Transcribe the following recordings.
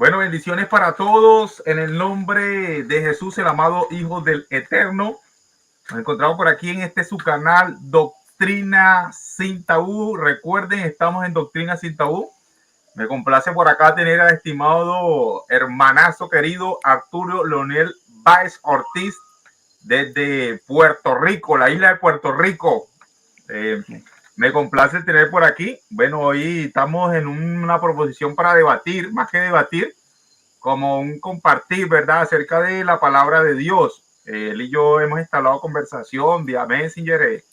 Bueno, bendiciones para todos en el nombre de Jesús, el amado Hijo del Eterno. Nos encontramos por aquí en su canal Doctrina Sin Tabú. Recuerden, estamos en Doctrina Sin Tabú. Me complace por acá tener al estimado hermanazo querido Arturo Leonel Báez Ortiz desde Puerto Rico, la isla de Puerto Rico. Me complace tener por aquí. Bueno, hoy estamos en una proposición para debatir, más que debatir, como un compartir, ¿verdad?, acerca de la palabra de Dios. Él y yo hemos instalado conversación vía Messenger,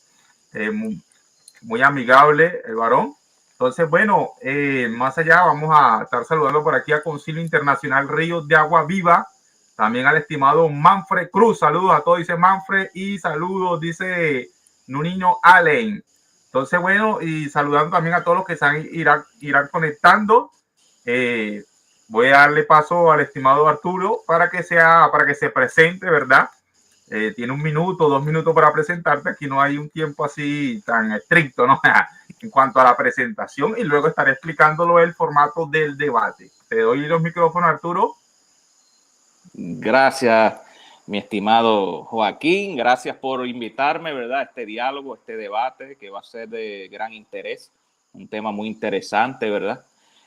muy amigable el varón. Entonces, bueno, más allá vamos a estar saludando por aquí a Concilio Internacional Ríos de Agua Viva, también al estimado Manfred Cruz. Saludos a todos, dice Manfred, y saludos, dice Nuño Allen. Entonces, bueno, y saludando también a todos los que se irán conectando. Voy a darle paso al estimado Arturo para que se presente, ¿verdad? Tiene 1 minuto, 2 minutos para presentarte. Aquí no hay un tiempo así tan estricto, ¿no? En cuanto a la presentación, y luego estaré explicándolo el formato del debate. Te doy los micrófonos, Arturo. Gracias, mi estimado Joaquín. Gracias por invitarme, ¿verdad? Este diálogo, este debate que va a ser de gran interés. Un tema muy interesante, ¿verdad?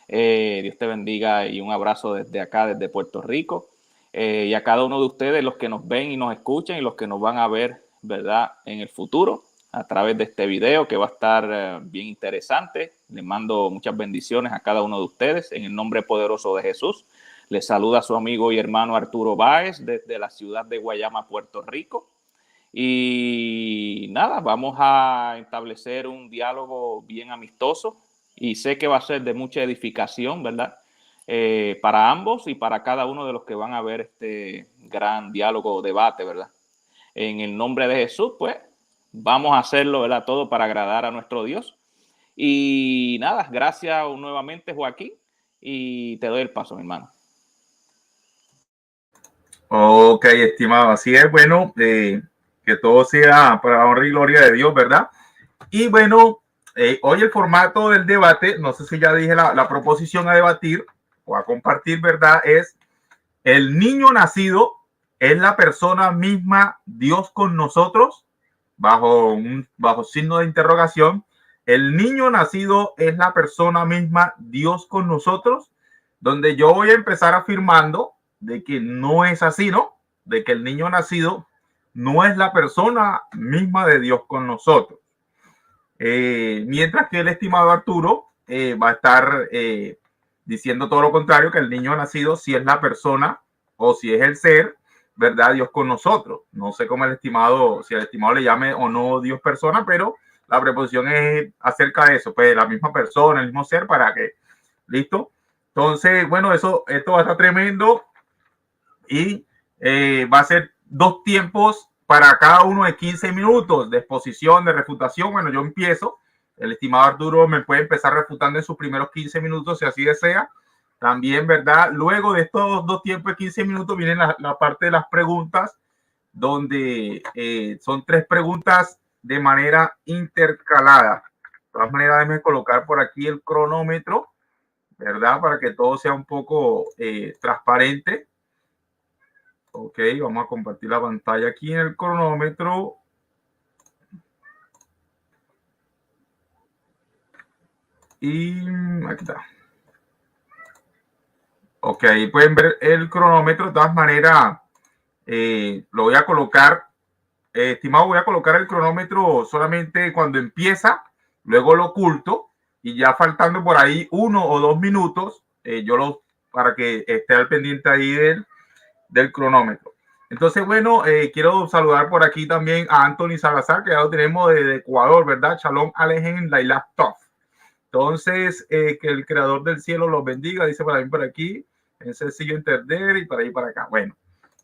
Dios te bendiga y un abrazo desde acá, desde Puerto Rico. Y a cada uno de ustedes, los que nos ven y nos escuchan y los que nos van a ver, ¿verdad?, en el futuro a través de este video que va a estar bien interesante. Les mando muchas bendiciones a cada uno de ustedes en el nombre poderoso de Jesús. Les saluda a su amigo y hermano Arturo Báez desde la ciudad de Guayama, Puerto Rico. Y nada, vamos a establecer un diálogo bien amistoso y sé que va a ser de mucha edificación, ¿verdad? Para ambos y para cada uno de los que van a ver este gran diálogo o debate, ¿verdad? En el nombre de Jesús, pues, vamos a hacerlo, ¿verdad? Todo para agradar a nuestro Dios. Y nada, gracias nuevamente, Joaquín, y te doy el paso, mi hermano. Ok, estimado, así es. Bueno, que todo sea para honra y gloria de Dios, ¿verdad? Y bueno, hoy el formato del debate, no sé si ya dije la proposición a debatir o a compartir, ¿verdad? Es: el niño nacido es la persona misma Dios con nosotros, bajo signo de interrogación. El niño nacido es la persona misma Dios con nosotros, donde yo voy a empezar afirmando de que no es así, ¿no? De que el niño nacido no es la persona misma de Dios con nosotros. Mientras que el estimado Arturo va a estar diciendo todo lo contrario, que el niño nacido sí es la persona o si es el ser, ¿verdad?, Dios con nosotros. No sé cómo si el estimado le llame o no Dios persona, pero la preposición es acerca de eso, pues la misma persona, el mismo ser, para que, ¿listo? Entonces, bueno, esto va a estar tremendo y va a ser 2 tiempos para cada uno de 15 minutos de exposición, de refutación. Bueno, yo empiezo. El estimado Arturo me puede empezar refutando en sus primeros 15 minutos, si así desea. También, ¿verdad? Luego de estos 2 tiempos de 15 minutos viene la parte de las preguntas, donde son 3 preguntas de manera intercalada. De todas maneras, déjeme colocar por aquí el cronómetro, ¿verdad? Para que todo sea un poco transparente. Ok, vamos a compartir la pantalla aquí en el cronómetro. Y aquí está. Ok, pueden ver el cronómetro. De todas maneras, lo voy a colocar, estimado, voy a colocar el cronómetro solamente cuando empieza, luego lo oculto y ya faltando por ahí 1 o 2 minutos, para que esté al pendiente ahí del cronómetro. Entonces, bueno, quiero saludar por aquí también a Anthony Salazar, que ya lo tenemos de Ecuador, ¿verdad? Shalom Alejen Laila Tof. Entonces, que el creador del cielo los bendiga, dice para mí por aquí, es sencillo entender y para ahí para acá. Bueno,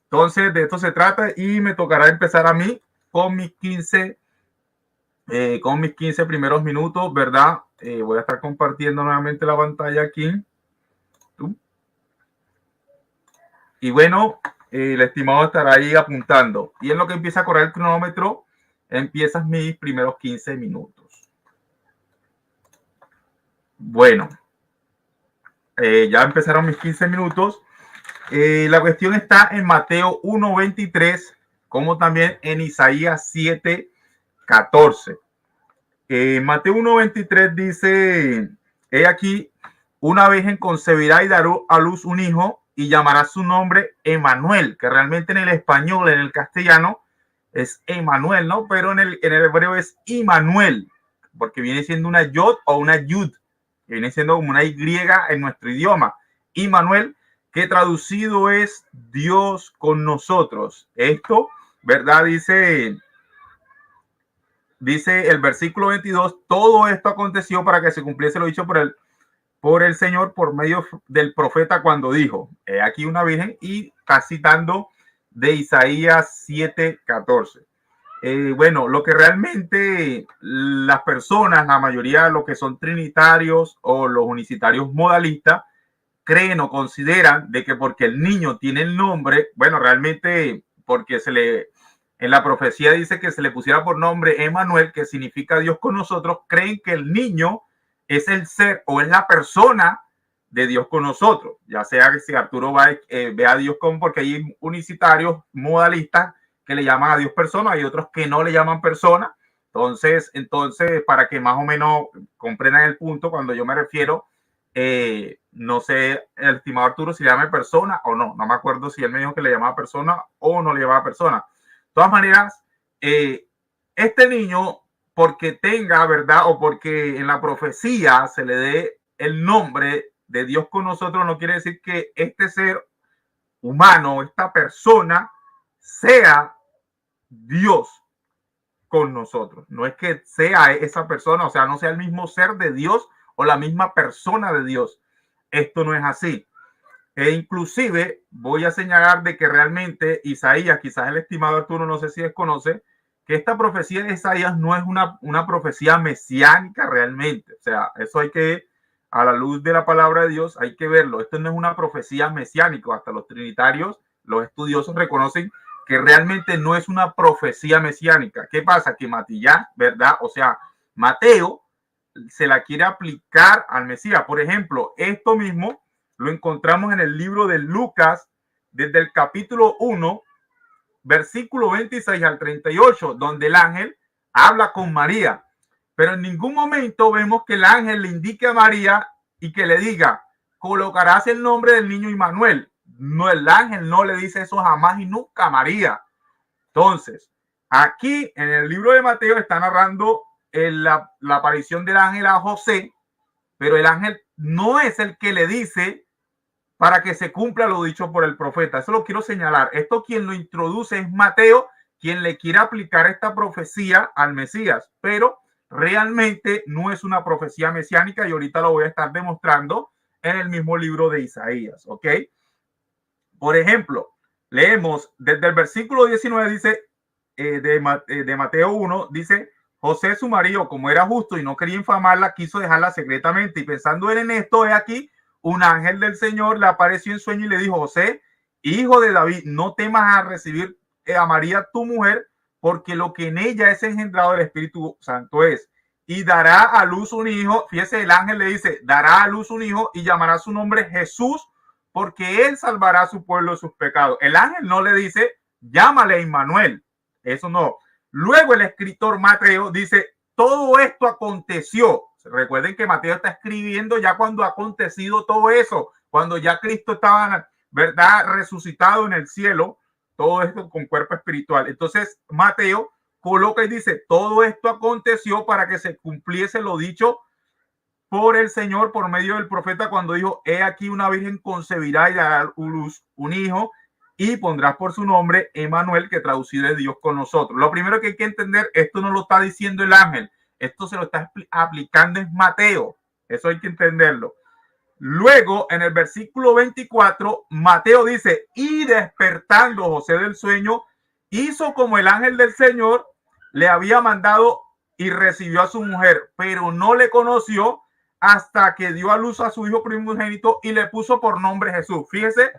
entonces de esto se trata y me tocará empezar a mí con mis 15 primeros minutos, ¿verdad? Voy a estar compartiendo nuevamente la pantalla aquí. Y bueno, el estimado estará ahí apuntando. Y en lo que empieza a correr el cronómetro, empiezan mis primeros 15 minutos. Bueno, Ya empezaron mis 15 minutos. La cuestión está en Mateo 1:23, como también en Isaías 7:14. Mateo 1:23 dice: he aquí, una virgen concebirá y dará a luz un hijo y llamará su nombre Emmanuel, que realmente en el español, en el castellano, es Emmanuel, ¿no? Pero en el hebreo es Immanuel, porque viene siendo una yod o una yud, que viene siendo como una Y en nuestro idioma. Immanuel, que traducido es Dios con nosotros. Esto, ¿verdad? Dice el versículo 22, todo esto aconteció para que se cumpliese lo dicho por el Señor por medio del profeta cuando dijo: he aquí una virgen, y está citando de Isaías 7:14. Bueno, lo que realmente las personas, la mayoría de los que son trinitarios o los unicitarios modalistas, creen o consideran de que porque el niño tiene el nombre, bueno, realmente porque en la profecía dice que se le pusiera por nombre Emmanuel, que significa Dios con nosotros, creen que el niño es el ser o es la persona de Dios con nosotros. Ya sea que si Arturo ve a Dios como, porque hay unicitarios modalistas que le llaman a Dios persona, hay otros que no le llaman persona. Entonces, para que más o menos comprendan el punto, cuando yo me refiero, no sé, el estimado Arturo, si le llama persona o no. No me acuerdo si él me dijo que le llamaba persona o no le llamaba persona. De todas maneras, este niño, porque tenga, ¿verdad? O porque en la profecía se le dé el nombre de Dios con nosotros, no quiere decir que este ser humano, esta persona, sea Dios con nosotros. No es que sea esa persona, o sea, no sea el mismo ser de Dios o la misma persona de Dios. Esto no es así. E inclusive voy a señalar de que realmente Isaías, quizás el estimado Arturo, no sé si desconoce, que esta profecía de Isaías no es una profecía mesiánica realmente. O sea, eso hay que, a la luz de la palabra de Dios, hay que verlo. Esto no es una profecía mesiánica. Hasta los trinitarios, los estudiosos reconocen que realmente no es una profecía mesiánica. ¿Qué pasa? Que Matías, ¿verdad? O sea, Mateo se la quiere aplicar al Mesías. Por ejemplo, esto mismo lo encontramos en el libro de Lucas, desde el capítulo 1, versículo 26 al 38, donde el ángel habla con María. Pero en ningún momento vemos que el ángel le indique a María y que le diga: colocarás el nombre del niño Immanuel. No, el ángel no le dice eso jamás y nunca a María. Entonces, aquí en el libro de Mateo está narrando la aparición del ángel a José, pero el ángel no es el que le dice para que se cumpla lo dicho por el profeta. Eso lo quiero señalar. Esto quien lo introduce es Mateo, quien le quiere aplicar esta profecía al Mesías, pero realmente no es una profecía mesiánica, y ahorita lo voy a estar demostrando en el mismo libro de Isaías, ¿ok? Por ejemplo, leemos desde el versículo 19, dice, de Mateo 1, dice: José, su marido, como era justo y no quería infamarla, quiso dejarla secretamente. Y pensando él en esto, he aquí, un ángel del Señor le apareció en sueño y le dijo: José, hijo de David, no temas a recibir a María tu mujer, porque lo que en ella es engendrado del Espíritu Santo es. Y dará a luz un hijo. Fíjese, el ángel le dice: dará a luz un hijo y llamará su nombre Jesús, porque él salvará a su pueblo de sus pecados. El ángel no le dice: llámale Immanuel. Eso no. Luego el escritor Mateo dice: todo esto aconteció. Recuerden que Mateo está escribiendo ya cuando ha acontecido todo eso, cuando ya Cristo estaba, ¿verdad?, resucitado en el cielo, todo esto con cuerpo espiritual. Entonces Mateo coloca y dice: todo esto aconteció para que se cumpliese lo dicho por el Señor por medio del profeta cuando dijo: he aquí una virgen concebirá y dará luz un hijo y pondrás por su nombre Emmanuel, que traducido es Dios con nosotros. Lo primero que hay que entender, esto no lo está diciendo el ángel, esto se lo está aplicando en Mateo. Eso hay que entenderlo. Luego, en el versículo 24, Mateo dice: y despertando José del sueño, hizo como el ángel del Señor le había mandado y recibió a su mujer, pero no le conoció hasta que dio a luz a su hijo primogénito y le puso por nombre Jesús. Fíjese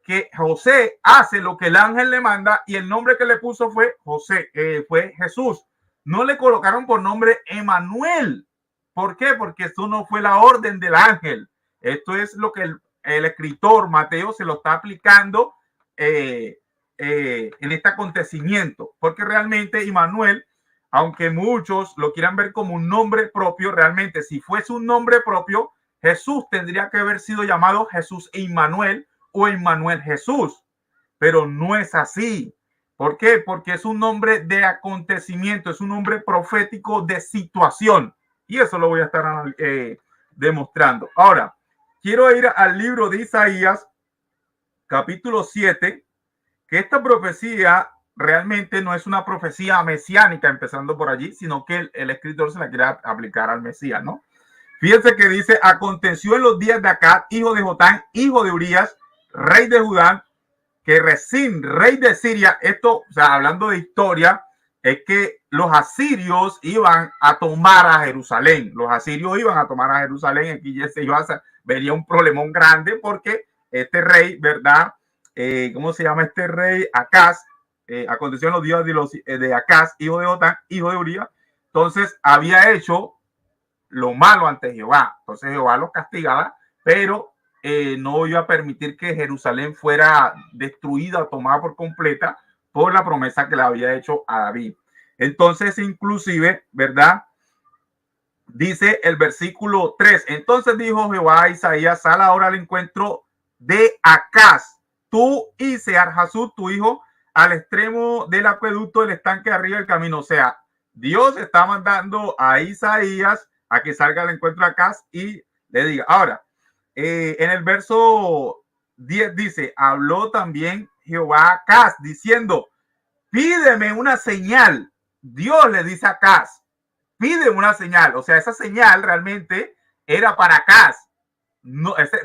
que José hace lo que el ángel le manda y el nombre que le puso fue José, fue Jesús. No le colocaron por nombre Emmanuel. ¿Por qué? Porque eso no fue la orden del ángel. Esto es lo que el escritor Mateo se lo está aplicando en este acontecimiento, porque realmente Immanuel, aunque muchos lo quieran ver como un nombre propio, realmente si fuese un nombre propio, Jesús tendría que haber sido llamado Jesús Immanuel o Immanuel Jesús, pero no es así. ¿Por qué? Porque es un nombre de acontecimiento, es un nombre profético de situación, y eso lo voy a estar demostrando. Ahora, quiero ir al libro de Isaías, capítulo 7, que esta profecía realmente no es una profecía mesiánica, empezando por allí, sino que el escritor se la quiere aplicar al Mesías, ¿no? Fíjense que dice: aconteció en los días de Acaz, hijo de Jotán, hijo de Urías, rey de Judá, que Resín, rey de Siria, esto, o sea, hablando de historia, es que los asirios iban a tomar a Jerusalén. Los asirios iban a tomar a Jerusalén. Aquí ya se iba a vería un problemón grande porque este rey, ¿verdad? ¿Cómo se llama este rey? Acaz. Aconteció en los días de Acaz, hijo de Jotán, hijo de Urías. Entonces había hecho lo malo ante Jehová. Entonces Jehová los castigaba, pero no iba a permitir que Jerusalén fuera destruida, tomada por completa, por la promesa que le había hecho a David. Entonces, inclusive, ¿verdad? Dice el versículo 3: entonces dijo Jehová a Isaías: sal ahora al encuentro de Acaz, tú y Sear-Jasub, tu hijo, al extremo del acueducto del estanque arriba del camino. O sea, Dios está mandando a Isaías a que salga al encuentro de Acaz y le diga. Ahora, en el verso 10 dice: habló también Jehová a Acaz diciendo: pídeme una señal. Dios le dice a Acaz: pide una señal. O sea, esa señal realmente era para Acaz. No, esto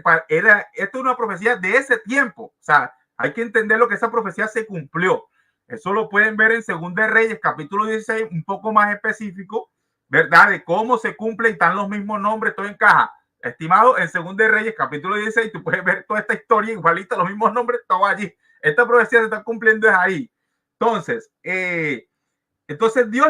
es una profecía de ese tiempo. O sea, hay que entender lo que esa profecía se cumplió. Eso lo pueden ver en Segunda de Reyes, capítulo 16, un poco más específico, ¿verdad? De cómo se cumple y están los mismos nombres, todo encaja. Estimado, en Segunda de Reyes, capítulo 16, tú puedes ver toda esta historia igualita, los mismos nombres, todo allí. Esta profecía se está cumpliendo es ahí. Entonces Dios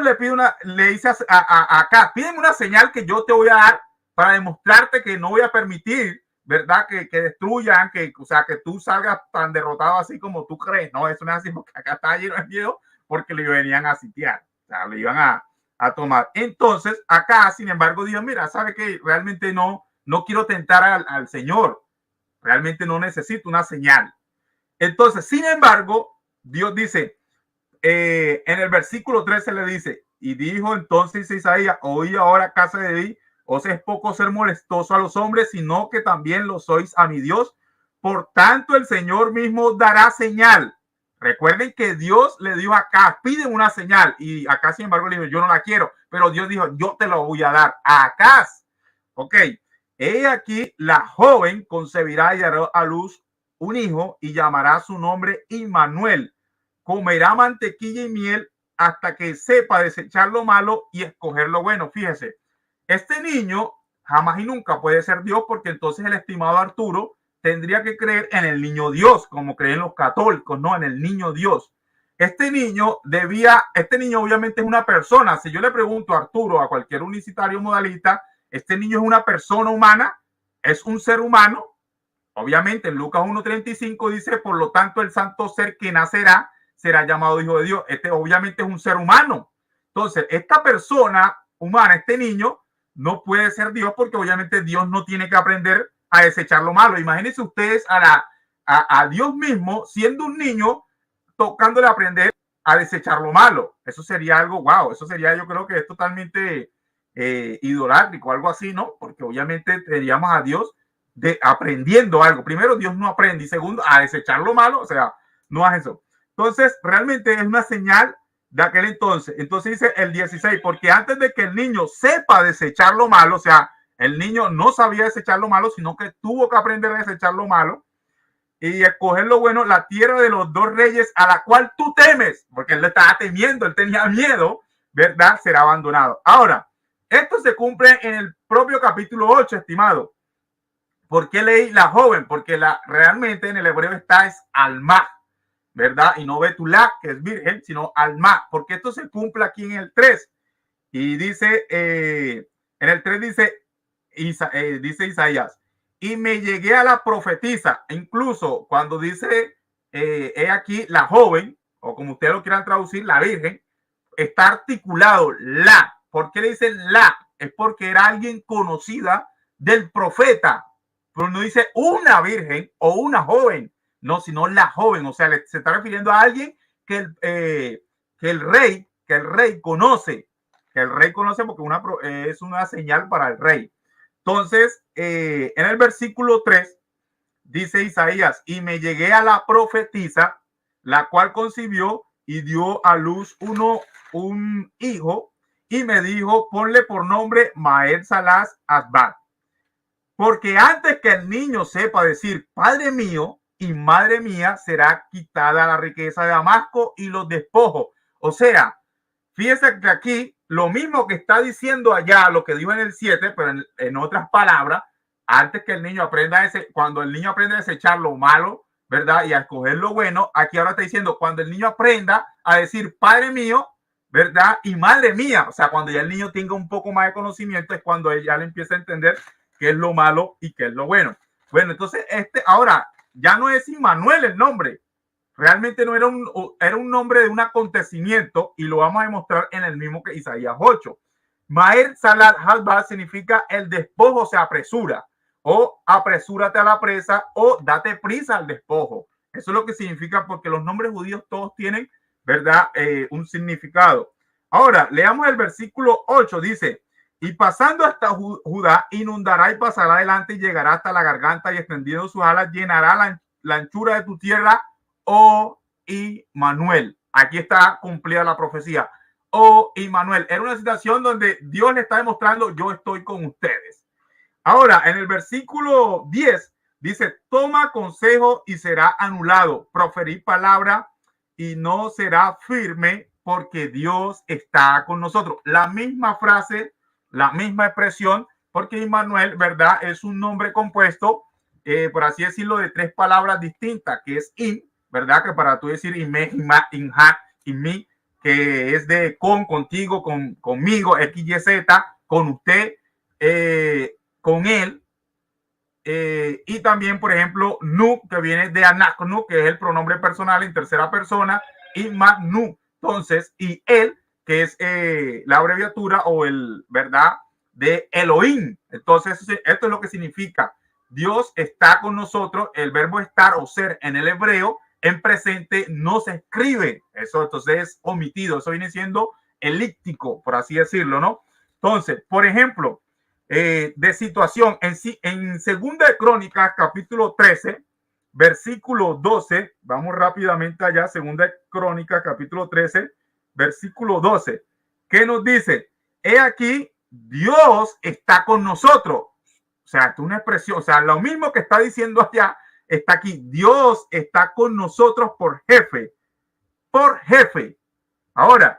le dice acá: pídeme una señal que yo te voy a dar para demostrarte que no voy a permitir, ¿verdad? Que destruyan, o sea, que tú salgas tan derrotado así como tú crees. No, eso no es así, porque acá está lleno de miedo, porque le venían a sitiar, o sea, le iban a tomar. Entonces, acá, sin embargo, Dios: mira, sabe que realmente no quiero tentar al Señor, realmente no necesito una señal. Entonces, sin embargo, Dios dice, en el versículo 13 le dice: y dijo entonces Isaías: oí ahora, casa de David, os es poco ser molestoso a los hombres, sino que también lo sois a mi Dios. Por tanto, el Señor mismo dará señal. Recuerden que Dios le dijo acá: piden una señal, y acá, sin embargo, le dijo: yo no la quiero, pero Dios dijo: yo te lo voy a dar. Acá, ok, he aquí, la joven concebirá y dará a luz un hijo, y llamará su nombre Immanuel. Comerá mantequilla y miel hasta que sepa desechar lo malo y escoger lo bueno. Fíjese, este niño jamás y nunca puede ser Dios, porque entonces el estimado Arturo tendría que creer en el niño Dios, como creen los católicos, no en el niño Dios. Este niño obviamente es una persona. Si yo le pregunto a Arturo, a cualquier unicitario modalista, este niño es una persona humana, es un ser humano. Obviamente en Lucas 1:35 dice: por lo tanto el santo ser que nacerá será llamado hijo de Dios. Este obviamente es un ser humano. Entonces, esta persona humana, este niño, no puede ser Dios, porque obviamente Dios no tiene que aprender a desechar lo malo. Imagínense ustedes a Dios mismo siendo un niño, tocándole a aprender a desechar lo malo. Eso sería algo, wow, eso sería, yo creo que es totalmente idolátrico, algo así, ¿no? Porque obviamente tendríamos a Dios aprendiendo algo. Primero, Dios no aprende, y segundo, a desechar lo malo, o sea, no hace eso. Entonces, realmente es una señal de aquel entonces. Entonces dice el 16: porque antes de que el niño sepa desechar lo malo, o sea, el niño no sabía desechar lo malo, sino que tuvo que aprender a desechar lo malo y escoger lo bueno, la tierra de los dos reyes a la cual tú temes, porque él le estaba temiendo, él tenía miedo, ¿verdad? Será abandonado. Ahora, esto se cumple en el propio capítulo 8, estimado. ¿Por qué leí la joven? Porque realmente en el hebreo está es alma, ¿verdad? Y no Betulá, que es virgen, sino alma, porque esto se cumple aquí en el 3. Y dice, en el 3 dice Isaías: y me llegué a la profetisa. Incluso cuando dice, he aquí la joven, o como ustedes lo quieran traducir, la virgen, está articulado la. ¿Por qué le dicen la? Es porque era alguien conocida del profeta. Pero no dice una virgen o una joven, no, sino la joven. O sea, se está refiriendo a alguien que el rey conoce. Que el rey conoce porque es una señal para el rey. Entonces, en el versículo 3 dice Isaías, y me llegué a la profetisa, la cual concibió y dio a luz un hijo, y me dijo, ponle por nombre Maher Salaz Asbad, porque antes que el niño sepa decir Padre mío y Madre mía, será quitada la riqueza de Damasco y los despojos. O sea, fíjense que aquí lo mismo que está diciendo allá, lo que dijo en el 7, pero en otras palabras, antes que el niño aprenda cuando el niño aprende a desechar lo malo, ¿verdad? Y a escoger lo bueno, aquí ahora está diciendo, cuando el niño aprenda a decir Padre mío, ¿verdad? Y Madre mía, o sea, cuando ya el niño tenga un poco más de conocimiento, es cuando ella le empieza a entender qué es lo malo y qué es lo bueno. Bueno, entonces ahora ya no es Immanuel el nombre, realmente no era un nombre de un acontecimiento, y lo vamos a demostrar en el mismo que Isaías 8. Maher Salat Halba significa el despojo se apresura, o apresúrate a la presa, o date prisa al despojo. Eso es lo que significa, porque los nombres judíos todos tienen, ¿verdad? Un significado. Ahora, leamos el versículo 8, dice, y pasando hasta Judá, inundará y pasará adelante y llegará hasta la garganta, y extendiendo sus alas llenará la anchura de tu tierra, oh Immanuel. Aquí está cumplida la profecía. Oh Immanuel. Era una situación donde Dios le está demostrando, yo estoy con ustedes. Ahora, en el versículo 10 dice, toma consejo y será anulado. Proferir palabra y no será firme, porque Dios está con nosotros. La misma frase, la misma expresión, porque Immanuel, ¿verdad? Es un nombre compuesto, por así decirlo, de tres palabras distintas, que es in, ¿verdad? Que para tú decir inme, inma, inha, inmi, que es de contigo, conmigo, x, y, z, con usted, con él, y también, por ejemplo, nu, que viene de anaknu, que es el pronombre personal en tercera persona, y manu, entonces, y él, que es la abreviatura o el, ¿verdad?, de Elohim. Entonces, esto es lo que significa Dios está con nosotros. El verbo estar o ser en el hebreo en presente no se escribe, eso entonces es omitido, eso viene siendo elíptico, por así decirlo, ¿no? Entonces, por ejemplo, de situación en Segunda de Crónicas, capítulo 13, versículo 12, vamos rápidamente allá, Segunda de Crónicas, capítulo 13, versículo 12, ¿qué nos dice? He aquí, Dios está con nosotros. O sea, es una expresión, o sea, lo mismo que está diciendo allá, está aquí. Dios está con nosotros por jefe. Por jefe. Ahora,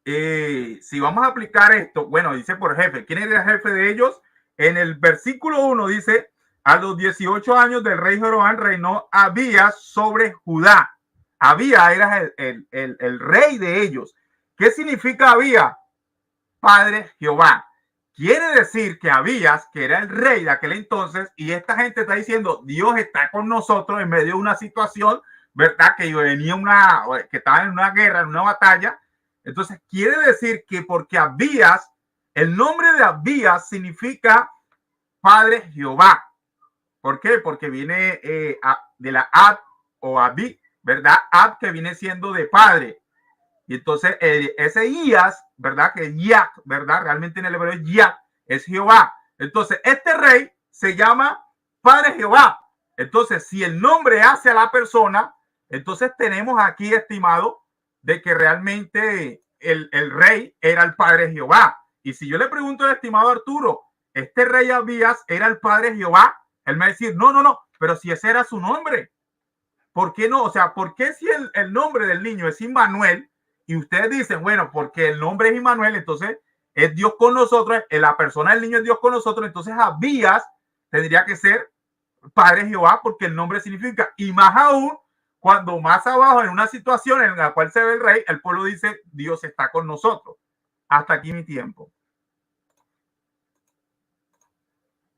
si vamos a aplicar esto, bueno, dice por jefe. ¿Quién es el jefe de ellos? En el versículo 1 dice, a los 18 años del rey Jeroboam reinó Abías sobre Judá. Abías era el rey de ellos. ¿Qué significa Abías? Padre Jehová. Quiere decir que Abías, que era el rey de aquel entonces, y esta gente está diciendo, Dios está con nosotros en medio de una situación, ¿verdad? Que venía que estaba en una guerra, en una batalla. Entonces quiere decir que porque Abías, el nombre de Abías significa Padre Jehová. ¿Por qué? Porque viene de la Ab o Abí, ¿verdad? Ab, que viene siendo de padre. Y entonces ese Ías, ¿verdad? Que es Yah, ¿verdad? Realmente en el hebreo es Yah, es Jehová. Entonces este rey se llama Padre Jehová. Entonces si el nombre hace a la persona, entonces tenemos aquí, estimado, de que realmente el rey era el Padre Jehová. Y si yo le pregunto al estimado Arturo, ¿este rey Abías era el Padre Jehová? Él me va a decir, no, pero si ese era su nombre, ¿por qué no? O sea, ¿por qué si el nombre del niño es Immanuel? Y ustedes dicen, bueno, porque el nombre es Immanuel, entonces es Dios con nosotros, la persona del niño es Dios con nosotros, entonces Abías tendría que ser Padre Jehová, porque el nombre significa, y más aún, cuando más abajo en una situación en la cual se ve el rey, el pueblo dice, Dios está con nosotros. Hasta aquí mi tiempo.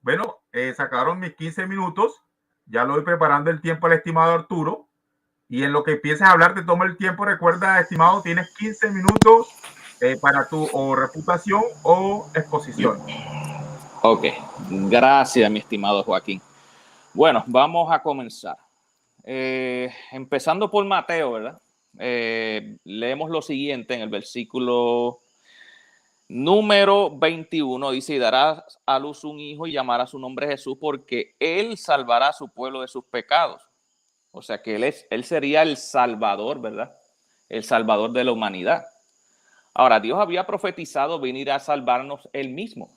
Bueno, sacaron mis 15 minutos. Ya lo voy preparando el tiempo al estimado Arturo. Y en lo que empieces a hablar, te tomo el tiempo. Recuerda, estimado, tienes 15 minutos para tu o reputación o exposición. Ok, gracias, mi estimado Joaquín. Bueno, vamos a comenzar. Empezando por Mateo, ¿verdad? Leemos lo siguiente en el versículo número 21. Dice, y darás a luz un hijo y llamará su nombre Jesús, porque él salvará a su pueblo de sus pecados. O sea que él sería el Salvador, ¿verdad? El Salvador de la humanidad. Ahora, Dios había profetizado venir a salvarnos él mismo.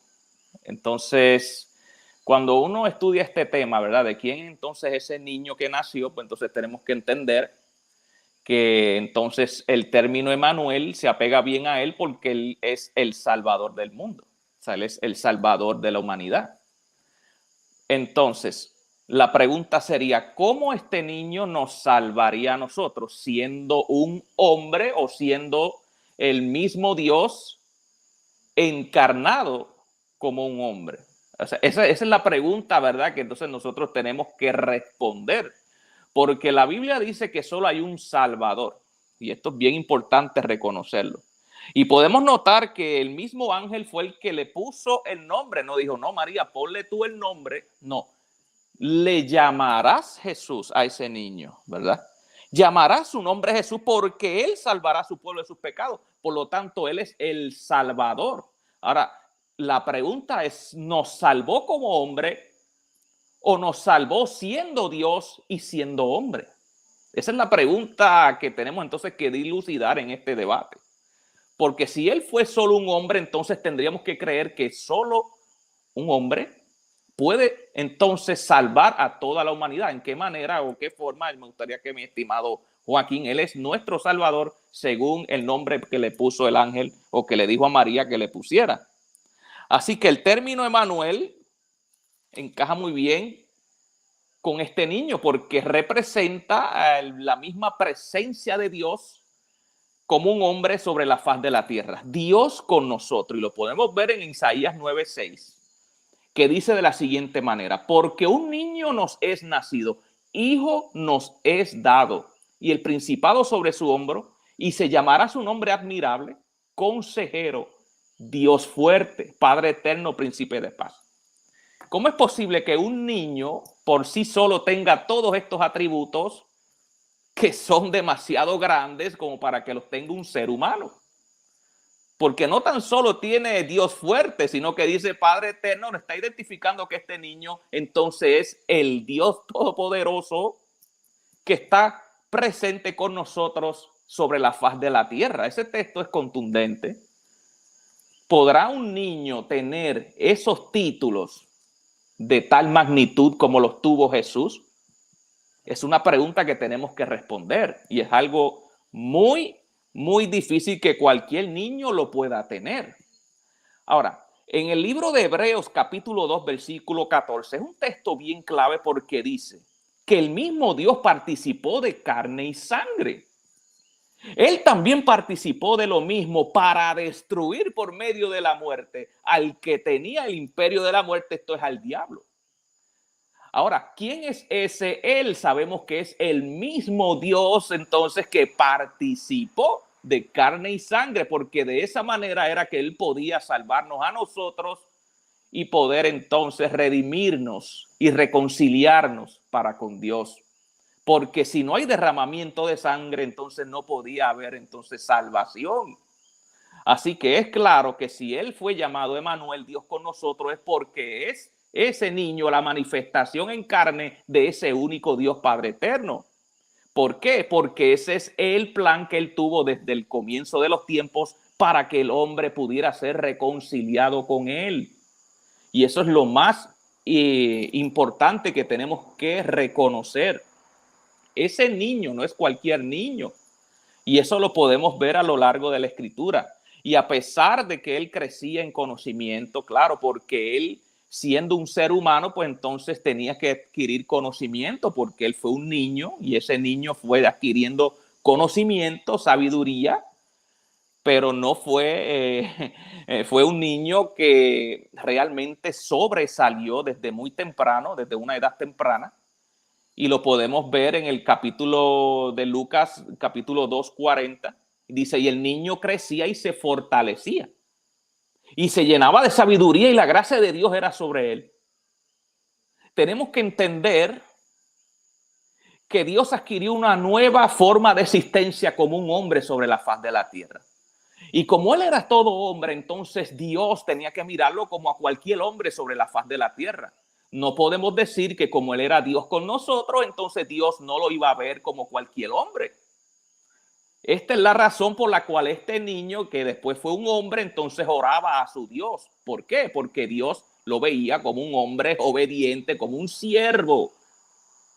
Entonces, cuando uno estudia este tema, ¿verdad? De quién entonces ese niño que nació, pues entonces tenemos que entender que entonces el término Emmanuel se apega bien a él porque él es el Salvador del mundo. O sea, él es el Salvador de la humanidad. Entonces, la pregunta sería, ¿cómo este niño nos salvaría a nosotros? ¿Siendo un hombre o siendo el mismo Dios encarnado como un hombre? O sea, esa es la pregunta, ¿verdad? Que entonces nosotros tenemos que responder. Porque la Biblia dice que solo hay un Salvador. Y esto es bien importante reconocerlo. Y podemos notar que el mismo ángel fue el que le puso el nombre. No dijo, no, María, ponle tú el nombre. No, le llamarás Jesús a ese niño, ¿verdad? Llamarás su nombre Jesús porque él salvará a su pueblo de sus pecados. Por lo tanto, él es el Salvador. Ahora, la pregunta es, ¿nos salvó como hombre o nos salvó siendo Dios y siendo hombre? Esa es la pregunta que tenemos entonces que dilucidar en este debate. Porque si él fue solo un hombre, entonces tendríamos que creer que solo un hombre puede entonces salvar a toda la humanidad. ¿En qué manera o qué forma? Me gustaría que mi estimado Joaquín, él es nuestro Salvador según el nombre que le puso el ángel o que le dijo a María que le pusiera. Así que el término Emmanuel encaja muy bien con este niño porque representa la misma presencia de Dios como un hombre sobre la faz de la tierra. Dios con nosotros. Y lo podemos ver en Isaías 9:6, que dice de la siguiente manera, porque un niño nos es nacido, hijo nos es dado, y el principado sobre su hombro, y se llamará su nombre admirable, consejero, Dios fuerte, Padre eterno, príncipe de paz. ¿Cómo es posible que un niño por sí solo tenga todos estos atributos que son demasiado grandes como para que los tenga un ser humano? Porque no tan solo tiene Dios fuerte, sino que dice Padre eterno, nos está identificando que este niño entonces es el Dios todopoderoso que está presente con nosotros sobre la faz de la tierra. Ese texto es contundente. ¿Podrá un niño tener esos títulos de tal magnitud como los tuvo Jesús? Es una pregunta que tenemos que responder y es algo muy difícil que cualquier niño lo pueda tener. Ahora, en el libro de Hebreos capítulo 2 versículo 14 es un texto bien clave porque dice que el mismo Dios participó de carne y sangre. Él también participó de lo mismo para destruir por medio de la muerte al que tenía el imperio de la muerte, esto es al diablo. Ahora, ¿quién es ese él? Sabemos que es el mismo Dios entonces que participó de carne y sangre, porque de esa manera era que él podía salvarnos a nosotros y poder entonces redimirnos y reconciliarnos para con Dios. Porque si no hay derramamiento de sangre, entonces no podía haber entonces salvación. Así que es claro que si él fue llamado Emmanuel, Dios con nosotros, es porque es ese niño la manifestación en carne de ese único Dios Padre eterno. ¿Por qué? Porque ese es el plan que él tuvo desde el comienzo de los tiempos para que el hombre pudiera ser reconciliado con él. Y eso es lo más importante que tenemos que reconocer. Ese niño no es cualquier niño. Y eso lo podemos ver a lo largo de la Escritura. Y a pesar de que él crecía en conocimiento, claro, porque él, siendo un ser humano, pues entonces tenía que adquirir conocimiento, porque él fue un niño y ese niño fue adquiriendo conocimiento, sabiduría, pero no fue, fue un niño que realmente sobresalió desde muy temprano, desde una edad temprana, y lo podemos ver en el capítulo de Lucas, capítulo 2:40, dice, y el niño crecía y se fortalecía, y se llenaba de sabiduría y la gracia de Dios era sobre él. Tenemos que entender que Dios adquirió una nueva forma de existencia como un hombre sobre la faz de la tierra. Y como él era todo hombre, entonces Dios tenía que mirarlo como a cualquier hombre sobre la faz de la tierra. No podemos decir que como él era Dios con nosotros, entonces Dios no lo iba a ver como cualquier hombre. Esta es la razón por la cual este niño, que después fue un hombre, entonces oraba a su Dios. ¿Por qué? Porque Dios lo veía como un hombre obediente, como un siervo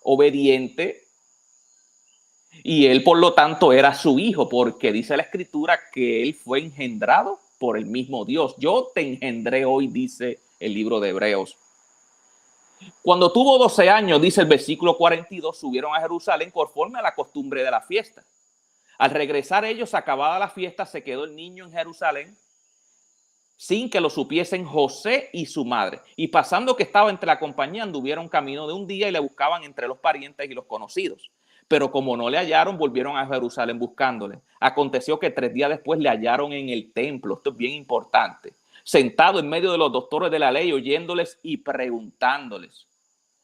obediente, y él por lo tanto era su hijo, porque dice la escritura que él fue engendrado por el mismo Dios. Yo te engendré hoy, dice el libro de Hebreos. Cuando tuvo 12 años, dice el versículo 42, subieron a Jerusalén conforme a la costumbre de la fiesta. Al regresar ellos, acabada la fiesta, se quedó el niño en Jerusalén sin que lo supiesen José y su madre. Y pasando que estaba entre la compañía, anduvieron camino de un día y le buscaban entre los parientes y los conocidos. Pero como no le hallaron, volvieron a Jerusalén buscándole. Aconteció que 3 días después le hallaron en el templo. Esto es bien importante. Sentado en medio de los doctores de la ley, oyéndoles y preguntándoles.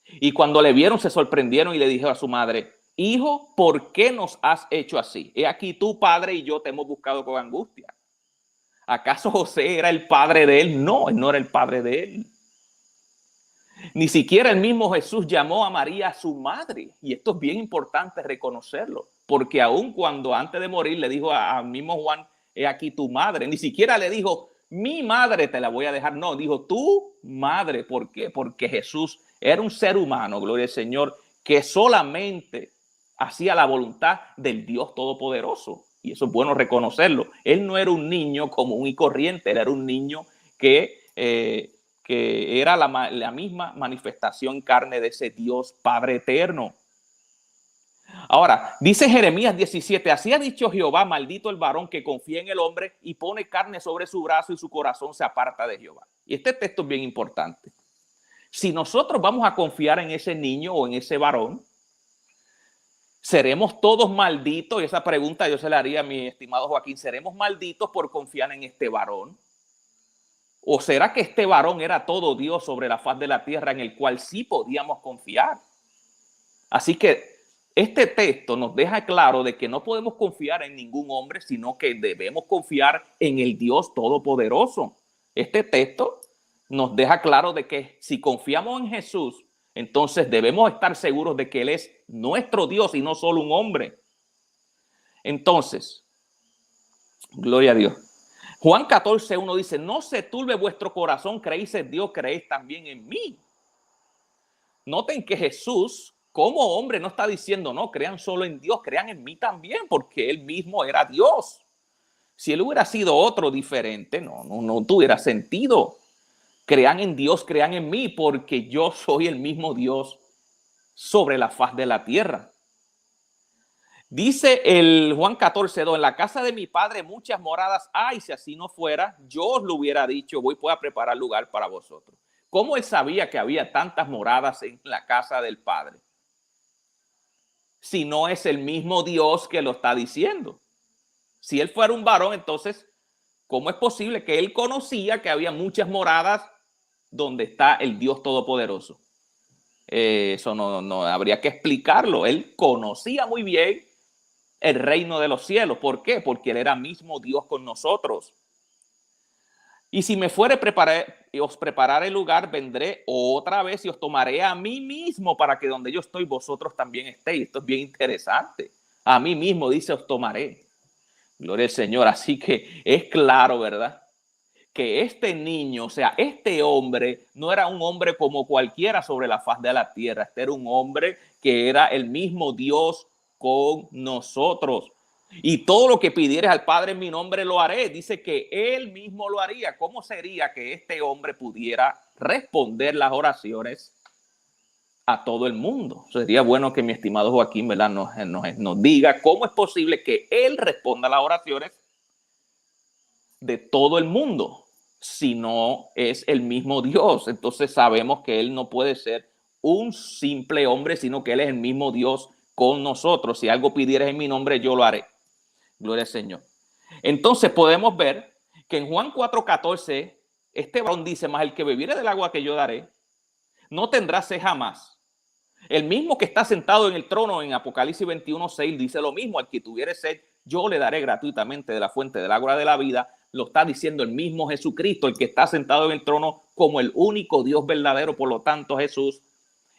Y cuando le vieron, se sorprendieron y le dijo a su madre, hijo, ¿por qué nos has hecho así? He aquí tu padre y yo te hemos buscado con angustia. ¿Acaso José era el padre de él? No, él no era el padre de él. Ni siquiera el mismo Jesús llamó a María su madre. Y esto es bien importante reconocerlo. Porque aun cuando antes de morir le dijo al mismo Juan, he aquí tu madre. Ni siquiera le dijo, mi madre te la voy a dejar. No, dijo tu madre. ¿Por qué? Porque Jesús era un ser humano, gloria al Señor, que solamente hacía la voluntad del Dios Todopoderoso. Y eso es bueno reconocerlo. Él no era un niño común y corriente, él era un niño que era la misma manifestación carne de ese Dios Padre eterno. Ahora, dice Jeremías 17, así ha dicho Jehová, maldito el varón que confía en el hombre y pone carne sobre su brazo y su corazón se aparta de Jehová. Y este texto es bien importante. Si nosotros vamos a confiar en ese niño o en ese varón, ¿seremos todos malditos? Y esa pregunta yo se la haría a mi estimado Joaquín. ¿Seremos malditos por confiar en este varón? ¿O será que este varón era todo Dios sobre la faz de la tierra en el cual sí podíamos confiar? Así que este texto nos deja claro de que no podemos confiar en ningún hombre, sino que debemos confiar en el Dios Todopoderoso. Este texto nos deja claro de que si confiamos en Jesús, entonces debemos estar seguros de que Él es nuestro Dios y no solo un hombre. Entonces, gloria a Dios. Juan 14:1 dice, no se turbe vuestro corazón, creéis en Dios, creéis también en mí. Noten que Jesús, como hombre, no está diciendo, no, crean solo en Dios, crean en mí también, porque Él mismo era Dios. Si Él hubiera sido otro diferente, no tuviera sentido. Crean en Dios, crean en mí, porque yo soy el mismo Dios sobre la faz de la tierra. Dice el Juan 14:2, en la casa de mi padre muchas moradas hay, si así no fuera, yo os lo hubiera dicho, voy pues a preparar lugar para vosotros. ¿Cómo él sabía que había tantas moradas en la casa del Padre? Si no es el mismo Dios que lo está diciendo. Si él fuera un varón, entonces, ¿cómo es posible que él conocía que había muchas moradas donde está el Dios Todopoderoso? Eso no habría que explicarlo. Él conocía muy bien el reino de los cielos. ¿Por qué? Porque él era mismo Dios con nosotros. Y si me fuere os prepararé el lugar, vendré otra vez y os tomaré a mí mismo para que donde yo estoy vosotros también estéis. Esto es bien interesante. A mí mismo dice os tomaré. Gloria al Señor. Así que es claro, ¿verdad? Que este niño, o sea, este hombre no era un hombre como cualquiera sobre la faz de la tierra. Este era un hombre que era el mismo Dios con nosotros. Y todo lo que pidieres al Padre en mi nombre lo haré. Dice que Él mismo lo haría. ¿Cómo sería que este hombre pudiera responder las oraciones a todo el mundo? Sería bueno que mi estimado Joaquín, ¿verdad? nos diga cómo es posible que Él responda las oraciones de todo el mundo, sino es el mismo Dios. Entonces sabemos que Él no puede ser un simple hombre, sino que Él es el mismo Dios con nosotros. Si algo pidieres en mi nombre, yo lo haré. Gloria al Señor. Entonces podemos ver que en Juan 4:14, este varón dice, más el que bebiere del agua que yo daré, no tendrá sed jamás. El mismo que está sentado en el trono en Apocalipsis 21:6 dice lo mismo, al que tuviere sed, yo le daré gratuitamente de la fuente del agua de la vida. Lo está diciendo el mismo Jesucristo, el que está sentado en el trono como el único Dios verdadero. Por lo tanto, Jesús,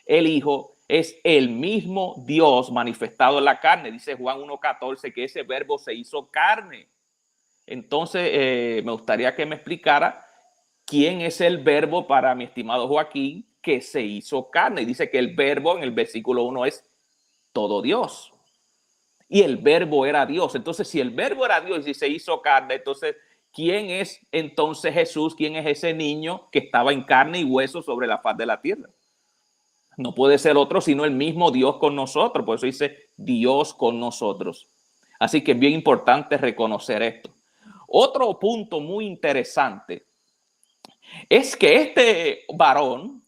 el Hijo, es el mismo Dios manifestado en la carne. Dice Juan 1:14 que ese verbo se hizo carne. Entonces, me gustaría que me explicara quién es el verbo para mi estimado Joaquín que se hizo carne. Y dice que el verbo en el versículo 1 es todo Dios. Y el verbo era Dios. Entonces, si el verbo era Dios y se hizo carne, entonces, ¿quién es entonces Jesús? ¿Quién es ese niño que estaba en carne y hueso sobre la faz de la tierra? No puede ser otro sino el mismo Dios con nosotros. Por eso dice Dios con nosotros. Así que es bien importante reconocer esto. Otro punto muy interesante es que este varón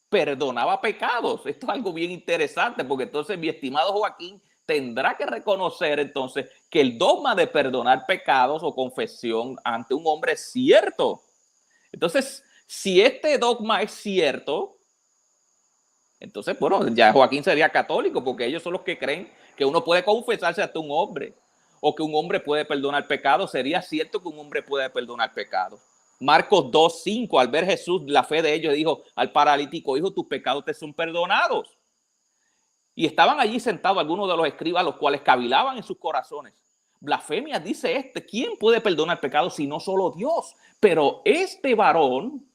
perdonaba pecados. Esto es algo bien interesante, porque entonces mi estimado Joaquín tendrá que reconocer entonces que el dogma de perdonar pecados o confesión ante un hombre es cierto. Entonces, si este dogma es cierto, entonces, bueno, ya Joaquín sería católico, porque ellos son los que creen que uno puede confesarse ante un hombre o que un hombre puede perdonar pecados. Sería cierto que un hombre puede perdonar pecados. Marcos 2:5, al ver Jesús la fe de ellos, dijo al paralítico, hijo, tus pecados te son perdonados. Y estaban allí sentados algunos de los escribas, los cuales cavilaban en sus corazones. Blasfemia, dice este, ¿quién puede perdonar pecados si no solo Dios? Pero este varón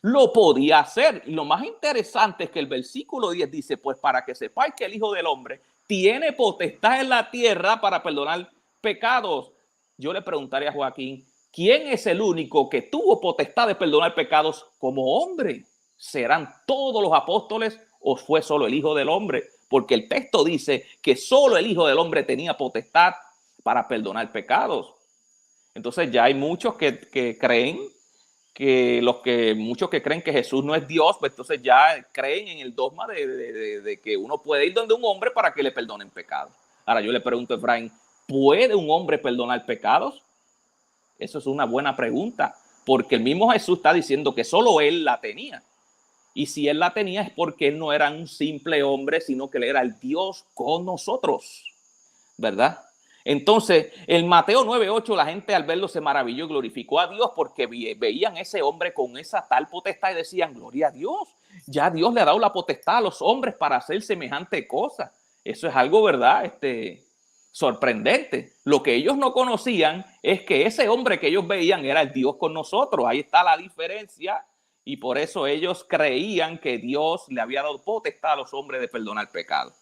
lo podía hacer. Y lo más interesante es que el versículo 10 dice, pues para que sepáis que el Hijo del Hombre tiene potestad en la tierra para perdonar pecados. Yo le preguntaría a Joaquín, ¿quién es el único que tuvo potestad de perdonar pecados como hombre? ¿Serán todos los apóstoles o fue solo el Hijo del Hombre? Porque el texto dice que solo el Hijo del Hombre tenía potestad para perdonar pecados. Entonces ya hay muchos que creen muchos que creen que Jesús no es Dios, pues entonces ya creen en el dogma de que uno puede ir donde un hombre para que le perdonen pecados. Ahora yo le pregunto a Efraín, ¿puede un hombre perdonar pecados? Eso es una buena pregunta, porque el mismo Jesús está diciendo que solo él la tenía. Y si él la tenía es porque él no era un simple hombre, sino que él era el Dios con nosotros, ¿verdad? Entonces, en Mateo 9:8, la gente al verlo se maravilló y glorificó a Dios porque veían a ese hombre con esa tal potestad y decían, gloria a Dios, ya Dios le ha dado la potestad a los hombres para hacer semejante cosa. Eso es algo, ¿verdad? Sorprendente. Lo que ellos no conocían es que ese hombre que ellos veían era el Dios con nosotros. Ahí está la diferencia y por eso ellos creían que Dios le había dado potestad a los hombres de perdonar pecados.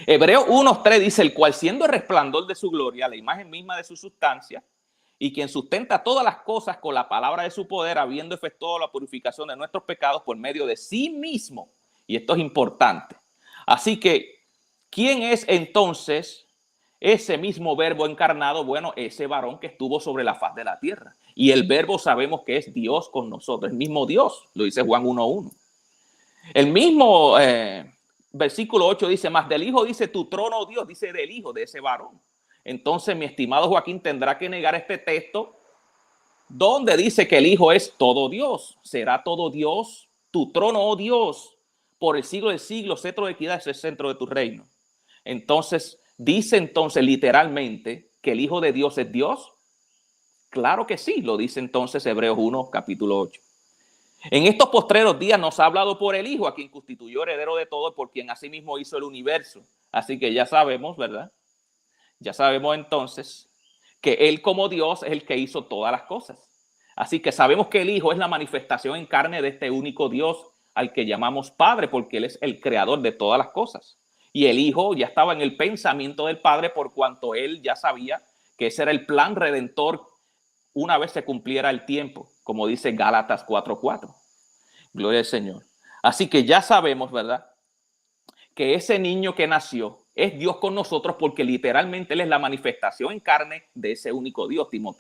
Hebreos 1:3 dice, el cual siendo el resplandor de su gloria, la imagen misma de su sustancia, y quien sustenta todas las cosas con la palabra de su poder, habiendo efectuado la purificación de nuestros pecados por medio de sí mismo. Y esto es importante. Así que, ¿quién es entonces ese mismo verbo encarnado? Bueno, ese varón que estuvo sobre la faz de la tierra. Y el verbo sabemos que es Dios con nosotros, el mismo Dios, lo dice Juan 1:1. El mismo versículo 8 dice, más del Hijo dice, tu trono, oh Dios, dice del Hijo, de ese varón. Entonces, mi estimado Joaquín tendrá que negar este texto donde dice que el Hijo es todo Dios. ¿Será todo Dios? Tu trono, oh Dios, por el siglo de siglos, cetro de equidad es el centro de tu reino. Entonces, dice entonces literalmente que el Hijo de Dios es Dios. Claro que sí, lo dice entonces Hebreos 1, capítulo 8. En estos postreros días nos ha hablado por el Hijo, a quien constituyó heredero de todo, por quien asimismo hizo el universo. Así que ya sabemos, ¿verdad? Ya sabemos entonces que Él como Dios es el que hizo todas las cosas. Así que sabemos que el Hijo es la manifestación en carne de este único Dios al que llamamos Padre, porque Él es el creador de todas las cosas. Y el Hijo ya estaba en el pensamiento del Padre por cuanto Él ya sabía que ese era el plan redentor una vez se cumpliera el tiempo, como dice Gálatas 4:4. Gloria al Señor. Así que ya sabemos, ¿verdad?, que ese niño que nació es Dios con nosotros porque literalmente Él es la manifestación en carne de ese único Dios. 1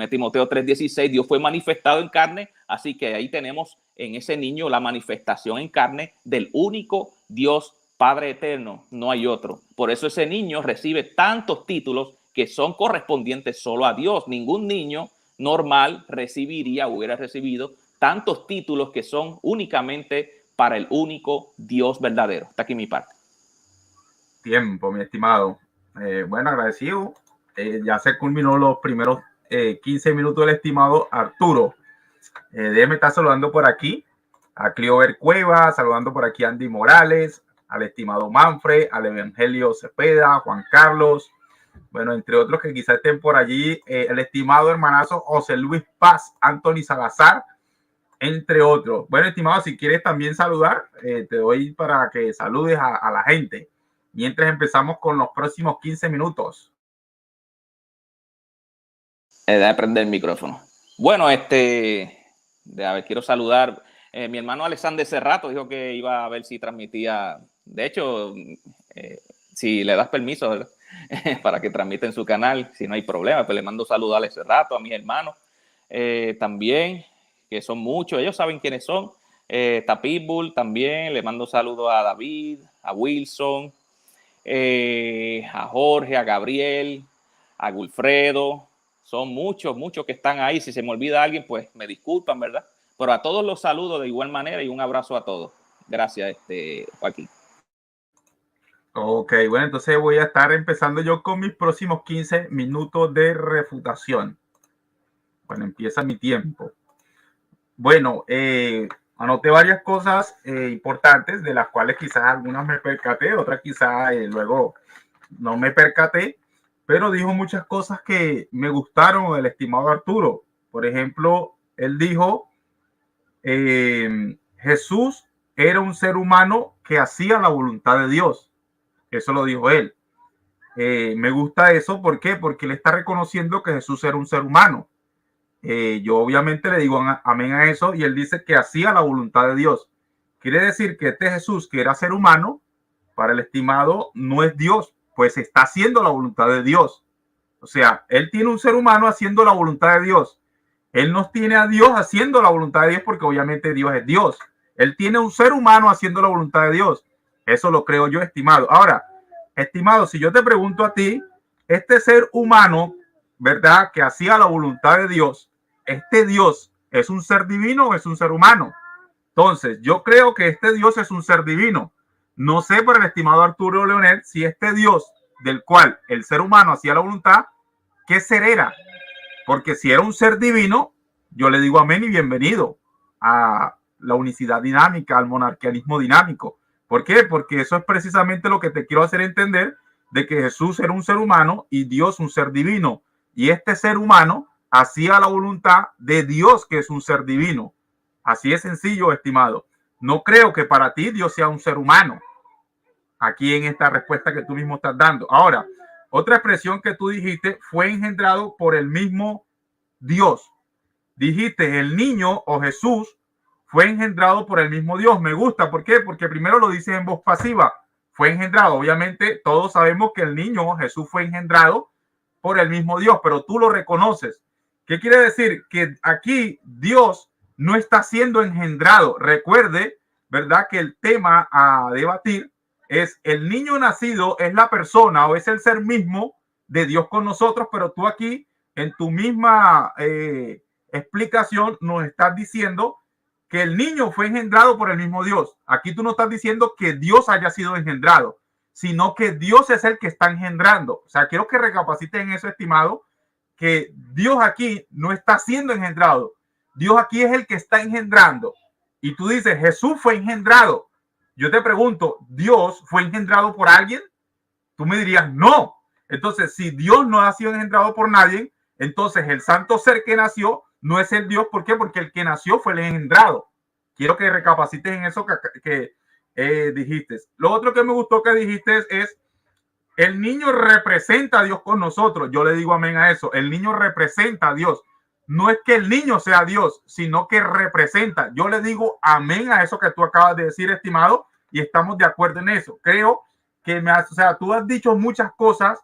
Timoteo 3:16, Dios fue manifestado en carne, así que ahí tenemos en ese niño la manifestación en carne del único Dios Padre eterno, no hay otro. Por eso ese niño recibe tantos títulos que son correspondientes solo a Dios. Ningún niño normal hubiera recibido tantos títulos que son únicamente para el único Dios verdadero. Está aquí mi parte. Tiempo, mi estimado. Bueno, agradecido. Ya se culminó los primeros 15 minutos del estimado Arturo. Déjeme estar saludando por aquí a Cliover Cueva, saludando por aquí a Andy Morales, al estimado Manfred, al Evangelio Cepeda, Juan Carlos, bueno, entre otros que quizás estén por allí, el estimado hermanazo José Luis Paz, Anthony Salazar, entre otros. Bueno, estimado, si quieres también saludar, te doy para que saludes a la gente mientras empezamos con los próximos 15 minutos. De prender el micrófono. Bueno, quiero saludar. Mi hermano Alexander Cerrato dijo que iba a ver si transmitía. De hecho, si le das permiso, ¿verdad? Para que transmita en su canal, si no hay problema, pues le mando saludos a Alex Cerrato, a mis hermanos también, que son muchos, ellos saben quiénes son. Tapitbull también, le mando saludos a David, a Wilson, a Jorge, a Gabriel, a Wilfredo. Son muchos que están ahí. Si se me olvida alguien, pues me disculpan, ¿verdad? Pero a todos los saludo de igual manera y un abrazo a todos. Gracias, Joaquín. Ok, bueno, entonces voy a estar empezando yo con mis próximos 15 minutos de refutación. Bueno, empieza mi tiempo. Bueno, anoté varias cosas importantes, de las cuales quizás algunas me percaté, otras quizás luego no me percaté, pero dijo muchas cosas que me gustaron del estimado Arturo. Por ejemplo, él dijo, Jesús era un ser humano que hacía la voluntad de Dios. Eso lo dijo él. Me gusta eso. ¿Por qué? Porque él está reconociendo que Jesús era un ser humano. Yo obviamente le digo amén a eso, y él dice que hacía la voluntad de Dios. Quiere decir que este Jesús, que era ser humano, para el estimado no es Dios, pues está haciendo la voluntad de Dios. O sea, él tiene un ser humano haciendo la voluntad de Dios. Él no tiene a Dios haciendo la voluntad de Dios, porque obviamente Dios es Dios. Él tiene un ser humano haciendo la voluntad de Dios. Eso lo creo yo, estimado. Ahora, estimado, si yo te pregunto a ti, este ser humano, ¿verdad?, que hacía la voluntad de Dios, ¿este Dios es un ser divino o es un ser humano? Entonces, yo creo que este Dios es un ser divino. No sé para el estimado Arturo Leonel si este Dios del cual el ser humano hacía la voluntad, ¿qué ser era? Porque si era un ser divino, yo le digo amén y bienvenido a la unicidad dinámica, al monarquialismo dinámico. ¿Por qué? Porque eso es precisamente lo que te quiero hacer entender, de que Jesús era un ser humano y Dios un ser divino. Y este ser humano hacía la voluntad de Dios, que es un ser divino. Así es sencillo, estimado. No creo que para ti Dios sea un ser humano, aquí en esta respuesta que tú mismo estás dando. Ahora, otra expresión que tú dijiste, fue engendrado por el mismo Dios. Dijiste, el niño o Jesús fue engendrado por el mismo Dios. Me gusta. ¿Por qué? Porque primero lo dices en voz pasiva. Fue engendrado. Obviamente todos sabemos que el niño Jesús fue engendrado por el mismo Dios, pero tú lo reconoces. ¿Qué quiere decir? Que aquí Dios no está siendo engendrado. Recuerde, ¿verdad?, que el tema a debatir es el niño nacido, es la persona o es el ser mismo de Dios con nosotros, pero tú aquí en tu misma explicación nos estás diciendo que el niño fue engendrado por el mismo Dios. Aquí tú no estás diciendo que Dios haya sido engendrado, sino que Dios es el que está engendrando. O sea, quiero que recapacites en eso, estimado, que Dios aquí no está siendo engendrado. Dios aquí es el que está engendrando. Y tú dices, Jesús fue engendrado. Yo te pregunto, ¿Dios fue engendrado por alguien? Tú me dirías, no. Entonces, si Dios no ha sido engendrado por nadie, entonces el santo ser que nació no es el Dios. ¿Por qué? Porque el que nació fue el engendrado. Quiero que recapacites en eso que dijiste. Lo otro que me gustó que dijiste es, el niño representa a Dios con nosotros. Yo le digo amén a eso. El niño representa a Dios. No es que el niño sea Dios, sino que representa. Yo le digo amén a eso que tú acabas de decir, estimado, y estamos de acuerdo en eso. Creo o sea, tú has dicho muchas cosas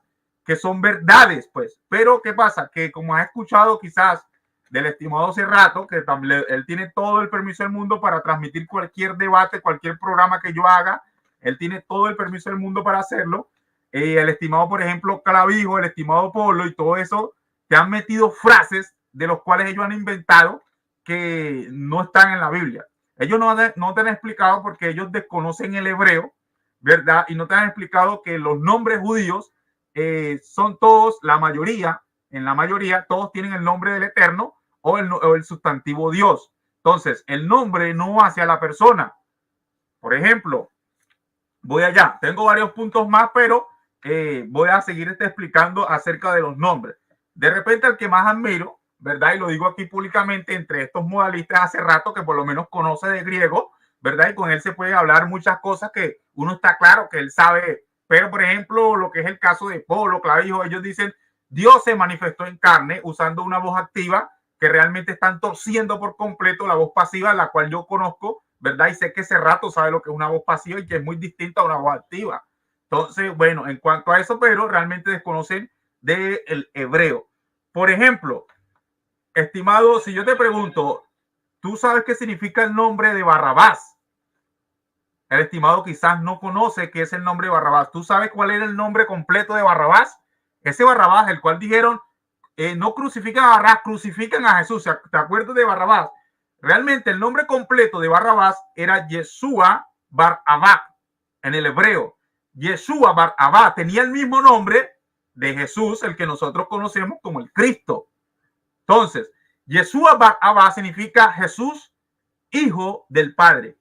que son verdades, pues, pero ¿qué pasa? Que como has escuchado quizás del estimado Cerrato, que también él tiene todo el permiso del mundo para transmitir cualquier debate, cualquier programa que yo haga, él tiene todo el permiso del mundo para hacerlo. El estimado, por ejemplo, Clavijo, el estimado Polo y todo eso, te han metido frases de los cuales ellos han inventado que no están en la Biblia. Ellos no te han explicado porque ellos desconocen el hebreo, ¿verdad? Y no te han explicado que los nombres judíos son todos, en la mayoría, todos tienen el nombre del Eterno o el sustantivo Dios. Entonces, el nombre no hace a la persona. Por ejemplo, voy allá. Tengo varios puntos más, pero voy a seguir explicando acerca de los nombres. De repente, el que más admiro, ¿verdad? Y lo digo aquí públicamente entre estos modalistas hace rato, que por lo menos conoce de griego, ¿verdad? Y con él se puede hablar muchas cosas que uno está claro que él sabe. Pero, por ejemplo, lo que es el caso de Polo, Clavijo, ellos dicen, Dios se manifestó en carne usando una voz activa que realmente están torciendo por completo la voz pasiva, la cual yo conozco, ¿verdad? Y sé que Cerrato sabe lo que es una voz pasiva y que es muy distinta a una voz activa. Entonces, bueno, en cuanto a eso, pero realmente desconocen del hebreo. Por ejemplo, estimado, si yo te pregunto, ¿tú sabes qué significa el nombre de Barrabás? El estimado quizás no conoce qué es el nombre de Barrabás. ¿Tú sabes cuál era el nombre completo de Barrabás? Ese Barrabás, el cual dijeron, no crucifican a Barrabás, crucifican a Jesús. ¿Te acuerdas de Barrabás? Realmente el nombre completo de Barrabás era Yeshua Bar Abba en el hebreo. Yeshua Bar Abba tenía el mismo nombre de Jesús, el que nosotros conocemos como el Cristo. Entonces, Yeshua Bar Abba significa Jesús, hijo del Padre.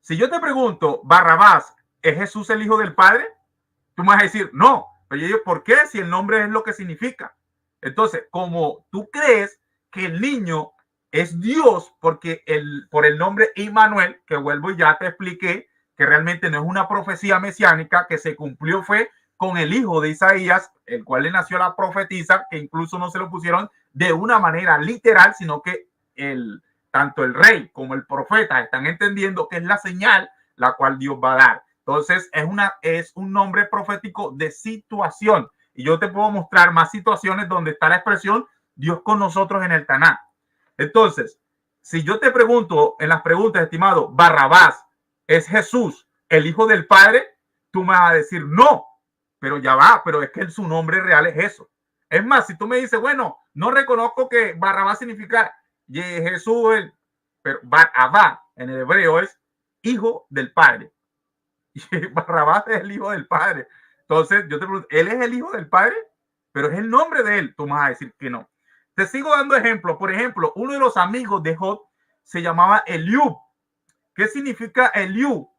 Si yo te pregunto, Barrabás, ¿es Jesús el hijo del Padre? Tú me vas a decir, no. Pero yo digo, ¿por qué? Si el nombre es lo que significa. Entonces, como tú crees que el niño es Dios porque por el nombre Immanuel, que vuelvo y ya te expliqué, que realmente no es una profecía mesiánica, que se cumplió fue con el hijo de Isaías, el cual le nació la profetisa, que incluso no se lo pusieron de una manera literal, sino que tanto el rey como el profeta están entendiendo que es la señal la cual Dios va a dar. Entonces es un nombre profético de situación. Y yo te puedo mostrar más situaciones donde está la expresión Dios con nosotros en el Tanaj. Entonces, si yo te pregunto en las preguntas, estimado, Barrabás, ¿es Jesús el hijo del Padre? Tú me vas a decir no, pero ya va, pero es que su nombre real es eso. Es más, si tú me dices, bueno, no reconozco que Barrabás significa Jesús, pero Barabá en el hebreo es hijo del Padre. Y Barrabás es el hijo del Padre. Entonces, yo te pregunto, ¿él es el hijo del Padre? Pero es el nombre de él. Tú me vas a decir que no. Te sigo dando ejemplos. Por ejemplo, uno de los amigos de Job se llamaba Eliú. ¿Qué significa Eliú?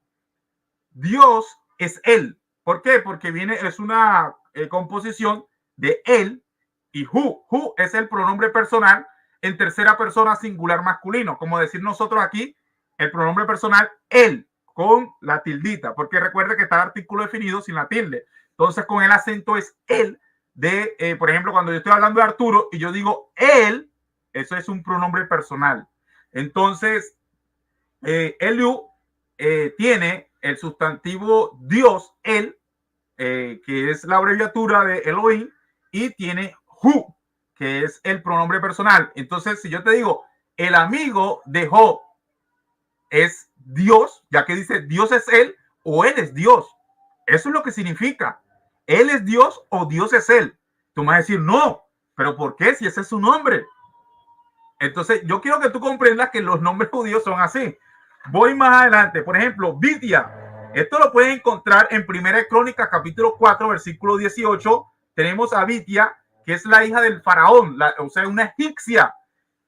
Dios es él. ¿Por qué? Porque es una composición de él y Hu. Hu es el pronombre personal en tercera persona singular masculino. Como decir nosotros aquí, el pronombre personal él con la tildita. Porque recuerde que está el artículo definido sin la tilde. Entonces, con el acento es él. Por ejemplo, cuando yo estoy hablando de Arturo y yo digo él, eso es un pronombre personal. Entonces, Eliú tiene el sustantivo Dios, él, que es la abreviatura de Elohim, y tiene Hu, que es el pronombre personal. Entonces, si yo te digo, el amigo de Job es Dios, ya que dice Dios es él o él es Dios. Eso es lo que significa. Él es Dios o Dios es él. Tú me vas a decir, no, pero ¿por qué? Si ese es su nombre. Entonces, yo quiero que tú comprendas que los nombres judíos son así. Voy más adelante. Por ejemplo, Bitia. Esto lo pueden encontrar en Primera de Crónicas, capítulo 4, versículo 18. Tenemos a Bitia, que es la hija del faraón, o sea, una egipcia.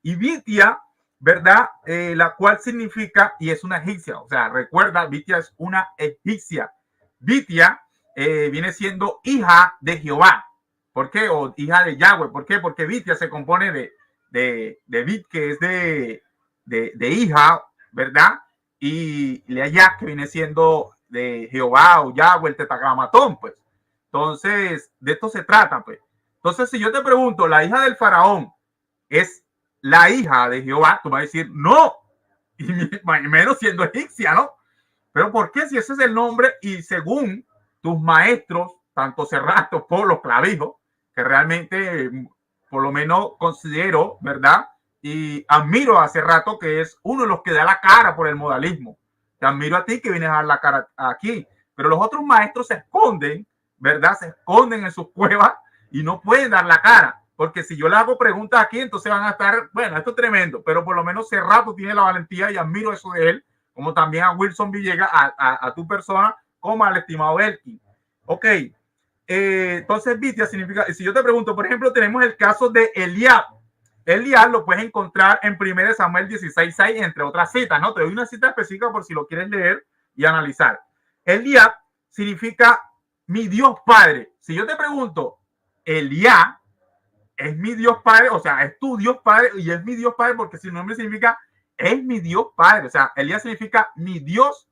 Y Bitia, ¿verdad? La cual significa, y es una egipcia. O sea, recuerda, Bitia es una egipcia. Bitia viene siendo hija de Jehová. ¿Por qué? O hija de Yahweh. ¿Por qué? Porque Bitia se compone de Bit, que es de hija, ¿verdad? Y Leayá, que viene siendo de Jehová o Yahweh, el tetragramatón, pues. Entonces, de esto se trata, pues. Entonces, si yo te pregunto, ¿la hija del faraón es la hija de Jehová? Tú vas a decir, no, y menos siendo egipcia, ¿no? Pero ¿por qué? Si ese es el nombre y según tus maestros, tanto Cerrato, Polo, Clavijo, que realmente por lo menos considero, ¿verdad? Y admiro a Cerrato, que es uno de los que da la cara por el modalismo. Te admiro a ti que vienes a dar la cara aquí, pero los otros maestros se esconden, ¿verdad? Se esconden en sus cuevas y no pueden dar la cara, porque si yo le hago preguntas aquí, entonces van a estar, bueno, esto es tremendo, pero por lo menos Cerrato tiene la valentía y admiro eso de él, como también a Wilson Villegas, a tu persona, como al estimado Elkin. Ok, entonces Vitia significa, si yo te pregunto, por ejemplo, tenemos el caso de Eliab. Eliab lo puedes encontrar en 1 Samuel 16:6, entre otras citas, ¿no? Te doy una cita específica por si lo quieres leer y analizar. Eliab significa mi Dios Padre. Si yo te pregunto, Eliab es mi Dios Padre, o sea, es tu Dios Padre y es mi Dios Padre porque su nombre significa es mi Dios Padre. O sea, Eliab significa mi Dios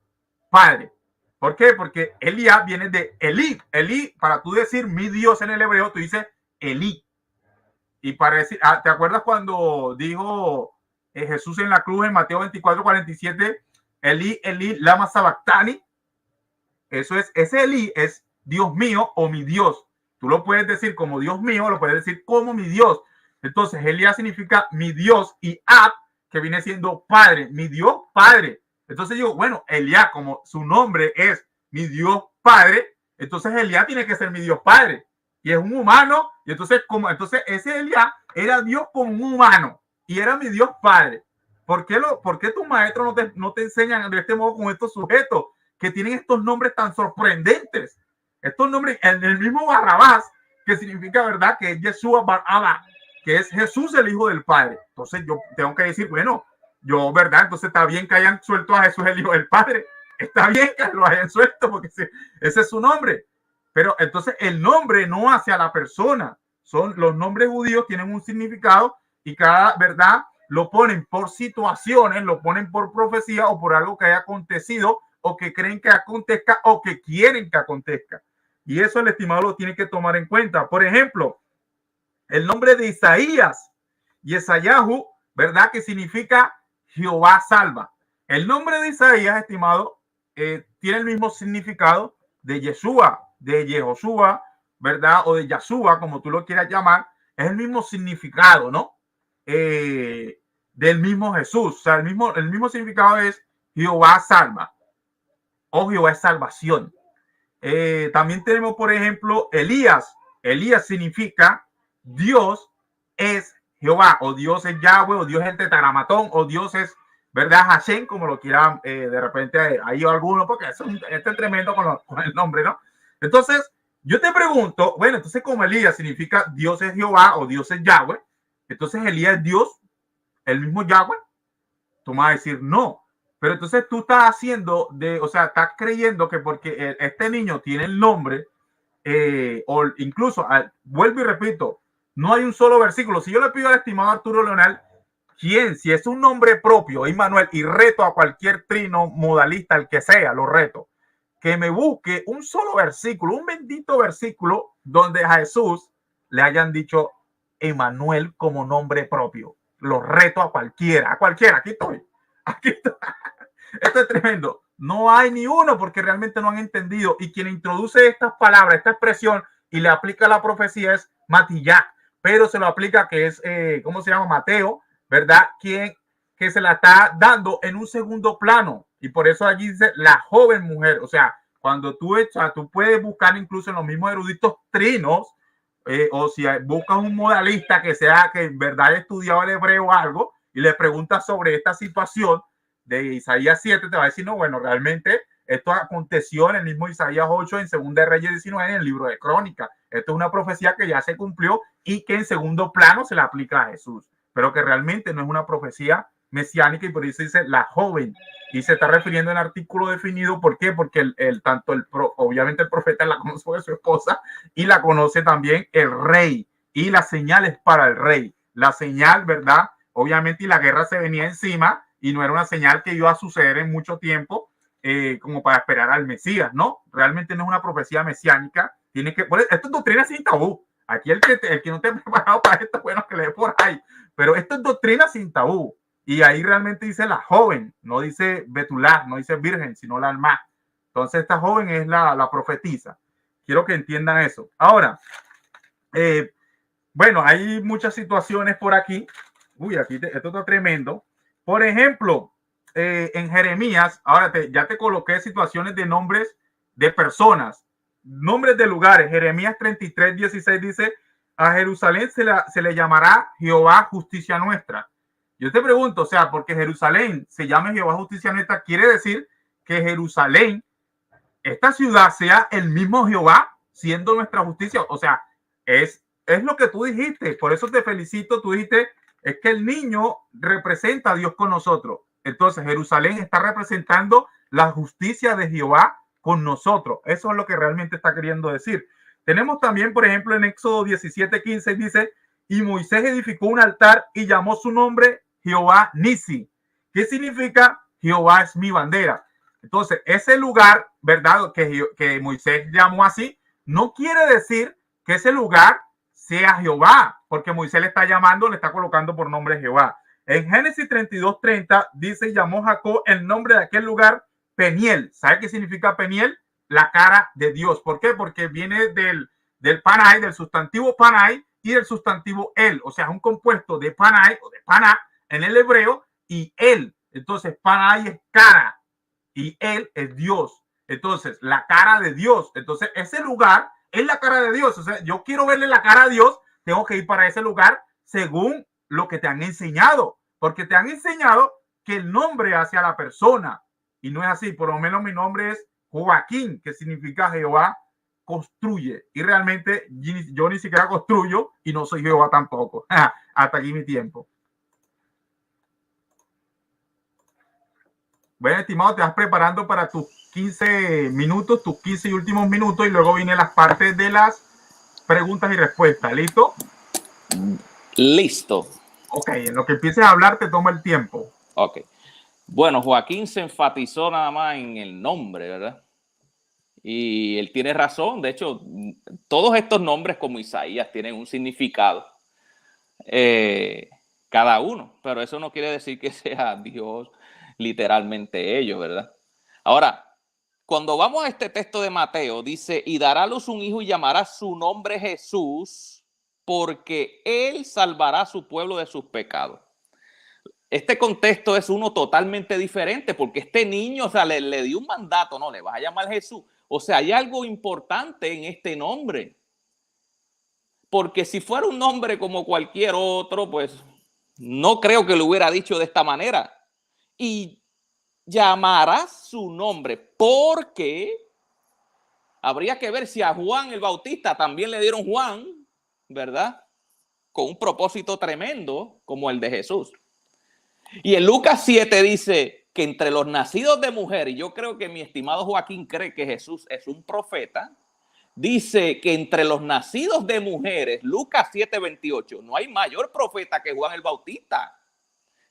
Padre. ¿Por qué? Porque Eliab viene de Elí. Elí, para tú decir mi Dios en el hebreo, tú dices Elí. Y para decir, ¿te acuerdas cuando dijo Jesús en la cruz en Mateo 24:47, Elí, Elí, lama sabactani? Eso es, ese Elí es Dios mío o mi Dios. Tú lo puedes decir como Dios mío, lo puedes decir como mi Dios. Entonces, Eliab significa mi Dios y Ab, que viene siendo Padre, mi Dios Padre. Entonces digo, bueno, Eliab, como su nombre es mi Dios Padre, entonces Eliab tiene que ser mi Dios Padre. Y es un humano, y entonces ese Eliab era Dios como un humano, y era mi Dios Padre. ¿Por qué tus maestros no te enseñan de este modo con estos sujetos que tienen estos nombres tan sorprendentes? Estos nombres, el mismo Barrabás, que significa, ¿verdad?, que es Yeshua Barabá, que es Jesús el Hijo del Padre. Entonces yo tengo que decir, bueno, yo, ¿verdad? Entonces está bien que hayan suelto a Jesús el Hijo del Padre. Está bien que lo hayan suelto porque ese es su nombre. Pero entonces el nombre no hace a la persona. Los nombres judíos tienen un significado y cada, ¿verdad?, lo ponen por situaciones, lo ponen por profecía o por algo que haya acontecido o que creen que acontezca o que quieren que acontezca. Y eso el estimado lo tiene que tomar en cuenta. Por ejemplo, el nombre de Isaías, Yesayahu, ¿verdad?, que significa Jehová salva. El nombre de Isaías, estimado, tiene el mismo significado de Yeshua, de Yehoshua, ¿verdad?, o de Yahshua, como tú lo quieras llamar. Es el mismo significado, ¿no? Del mismo Jesús. O sea, el mismo significado es Jehová salva o Jehová es salvación. También tenemos, por ejemplo, Elías. Elías significa Dios es Jehová, o Dios es Yahweh, o Dios es el tetragramatón, o Dios es, ¿verdad?, Hashem, como lo quieran, de repente hay alguno, porque este es tremendo con el nombre, ¿no? Entonces, yo te pregunto, bueno, entonces como Elías significa Dios es Jehová, o Dios es Yahweh, entonces Elías es Dios, el mismo Yahweh. Tú me vas a decir no. Pero entonces tú estás haciendo o sea, estás creyendo que porque este niño tiene el nombre, o incluso, vuelvo y repito, no hay un solo versículo. Si yo le pido al estimado Arturo Leonel, si es un nombre propio, Immanuel, y reto a cualquier trino modalista, el que sea, lo reto, que me busque un solo versículo, un bendito versículo donde a Jesús le hayan dicho Immanuel como nombre propio. Lo reto a cualquiera, aquí estoy. Esto es tremendo. No hay ni uno porque realmente no han entendido. Y quien introduce estas palabras, esta expresión y le aplica la profecía es Matillac, pero se lo aplica que es, ¿cómo se llama? Mateo, ¿verdad? Quien que se la está dando en un segundo plano. Y por eso allí dice la joven mujer. O sea, cuando tú puedes buscar incluso en los mismos eruditos trinos, o si buscas un modalista que en verdad haya estudiado el hebreo o algo y le preguntas sobre esta situación de Isaías 7, te va a decir, no, bueno, realmente esto aconteció en el mismo Isaías 8, en Segunda de Reyes 19, en el libro de Crónicas. Esto es una profecía que ya se cumplió y que en segundo plano se le aplica a Jesús, pero que realmente no es una profecía mesiánica y por eso dice la joven. Y se está refiriendo en artículo definido. ¿Por qué? Porque obviamente el profeta la conoce de su esposa y la conoce también el rey. Y las señales para el rey. La señal, ¿verdad? Obviamente, y la guerra se venía encima y no era una señal que iba a suceder en mucho tiempo, como para esperar al Mesías, ¿no? Realmente no es una profecía mesiánica. Esto es doctrina sin tabú. Aquí el que no esté preparado para esto, bueno, que le dé por ahí. Pero esto es doctrina sin tabú. Y ahí realmente dice la joven, no dice Betulá, no dice virgen, sino la alma. Entonces esta joven es la profetisa. Quiero que entiendan eso. Ahora, bueno, hay muchas situaciones por aquí. Uy, esto está tremendo. Por ejemplo, en Jeremías, ahora ya te coloqué situaciones de nombres de personas, nombres de lugares. Jeremías 33:16 dice, a Jerusalén se le llamará Jehová justicia nuestra. Yo te pregunto, o sea, porque Jerusalén se llame Jehová justicia nuestra, quiere decir que Jerusalén, esta ciudad, sea el mismo Jehová siendo nuestra justicia. O sea, es lo que tú dijiste. Por eso te felicito. Tú dijiste, es que el niño representa a Dios con nosotros. Entonces, Jerusalén está representando la justicia de Jehová con nosotros. Eso es lo que realmente está queriendo decir. Tenemos también, por ejemplo, en Éxodo 17:15 dice, y Moisés edificó un altar y llamó su nombre Jehová Nisi. ¿Qué significa? Jehová es mi bandera. Entonces, ese lugar, ¿verdad? Que Moisés llamó así, no quiere decir que ese lugar sea Jehová, porque Moisés le está llamando, le está colocando por nombre Jehová. En Génesis 32:30 dice, llamó Jacob el nombre de aquel lugar Peniel. ¿Sabe qué significa Peniel? La cara de Dios. ¿Por qué? Porque viene del Panay, del sustantivo Panay y del sustantivo El. O sea, es un compuesto de Panay o de Paná en el hebreo y El. Entonces, Panay es cara y Él es Dios. Entonces, la cara de Dios. Entonces, ese lugar es la cara de Dios. O sea, yo quiero verle la cara a Dios, tengo que ir para ese lugar según lo que te han enseñado. Porque te han enseñado que el nombre hacia la persona. Y no es así. Por lo menos mi nombre es Joaquín, que significa Jehová construye. Y realmente yo ni siquiera construyo y no soy Jehová tampoco. Hasta aquí mi tiempo. Bueno, estimado, te vas preparando para tus 15 minutos, tus 15 y últimos minutos, y luego vienen las partes de las preguntas y respuestas. ¿Listo? Listo. Ok, en lo que empieces a hablar te toma el tiempo. Ok. Bueno, Joaquín se enfatizó nada más en el nombre, ¿verdad? Y él tiene razón. De hecho, todos estos nombres como Isaías tienen un significado. Cada uno. Pero eso no quiere decir que sea Dios literalmente ellos, ¿verdad? Ahora, cuando vamos a este texto de Mateo, dice, y dará a luz un hijo y llamará su nombre Jesús, porque él salvará a su pueblo de sus pecados. Este contexto es uno totalmente diferente, porque este niño, o sea, le dio un mandato, no, le vas a llamar Jesús. O sea, hay algo importante en este nombre. Porque si fuera un nombre como cualquier otro, pues no creo que lo hubiera dicho de esta manera. Y llamará su nombre, porque habría que ver si a Juan el Bautista también le dieron Juan, ¿verdad? Con un propósito tremendo como el de Jesús. Y en Lucas 7 dice que entre los nacidos de mujer, y yo creo que mi estimado Joaquín cree que Jesús es un profeta, dice que entre los nacidos de mujeres, Lucas 7:28, no hay mayor profeta que Juan el Bautista.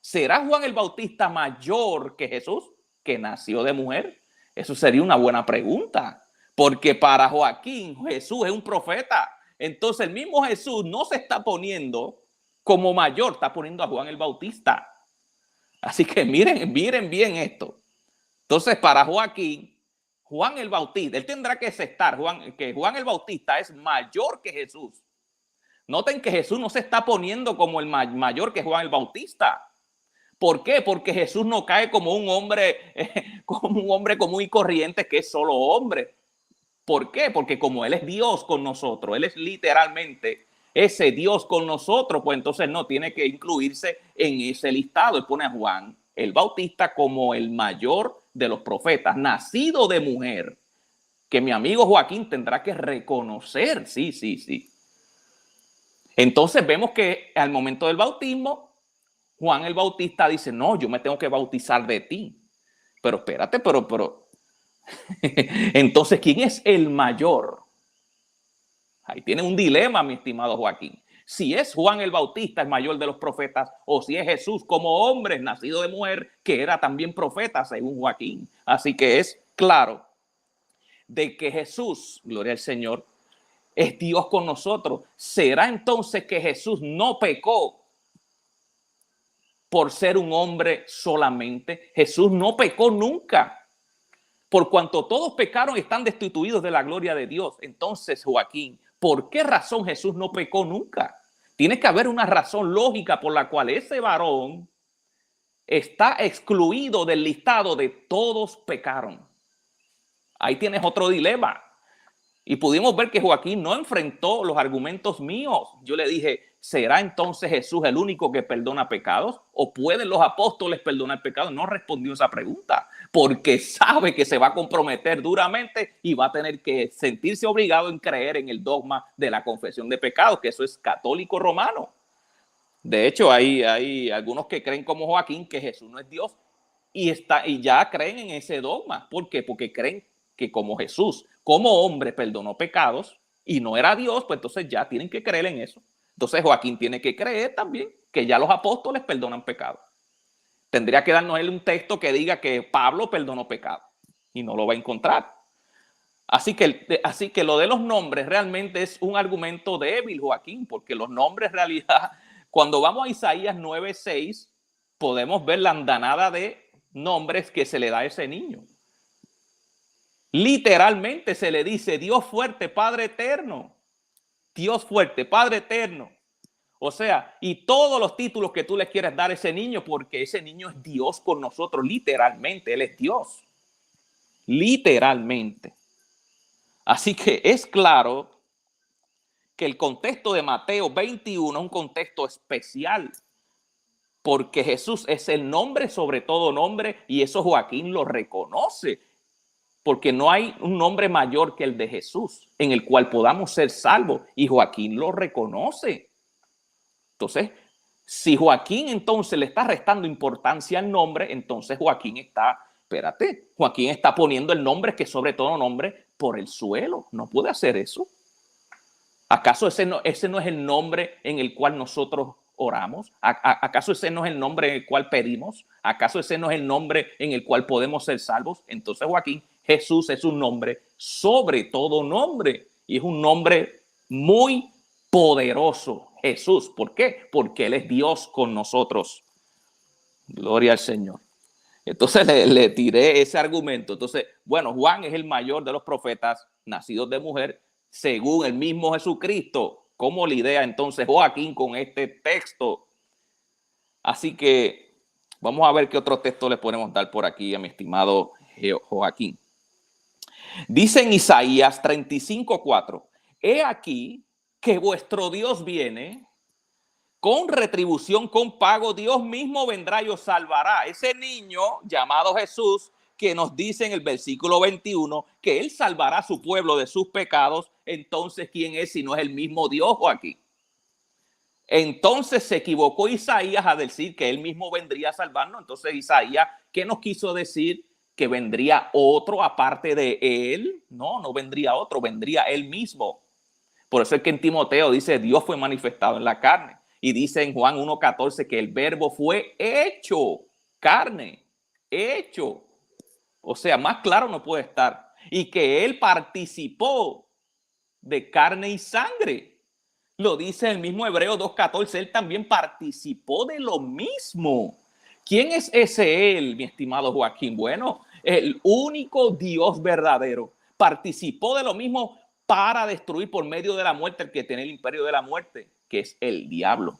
¿Será Juan el Bautista mayor que Jesús, que nació de mujer? Eso sería una buena pregunta, porque para Joaquín Jesús es un profeta. Entonces el mismo Jesús no se está poniendo como mayor, está poniendo a Juan el Bautista. Así que miren bien esto. Entonces para Joaquín, Juan el Bautista, él tendrá que aceptar que Juan el Bautista es mayor que Jesús. Noten que Jesús no se está poniendo como el mayor que Juan el Bautista. ¿Por qué? Porque Jesús no cae como un hombre común y corriente que es solo hombre. ¿Por qué? Porque como Él es Dios con nosotros, Él es literalmente ese Dios con nosotros, pues entonces no tiene que incluirse en ese listado. Él pone a Juan el Bautista como el mayor de los profetas, nacido de mujer, que mi amigo Joaquín tendrá que reconocer. Sí. Entonces vemos que al momento del bautismo, Juan el Bautista dice, no, yo me tengo que bautizar de ti. Pero espérate, pero. Entonces, ¿quién es el mayor? Ahí tiene un dilema, mi estimado Joaquín. Si es Juan el Bautista el mayor de los profetas, o si es Jesús como hombre nacido de mujer, que era también profeta, según Joaquín. Así que es claro de que Jesús, gloria al Señor, es Dios con nosotros. ¿Será entonces que Jesús no pecó por ser un hombre solamente? Jesús no pecó nunca. Por cuanto todos pecaron y están destituidos de la gloria de Dios. Entonces, Joaquín, ¿por qué razón Jesús no pecó nunca? Tiene que haber una razón lógica por la cual ese varón está excluido del listado de todos pecaron. Ahí tienes otro dilema. Y pudimos ver que Joaquín no enfrentó los argumentos míos. Yo le dije, ¿será entonces Jesús el único que perdona pecados? ¿O pueden los apóstoles perdonar pecados? No respondió esa pregunta, porque sabe que se va a comprometer duramente y va a tener que sentirse obligado en creer en el dogma de la confesión de pecados, que eso es católico romano. De hecho, hay algunos que creen como Joaquín que Jesús no es Dios y ya creen en ese dogma. ¿Por qué? Porque creen que como Jesús, como hombre, perdonó pecados y no era Dios, pues entonces ya tienen que creer en eso. Entonces Joaquín tiene que creer también que ya los apóstoles perdonan pecados. Tendría que darnos él un texto que diga que Pablo perdonó pecados y no lo va a encontrar. Así que lo de los nombres realmente es un argumento débil, Joaquín, porque los nombres en realidad, cuando vamos a Isaías 9:6, podemos ver la andanada de nombres que se le da a ese niño. Literalmente se le dice Dios fuerte, Padre eterno. Dios fuerte, Padre eterno. O sea, y todos los títulos que tú le quieres dar a ese niño, porque ese niño es Dios con nosotros, literalmente, Él es Dios. Literalmente. Así que es claro que el contexto de Mateo 21 es un contexto especial, porque Jesús es el nombre sobre todo nombre, y eso Joaquín lo reconoce. Porque no hay un nombre mayor que el de Jesús en el cual podamos ser salvos. Y Joaquín lo reconoce. Entonces, si Joaquín entonces le está restando importancia al nombre, entonces Joaquín está poniendo el nombre que sobre todo nombre por el suelo. No puede hacer eso. ¿Acaso ese no es el nombre en el cual nosotros oramos? ¿Acaso ese no es el nombre en el cual pedimos? ¿Acaso ese no es el nombre en el cual podemos ser salvos? Entonces, Joaquín, Jesús es un nombre sobre todo nombre y es un nombre muy poderoso. Jesús, ¿por qué? Porque Él es Dios con nosotros. Gloria al Señor. Entonces le tiré ese argumento. Entonces, bueno, Juan es el mayor de los profetas nacidos de mujer, según el mismo Jesucristo. ¿Cómo lidia entonces Joaquín con este texto? Así que vamos a ver qué otro texto le podemos dar por aquí a mi estimado Joaquín. Dice en Isaías 35:4, he aquí que vuestro Dios viene con retribución, con pago, Dios mismo vendrá y os salvará. Ese niño llamado Jesús, que nos dice en el versículo 21 que Él salvará a su pueblo de sus pecados, entonces ¿quién es si no es el mismo Dios, Joaquín? Entonces se equivocó Isaías a decir que Él mismo vendría a salvarnos. Entonces Isaías, ¿qué nos quiso decir? Que vendría otro aparte de Él. No vendría otro, vendría Él mismo. Por eso es que en Timoteo dice Dios fue manifestado en la carne. Y dice en Juan 1:14 que el verbo fue hecho carne, hecho. O sea, más claro no puede estar. Y que Él participó de carne y sangre. Lo dice el mismo Hebreo 2:14, Él también participó de lo mismo. ¿Quién es ese Él, mi estimado Joaquín? Bueno, el único Dios verdadero. Participó de lo mismo para destruir por medio de la muerte el que tiene el imperio de la muerte, que es el diablo.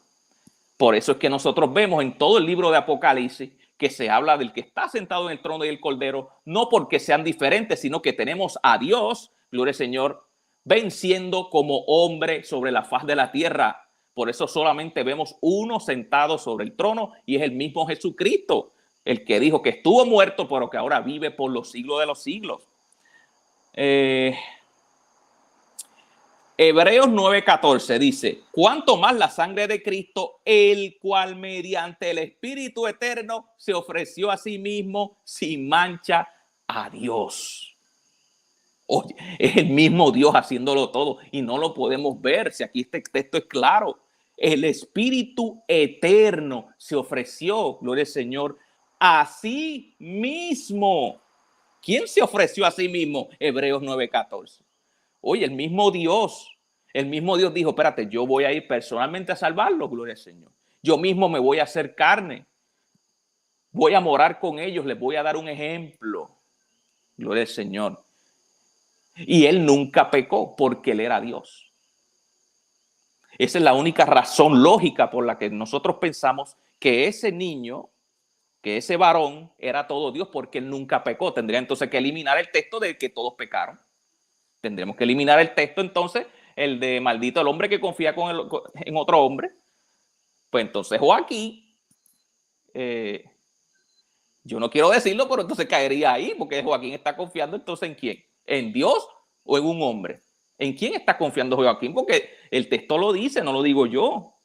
Por eso es que nosotros vemos en todo el libro de Apocalipsis que se habla del que está sentado en el trono y el cordero, no porque sean diferentes, sino que tenemos a Dios, gloria al Señor, venciendo como hombre sobre la faz de la tierra. Por eso solamente vemos uno sentado sobre el trono y es el mismo Jesucristo, el que dijo que estuvo muerto, pero que ahora vive por los siglos de los siglos. Hebreos 9:14 dice, cuanto más la sangre de Cristo, el cual mediante el Espíritu eterno se ofreció a sí mismo sin mancha a Dios. Oye, es el mismo Dios haciéndolo todo y no lo podemos ver. Si aquí este texto es claro, el Espíritu eterno se ofreció, gloria al Señor, a sí mismo. ¿Quién se ofreció a sí mismo? Hebreos 9:14. Oye, el mismo Dios dijo, espérate, yo voy a ir personalmente a salvarlos, gloria al Señor. Yo mismo me voy a hacer carne. Voy a morar con ellos, les voy a dar un ejemplo. Gloria al Señor. Y él nunca pecó porque él era Dios. Esa es la única razón lógica por la que nosotros pensamos que ese niño, que ese varón era todo Dios, porque él nunca pecó. Tendría entonces que eliminar el texto de que todos pecaron. Tendremos que eliminar el texto entonces, el de maldito el hombre que confía en otro hombre. Pues entonces Joaquín, yo no quiero decirlo, pero entonces caería ahí, porque Joaquín está confiando entonces ¿en quién? ¿En Dios o en un hombre? ¿En quién está confiando Joaquín? Porque el texto lo dice, no lo digo yo.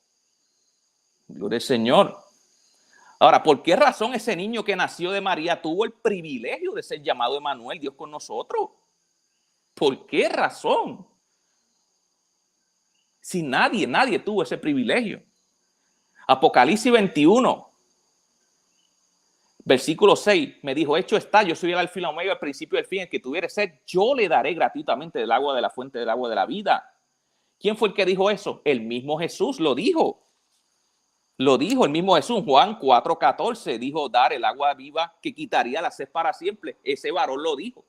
Gloria al Señor. Ahora, ¿por qué razón ese niño que nació de María tuvo el privilegio de ser llamado Emmanuel, Dios con nosotros? ¿Por qué razón? Si nadie tuvo ese privilegio. Apocalipsis 21, versículo 6, me dijo, hecho está, yo soy el alfa y la omega, el principio y el fin, el que tuviere sed, yo le daré gratuitamente del agua de la fuente del agua de la vida. ¿Quién fue el que dijo eso? El mismo Jesús lo dijo. Lo dijo el mismo Jesús, Juan 4:14, dijo dar el agua viva que quitaría la sed para siempre. Ese varón lo dijo.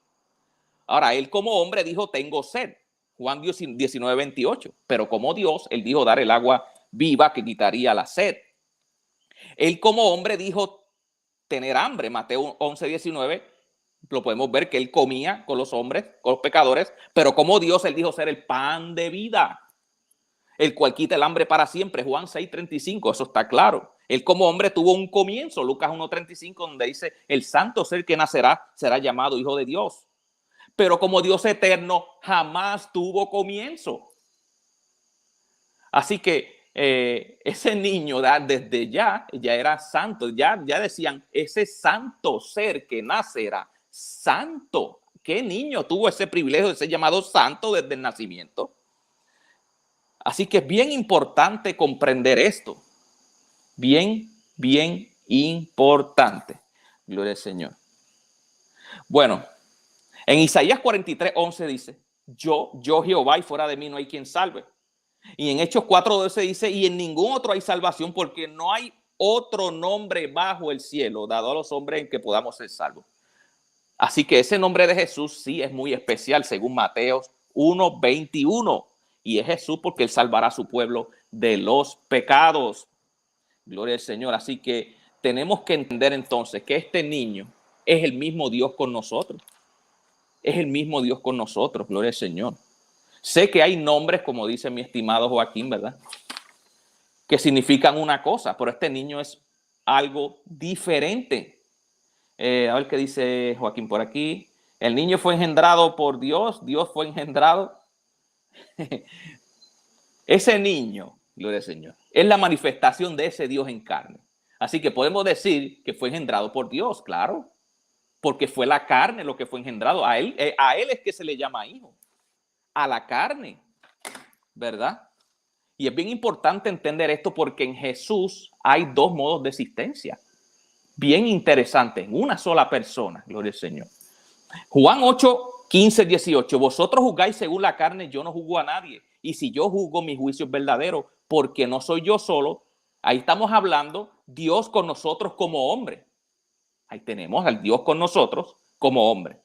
Ahora, él como hombre dijo, tengo sed. Juan 19:28. Pero como Dios, él dijo dar el agua viva que quitaría la sed. Él como hombre dijo tener hambre. Mateo 11:19. Lo podemos ver que él comía con los hombres, con los pecadores. Pero como Dios, él dijo ser el pan de vida, el cual quita el hambre para siempre. Juan 6:35, eso está claro. Él como hombre tuvo un comienzo. Lucas 1:35, donde dice, el santo ser que nacerá será llamado hijo de Dios. Pero como Dios eterno jamás tuvo comienzo. Así que ese niño desde ya era santo. Ya decían, ese santo ser que nacerá, santo. ¿Qué niño tuvo ese privilegio de ser llamado santo desde el nacimiento? Así que es bien importante comprender esto. Bien importante. Gloria al Señor. Bueno, en Isaías 43:11 dice, yo Jehová y fuera de mí no hay quien salve. Y en Hechos 4:12 dice, y en ningún otro hay salvación porque no hay otro nombre bajo el cielo dado a los hombres en que podamos ser salvos. Así que ese nombre de Jesús sí es muy especial según Mateo 1:21. Y es Jesús porque él salvará a su pueblo de los pecados. Gloria al Señor. Así que tenemos que entender entonces que este niño es el mismo Dios con nosotros. Es el mismo Dios con nosotros. Gloria al Señor. Sé que hay nombres, como dice mi estimado Joaquín, ¿verdad?, que significan una cosa, pero este niño es algo diferente. A ver qué dice Joaquín por aquí. El niño fue engendrado por Dios, Dios fue engendrado. Ese niño, gloria al Señor, es la manifestación de ese Dios en carne. Así que podemos decir que fue engendrado por Dios, claro, porque fue la carne lo que fue engendrado. A él es que se le llama hijo, a la carne, ¿verdad? Y es bien importante entender esto porque en Jesús hay dos modos de existencia, bien interesantes, en una sola persona, gloria al Señor. Juan 8:15-18, vosotros juzgáis según la carne, yo no juzgo a nadie. Y si yo juzgo, mi juicio es verdadero, porque no soy yo solo. Ahí estamos hablando Dios con nosotros como hombre. Ahí tenemos al Dios con nosotros como hombre.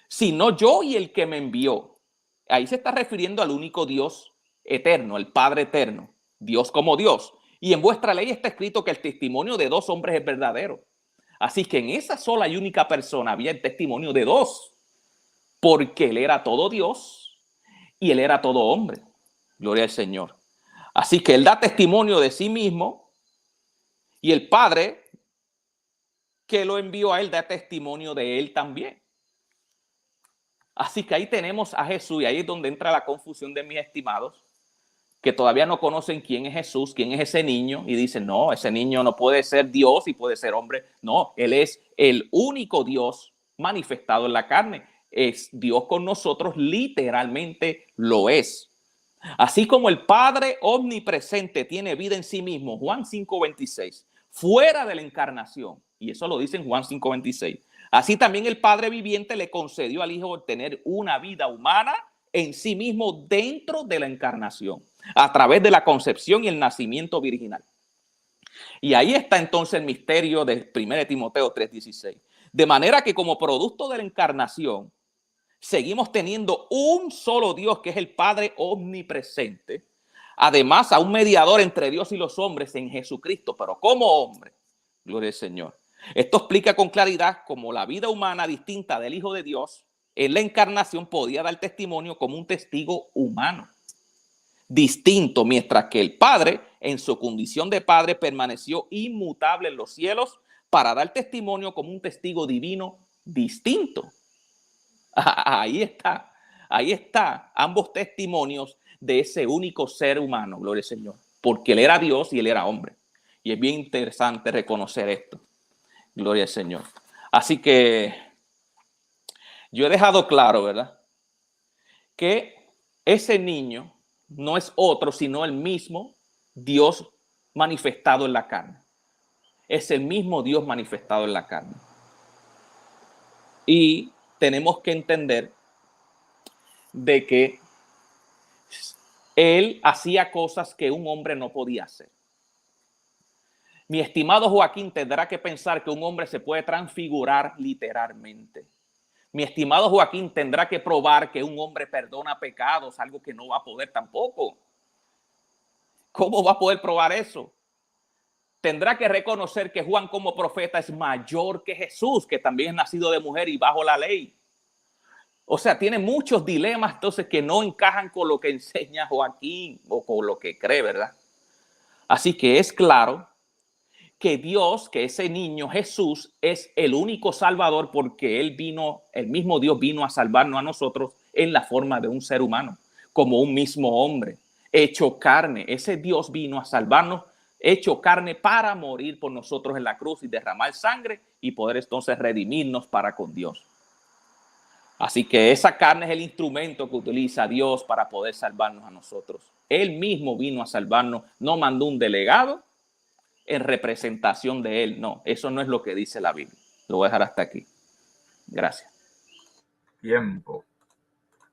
Sino yo y el que me envió. Ahí se está refiriendo al único Dios eterno, el Padre eterno, Dios como Dios. Y en vuestra ley está escrito que el testimonio de dos hombres es verdadero. Así que en esa sola y única persona había el testimonio de dos, porque él era todo Dios y él era todo hombre. Gloria al Señor. Así que él da testimonio de sí mismo y el Padre que lo envió a él da testimonio de él también. Así que ahí tenemos a Jesús y ahí es donde entra la confusión de mis estimados, que todavía no conocen quién es Jesús, quién es ese niño, y dicen, no, ese niño no puede ser Dios y puede ser hombre. No, él es el único Dios manifestado en la carne. Es Dios con nosotros, literalmente lo es. Así como el Padre omnipresente tiene vida en sí mismo, Juan 5:26, fuera de la encarnación, y eso lo dice en Juan 5:26. Así también el Padre viviente le concedió al Hijo tener una vida humana en sí mismo dentro de la encarnación, a través de la concepción y el nacimiento virginal. Y ahí está entonces el misterio de 1 Timoteo 3:16. De manera que como producto de la encarnación, seguimos teniendo un solo Dios, que es el Padre omnipresente. Además, a un mediador entre Dios y los hombres en Jesucristo, pero como hombre. Gloria al Señor. Esto explica con claridad cómo la vida humana distinta del Hijo de Dios en la encarnación podía dar testimonio como un testigo humano distinto, mientras que el Padre, en su condición de Padre, permaneció inmutable en los cielos para dar testimonio como un testigo divino distinto. Ahí está, ambos testimonios de ese único ser humano, gloria al Señor, porque él era Dios y él era hombre. Y es bien interesante reconocer esto, gloria al Señor. Así que yo he dejado claro, ¿verdad?, que ese niño no es otro, sino el mismo Dios manifestado en la carne. Es el mismo Dios manifestado en la carne. Y tenemos que entender de que él hacía cosas que un hombre no podía hacer. Mi estimado Joaquín tendrá que pensar que un hombre se puede transfigurar literalmente. Mi estimado Joaquín tendrá que probar que un hombre perdona pecados, algo que no va a poder tampoco. ¿Cómo va a poder probar eso? Tendrá que reconocer que Juan como profeta es mayor que Jesús, que también es nacido de mujer y bajo la ley. O sea, tiene muchos dilemas entonces que no encajan con lo que enseña Joaquín o con lo que cree, ¿verdad? Así que es claro que Dios, que ese niño Jesús es el único salvador, porque él vino, el mismo Dios vino a salvarnos a nosotros en la forma de un ser humano, como un mismo hombre, hecho carne. Ese Dios vino a salvarnos, hecho carne para morir por nosotros en la cruz y derramar sangre y poder entonces redimirnos para con Dios. Así que esa carne es el instrumento que utiliza Dios para poder salvarnos a nosotros. Él mismo vino a salvarnos, no mandó un delegado en representación de él. No, eso no es lo que dice la Biblia. Lo voy a dejar hasta aquí. Gracias. Tiempo.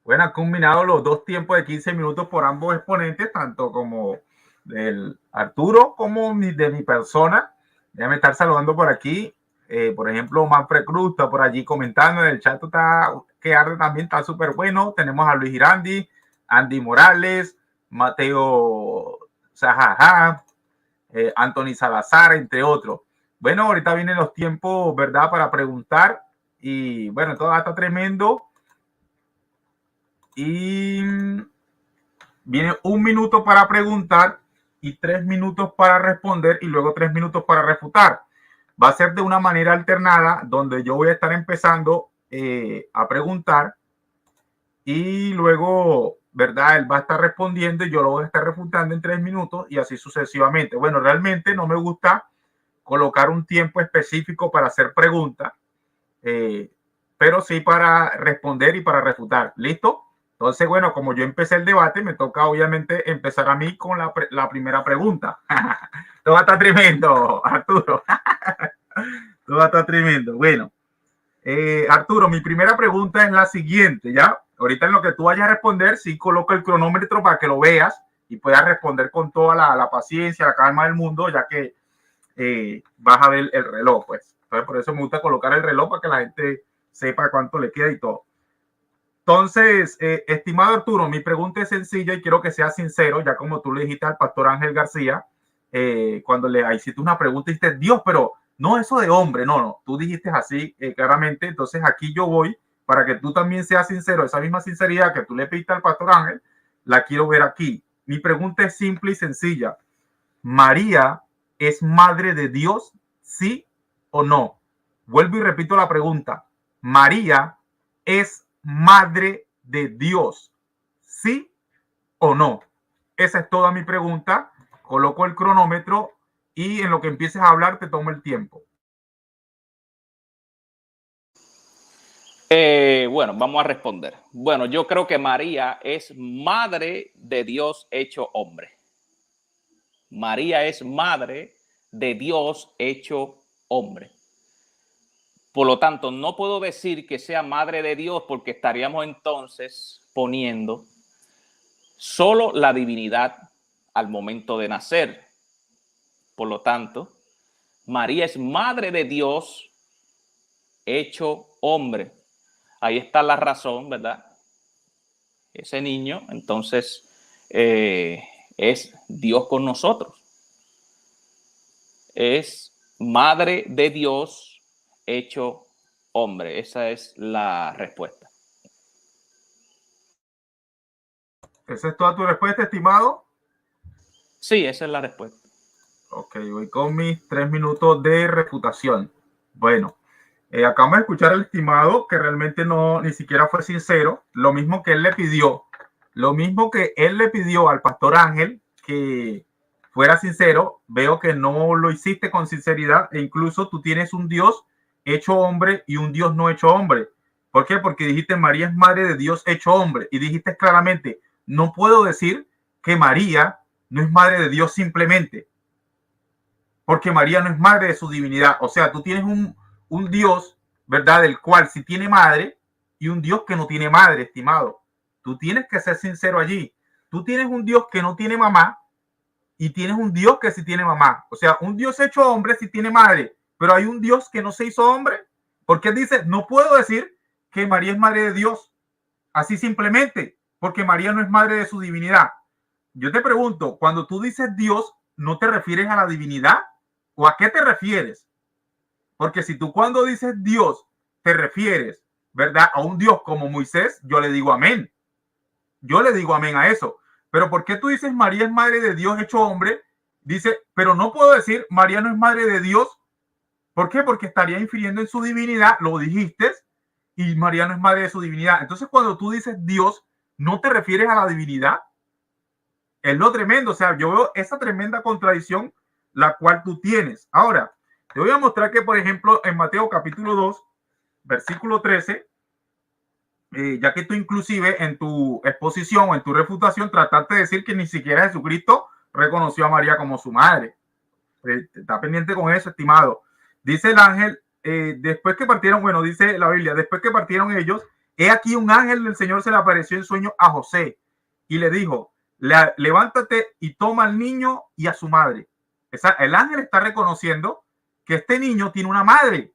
Bueno, han combinado los dos tiempos de 15 minutos por ambos exponentes, tanto como del Arturo como de mi persona. Déjame estar saludando por aquí. Por ejemplo, Manfred Cruz está por allí comentando. En el chat está, que arde también, está súper bueno. Tenemos a Luis Girandi, Andy Morales, Mateo Zajaja, Anthony Salazar, entre otros. Bueno, ahorita vienen los tiempos, ¿verdad?, para preguntar. Y bueno, todo está tremendo. Y viene 1 minuto para preguntar y 3 minutos para responder y luego 3 minutos para refutar. Va a ser de una manera alternada, donde yo voy a estar empezando a preguntar y luego, ¿verdad?, él va a estar respondiendo y yo lo voy a estar refutando en 3 minutos y así sucesivamente. Bueno, realmente no me gusta colocar un tiempo específico para hacer preguntas, pero sí para responder y para refutar. ¿Listo? Entonces, bueno, como yo empecé el debate, me toca obviamente empezar a mí con la primera pregunta. Todo va a estar tremendo, Arturo. Todo va a estar tremendo. Bueno, Arturo, mi primera pregunta es la siguiente, ¿ya? Ahorita en lo que tú vayas a responder, sí coloco el cronómetro para que lo veas y puedas responder con toda la paciencia, la calma del mundo, ya que vas a ver el reloj, pues. Entonces, por eso me gusta colocar el reloj para que la gente sepa cuánto le queda y todo. Entonces, estimado Arturo, mi pregunta es sencilla y quiero que seas sincero, ya como tú le dijiste al pastor Ángel García, cuando le hiciste una pregunta, dijiste, Dios, pero no eso de hombre, no, tú dijiste así claramente. Entonces aquí yo voy para que tú también seas sincero, esa misma sinceridad que tú le pediste al pastor Ángel, la quiero ver aquí. Mi pregunta es simple y sencilla. ¿María es madre de Dios, sí o no? Vuelvo y repito la pregunta. ¿María es madre de Dios, sí o no? Esa es toda mi pregunta. Coloco el cronómetro y en lo que empieces a hablar te tomo el tiempo. Bueno, vamos a responder. Bueno, yo creo que María es madre de Dios hecho hombre. María es madre de Dios hecho hombre. Por lo tanto, no puedo decir que sea madre de Dios, porque estaríamos entonces poniendo solo la divinidad al momento de nacer. Por lo tanto, María es madre de Dios hecho hombre. Ahí está la razón, ¿verdad? Ese niño, entonces, es Dios con nosotros. Es madre de Dios hecho hombre. Esa es la respuesta. ¿Esa es toda tu respuesta, estimado? Sí, esa es la respuesta. Ok, voy con mis 3 minutos de refutación. Bueno, acabamos de escuchar al estimado que realmente no, ni siquiera fue sincero. Lo mismo que él le pidió al pastor Ángel que fuera sincero. Veo que no lo hiciste con sinceridad e incluso tú tienes un Dios hecho hombre y un Dios no hecho hombre. ¿Por qué? Porque dijiste María es madre de Dios hecho hombre y dijiste claramente, no puedo decir que María no es madre de Dios simplemente, porque María no es madre de su divinidad. O sea, tú tienes un Dios, ¿verdad? Del cual sí tiene madre y un Dios que no tiene madre, estimado. Tú tienes que ser sincero allí. Tú tienes un Dios que no tiene mamá y tienes un Dios que sí tiene mamá. O sea, un Dios hecho hombre sí tiene madre, pero hay un Dios que no se hizo hombre. Porque dice, no puedo decir que María es madre de Dios así simplemente, porque María no es madre de su divinidad. Yo te pregunto, cuando tú dices Dios, ¿no te refieres a la divinidad? ¿O a qué te refieres? Porque si tú cuando dices Dios te refieres, ¿verdad? A un Dios como Moisés, yo le digo amén. Yo le digo amén a eso. Pero ¿por qué tú dices María es madre de Dios hecho hombre? Dice, pero no puedo decir María no es madre de Dios. ¿Por qué? Porque estaría infiriendo en su divinidad, lo dijiste, y María no es madre de su divinidad. Entonces cuando tú dices Dios, ¿no te refieres a la divinidad? Es lo tremendo, o sea, yo veo esa tremenda contradicción la cual tú tienes. Ahora, te voy a mostrar que, por ejemplo, en Mateo capítulo 2, versículo 13, ya que tú inclusive en tu exposición o en tu refutación trataste de decir que ni siquiera Jesucristo reconoció a María como su madre. Está pendiente con eso, estimado. Dice el ángel, después que partieron, bueno, dice la Biblia, después que partieron ellos, he aquí un ángel del Señor se le apareció en sueño a José y le dijo, levántate y toma al niño y a su madre. El ángel está reconociendo que este niño tiene una madre,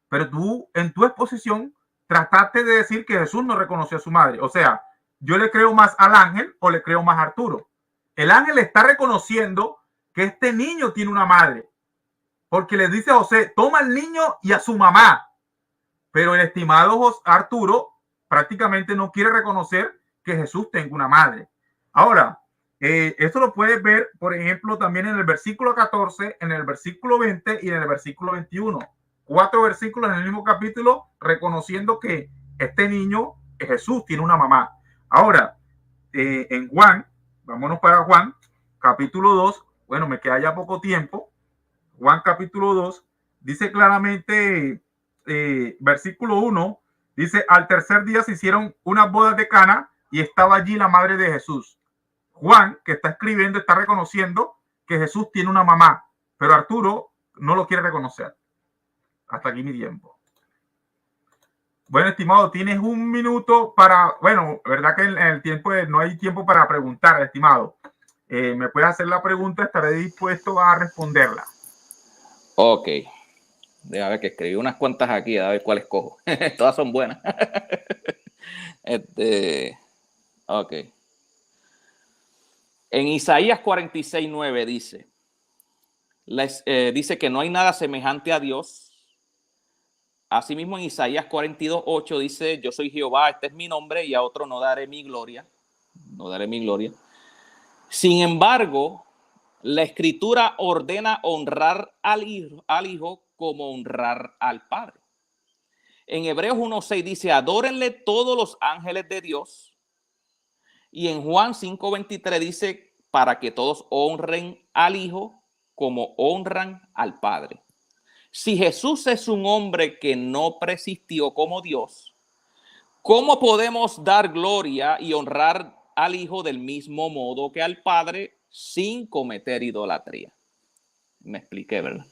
pero tú en tu exposición trataste de decir que Jesús no reconoció a su madre. O sea, yo le creo más al ángel o le creo más a Arturo. El ángel está reconociendo que este niño tiene una madre, porque le dice a José, toma al niño y a su mamá. Pero el estimado Arturo prácticamente no quiere reconocer que Jesús tenga una madre. Ahora, esto lo puedes ver, por ejemplo, también en el versículo 14, en el versículo 20 y en el versículo 21. 4 versículos en el mismo capítulo reconociendo que este niño, Jesús, tiene una mamá. Ahora, en Juan, vámonos para Juan, capítulo 2, bueno, me queda ya poco tiempo. Juan capítulo 2 dice claramente, versículo 1, dice, al tercer día se hicieron unas bodas de Cana y estaba allí la madre de Jesús. Juan, que está escribiendo, está reconociendo que Jesús tiene una mamá, pero Arturo no lo quiere reconocer. Hasta aquí mi tiempo. Bueno, estimado, tienes un minuto para, bueno, verdad que en el tiempo no hay tiempo para preguntar, estimado. Me puede hacer la pregunta, estaré dispuesto a responderla. Ok. Déjame ver que escribí unas cuantas aquí, a ver cuáles cojo. Todas son buenas. Ok. En Isaías 46:9 dice, dice que no hay nada semejante a Dios. Asimismo en Isaías 42:8 dice, yo soy Jehová, este es mi nombre, y a otro no daré mi gloria. No daré mi gloria. Sin embargo, la Escritura ordena honrar al hijo como honrar al Padre. En Hebreos 1:6 dice, adórenle todos los ángeles de Dios. Y en Juan 5:23 dice, para que todos honren al Hijo como honran al Padre. Si Jesús es un hombre que no persistió como Dios, ¿cómo podemos dar gloria y honrar al Hijo del mismo modo que al Padre sin cometer idolatría? Me expliqué, ¿verdad?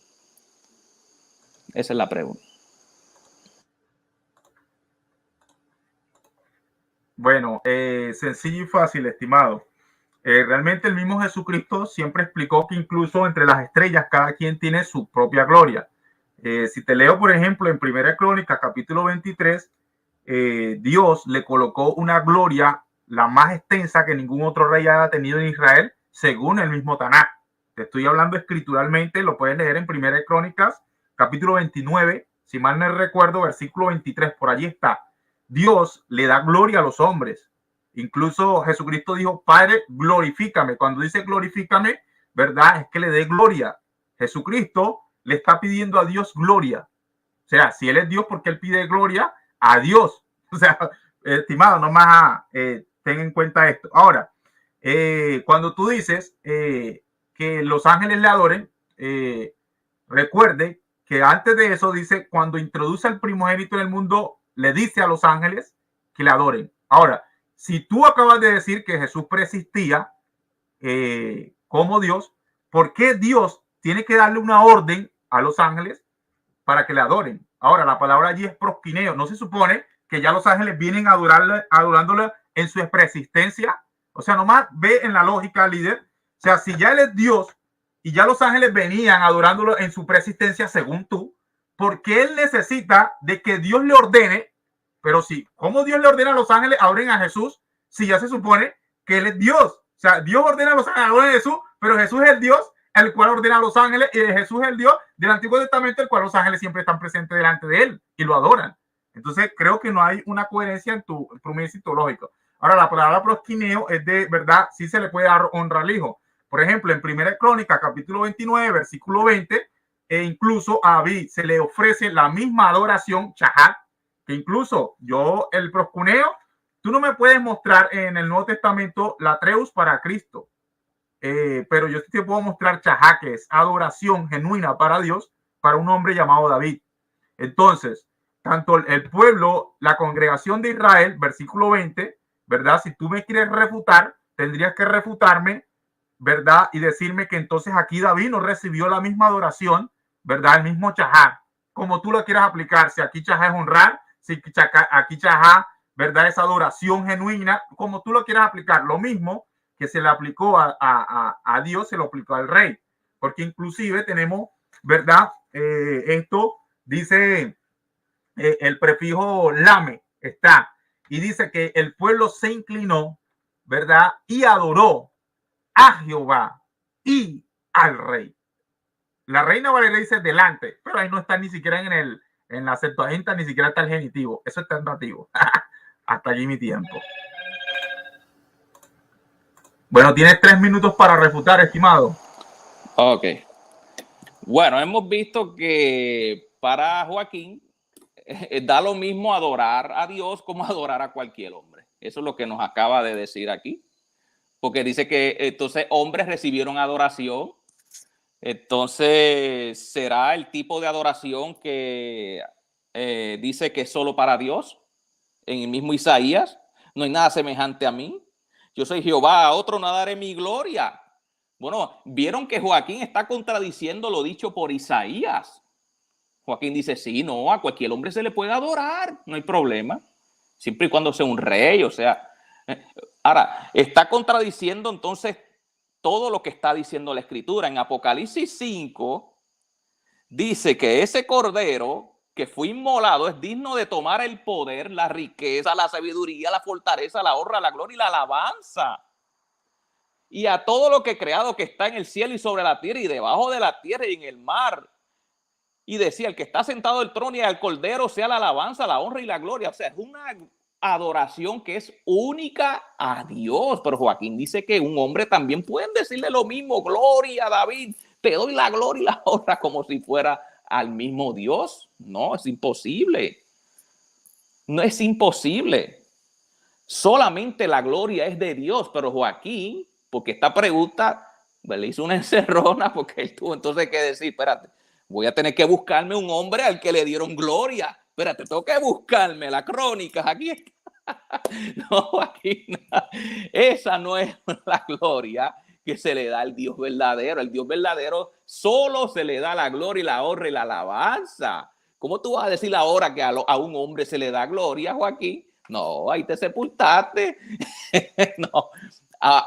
Esa es la pregunta. Bueno, sencillo y fácil, estimado. Realmente el mismo Jesucristo siempre explicó que incluso entre las estrellas cada quien tiene su propia gloria. Si te leo, por ejemplo, en Primera Crónica, capítulo 23, Dios le colocó una gloria la más extensa que ningún otro rey haya tenido en Israel, según el mismo Tanakh. Te estoy hablando escrituralmente, lo puedes leer en Primera Crónicas, capítulo 29, si mal no recuerdo, versículo 23, por allí está. Dios le da gloria a los hombres. Incluso Jesucristo dijo, Padre, glorifícame. Cuando dice glorifícame, ¿verdad? Es que le dé gloria. Jesucristo le está pidiendo a Dios gloria. O sea, si Él es Dios, ¿por qué Él pide gloria a Dios? O sea, estimado, nomás ten en cuenta esto. Ahora, cuando tú dices que los ángeles le adoren, recuerde que antes de eso dice, cuando introduce al primogénito en el mundo, le dice a los ángeles que le adoren. Ahora, si tú acabas de decir que Jesús preexistía como Dios, ¿por qué Dios tiene que darle una orden a los ángeles para que le adoren? Ahora, la palabra allí es prosquineo. ¿No se supone que ya los ángeles vienen a adorándole en su preexistencia? O sea, nomás ve en la lógica, líder. O sea, si ya Él es Dios y ya los ángeles venían adorándolo en su preexistencia, según tú, ¿por qué Él necesita de que Dios le ordene? Pero sí, ¿cómo Dios le ordena a los ángeles adoren a Jesús si ya se supone que Él es Dios? O sea, Dios ordena a los ángeles adoren a Jesús, pero Jesús es el Dios el cual ordena a los ángeles, y Jesús es el Dios del Antiguo Testamento, el cual los ángeles siempre están presentes delante de él y lo adoran. Entonces, creo que no hay una coherencia en tu propósito lógico. Ahora, la palabra prosquineo es de verdad, sí se le puede dar honra al Hijo. Por ejemplo, en Primera Crónica, capítulo 29, versículo 20, e incluso a David se le ofrece la misma adoración, chahat, que incluso yo, el proscuneo, tú no me puedes mostrar en el Nuevo Testamento la treus para Cristo. Pero yo sí te puedo mostrar chajá, que es adoración genuina para Dios, para un hombre llamado David. Entonces, tanto el pueblo, la congregación de Israel, versículo 20, ¿verdad? Si tú me quieres refutar, tendrías que refutarme, ¿verdad? Y decirme que entonces aquí David no recibió la misma adoración, ¿verdad? El mismo chajá, como tú lo quieras aplicar. Si aquí chajá es honrar, si aquí chajá, ¿verdad? Es adoración genuina, como tú lo quieras aplicar. Lo mismo que se le aplicó a Dios, se lo aplicó al rey. Porque inclusive tenemos, ¿verdad? Esto dice el prefijo lame, está. Y dice que el pueblo se inclinó, ¿verdad? Y adoró a Jehová y al rey. La Reina Valera dice delante, pero ahí no está ni siquiera en la Septuaginta, ni siquiera está el genitivo. Eso está en dativo. Hasta allí mi tiempo. Bueno, tienes 3 minutos para refutar, estimado. Ok. Bueno, hemos visto que para Joaquín da lo mismo adorar a Dios como adorar a cualquier hombre. Eso es lo que nos acaba de decir aquí. Porque dice que entonces hombres recibieron adoración. Entonces, ¿será el tipo de adoración que dice que es solo para Dios? En el mismo Isaías, no hay nada semejante a mí. Yo soy Jehová, a otro no daré mi gloria. Bueno, vieron que Joaquín está contradiciendo lo dicho por Isaías. Joaquín dice, sí, no, a cualquier hombre se le puede adorar, no hay problema, siempre y cuando sea un rey, o sea. Ahora, está contradiciendo entonces todo lo que está diciendo la Escritura. En Apocalipsis 5 dice que ese cordero que fue inmolado es digno de tomar el poder, la riqueza, la sabiduría, la fortaleza, la honra, la gloria y la alabanza. Y a todo lo que he creado que está en el cielo y sobre la tierra y debajo de la tierra y en el mar. Y decía, el que está sentado en el trono y al cordero sea la alabanza, la honra y la gloria. O sea, es una adoración que es única a Dios. Pero Joaquín dice que un hombre también puede decirle lo mismo. Gloria a David, te doy la gloria y la honra, como si fuera al mismo Dios. No, es imposible. No es imposible. Solamente la gloria es de Dios. Pero Joaquín, porque esta pregunta le hizo una encerrona, porque él tuvo entonces que decir, espérate, voy a tener que buscarme un hombre al que le dieron gloria. Espérate, tengo que buscarme las crónicas. Aquí está. No, aquí no. Esa no es la gloria que se le da al Dios verdadero. El Dios verdadero solo se le da la gloria y la honra y la alabanza. ¿Cómo tú vas a decir ahora que a un hombre se le da gloria, Joaquín? No, ahí te sepultaste. No.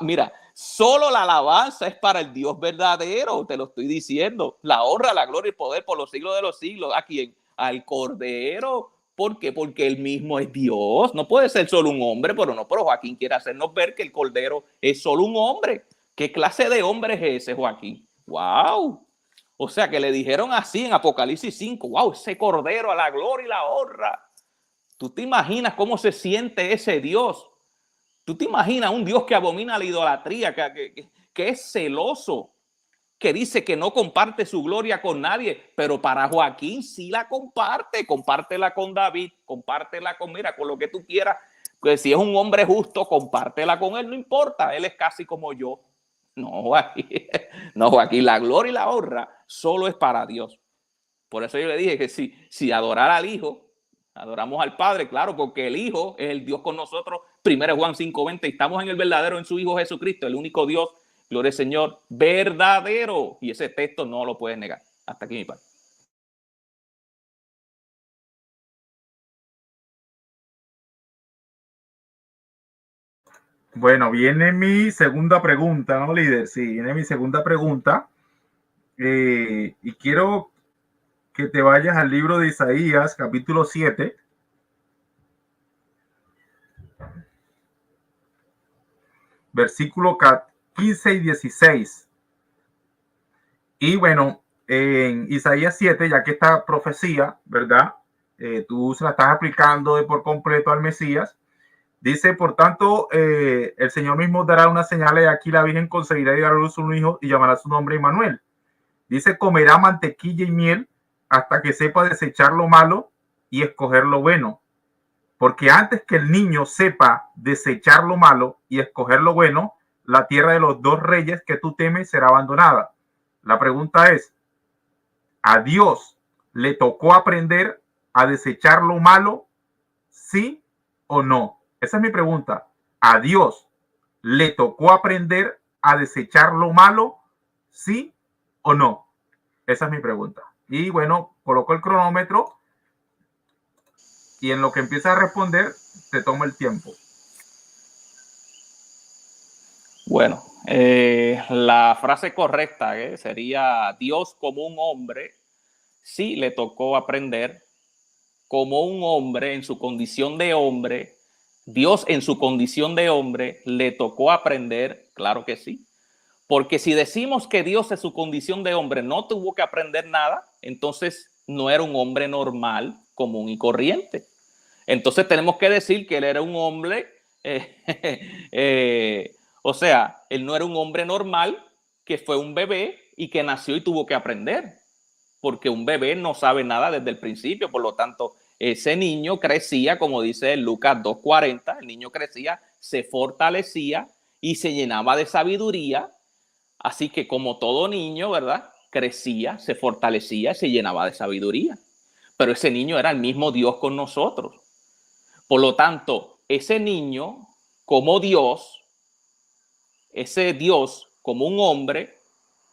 Mira, Solo la alabanza es para el Dios verdadero, te lo estoy diciendo. La honra, la gloria y el poder por los siglos de los siglos. ¿A quién? Al Cordero. ¿Por qué? Porque él mismo es Dios. No puede ser solo un hombre, pero Joaquín quiere hacernos ver que el Cordero es solo un hombre. ¿Qué clase de hombre es ese, Joaquín? ¡Wow! O sea, que le dijeron así en Apocalipsis 5, ¡wow! Ese Cordero a la gloria y la honra. ¿Tú te imaginas cómo se siente ese Dios? ¿Tú te imaginas un Dios que abomina la idolatría, que es celoso, que dice que no comparte su gloria con nadie, pero para Joaquín sí la comparte, compártela con David, compártela con, mira, con lo que tú quieras, que si es un hombre justo, compártela con él, no importa, él es casi como yo. No, Joaquín, no, Joaquín, la gloria y la honra solo es para Dios. Por eso yo le dije que si adorar al Hijo, adoramos al Padre, claro, porque el Hijo es el Dios con nosotros. 1 Juan 5:20, estamos en el verdadero, en su Hijo Jesucristo, el único Dios, gloria al Señor, verdadero. Y ese texto no lo puedes negar. Hasta aquí mi parte. Bueno, viene mi segunda pregunta, ¿no, líder? Sí, viene mi segunda pregunta. Y quiero que te vayas al libro de Isaías, capítulo 7, versículo 15 y 16. Y bueno, en Isaías 7, ya que esta profecía, ¿verdad? Tú se la estás aplicando de por completo al Mesías. Dice, por tanto, el Señor mismo dará una señal, y aquí la Virgen concebirá y dará a luz un hijo y llamará su nombre Emmanuel. Dice, comerá mantequilla y miel hasta que sepa desechar lo malo y escoger lo bueno. Porque antes que el niño sepa desechar lo malo y escoger lo bueno, la tierra de los dos reyes que tú temes será abandonada. La pregunta es, ¿a Dios le tocó aprender a desechar lo malo? ¿Sí o no? Esa es mi pregunta. ¿A Dios le tocó aprender a desechar lo malo? ¿Sí o no? Esa es mi pregunta. Y bueno, coloco el cronómetro y en lo que empieza a responder, te tomo el tiempo. Bueno, la frase correcta sería Dios como un hombre, sí le tocó aprender como un hombre en su condición de hombre, Dios en su condición de hombre le tocó aprender, claro que sí. Porque si decimos que Dios en su condición de hombre no tuvo que aprender nada, entonces no era un hombre normal, común y corriente. Entonces tenemos que decir que él era un hombre, o sea, él no era un hombre normal, que fue un bebé y que nació y tuvo que aprender. Porque un bebé no sabe nada desde el principio, por lo tanto, ese niño crecía, como dice Lucas 2:40, el niño crecía, se fortalecía y se llenaba de sabiduría. Así que como todo niño, ¿verdad? Crecía, se fortalecía, se llenaba de sabiduría. Pero ese niño era el mismo Dios con nosotros. Por lo tanto, ese niño, como Dios, ese Dios como un hombre,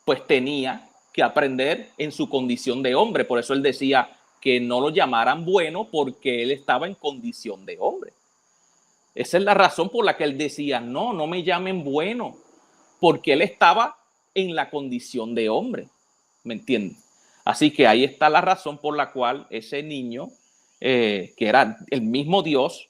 pues tenía que aprender en su condición de hombre. Por eso él decía que no lo llamaran bueno porque él estaba en condición de hombre. Esa es la razón por la que él decía, no, no me llamen bueno, porque él estaba en la condición de hombre. ¿Me entienden? Así que ahí está la razón por la cual ese niño, que era el mismo Dios,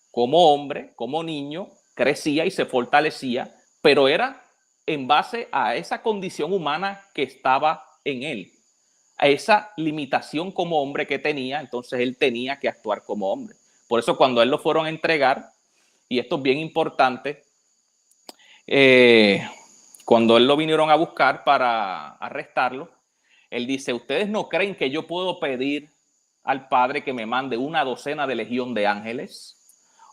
como hombre, como niño, crecía y se fortalecía, pero era en base a esa condición humana que estaba en él, a esa limitación como hombre que tenía, entonces él tenía que actuar como hombre. Por eso cuando él lo fueron a entregar, y esto es bien importante, cuando él lo vinieron a buscar para arrestarlo, él dice, ¿ustedes no creen que yo puedo pedir al Padre que me mande una docena de legión de ángeles?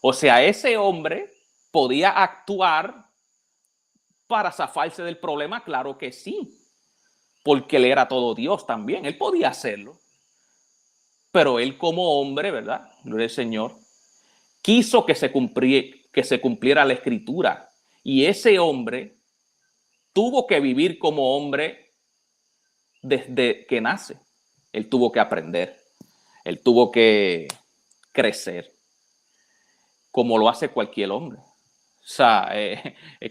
O sea, ese hombre podía actuar para zafarse del problema, claro que sí, porque él era todo Dios también, él podía hacerlo. Pero él como hombre, ¿verdad? El Señor quiso que se cumpliera la escritura. Y ese hombre tuvo que vivir como hombre desde que nace. Él tuvo que aprender, él tuvo que crecer, como lo hace cualquier hombre. sea,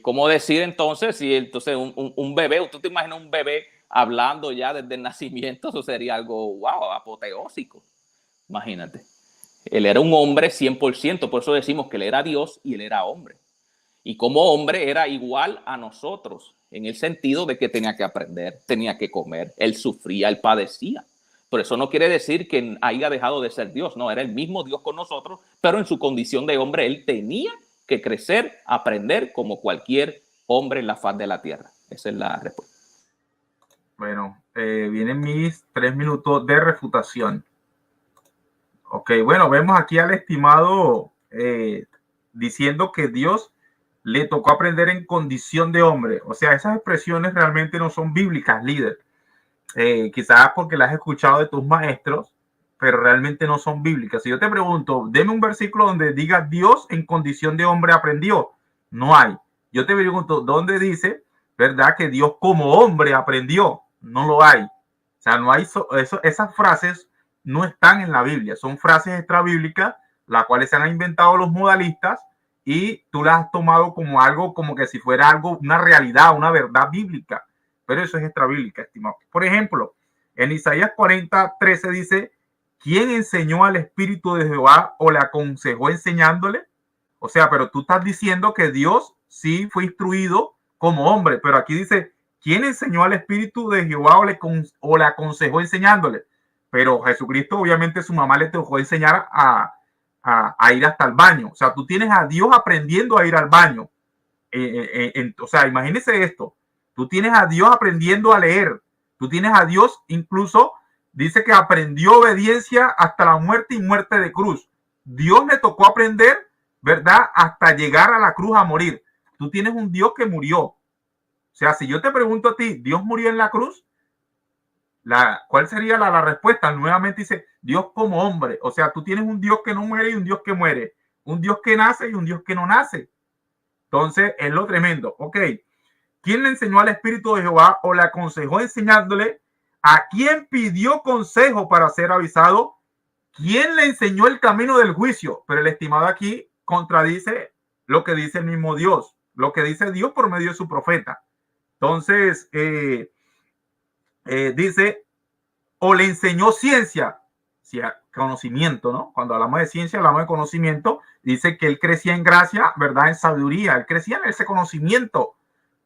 ¿cómo decir entonces si entonces un bebé, tú te imaginas un bebé hablando ya desde el nacimiento? Eso sería algo, wow, apoteósico. Imagínate. Él era un hombre 100%, por eso decimos que él era Dios y él era hombre. Y como hombre era igual a nosotros, en el sentido de que tenía que aprender, tenía que comer, él sufría, él padecía. Pero eso no quiere decir que haya dejado de ser Dios, no, era el mismo Dios con nosotros, pero en su condición de hombre él tenía que crecer, aprender como cualquier hombre en la faz de la tierra. Esa es la respuesta. Bueno, vienen mis 3 minutos de refutación. Ok, bueno, vemos aquí al estimado diciendo que Dios le tocó aprender en condición de hombre. O sea, esas expresiones realmente no son bíblicas, líder. Quizás porque las has escuchado de tus maestros, pero realmente no son bíblicas. Si yo te pregunto, deme un versículo donde diga Dios en condición de hombre aprendió. No hay. Yo te pregunto, ¿dónde dice, verdad, que Dios como hombre aprendió? No lo hay. O sea, no hay esas frases no están en la Biblia. Son frases extrabíblicas, las cuales se han inventado los modalistas y tú las has tomado como algo, como que si fuera algo, una realidad, una verdad bíblica. Pero eso es extrabíblica, estimado. Por ejemplo, en Isaías 40:13 dice, ¿quién enseñó al Espíritu de Jehová o le aconsejó enseñándole? O sea, pero tú estás diciendo que Dios sí fue instruido como hombre, pero aquí dice, ¿quién enseñó al Espíritu de Jehová o le aconsejó enseñándole? Pero Jesucristo, obviamente, su mamá le tocó enseñar a ir hasta el baño. O sea, tú tienes a Dios aprendiendo a ir al baño. O sea, imagínese esto. Tú tienes a Dios aprendiendo a leer. Tú tienes a Dios, incluso dice que aprendió obediencia hasta la muerte y muerte de cruz. Dios le tocó aprender, ¿verdad? Hasta llegar a la cruz a morir. Tú tienes un Dios que murió. O sea, si yo te pregunto a ti, ¿Dios murió en la cruz? ¿Cuál sería la respuesta? Nuevamente dice, Dios como hombre. O sea, tú tienes un Dios que no muere y un Dios que muere. Un Dios que nace y un Dios que no nace. Entonces, es lo tremendo. Ok. ¿Quién le enseñó al Espíritu de Jehová o le aconsejó enseñándole? ¿A quién pidió consejo para ser avisado? ¿Quién le enseñó el camino del juicio? Pero el estimado aquí contradice lo que dice el mismo Dios, lo que dice Dios por medio de su profeta. Entonces, dice, o le enseñó ciencia, conocimiento, ¿no? Cuando hablamos de ciencia, hablamos de conocimiento. Dice que él crecía en gracia, ¿verdad? En sabiduría, él crecía en ese conocimiento.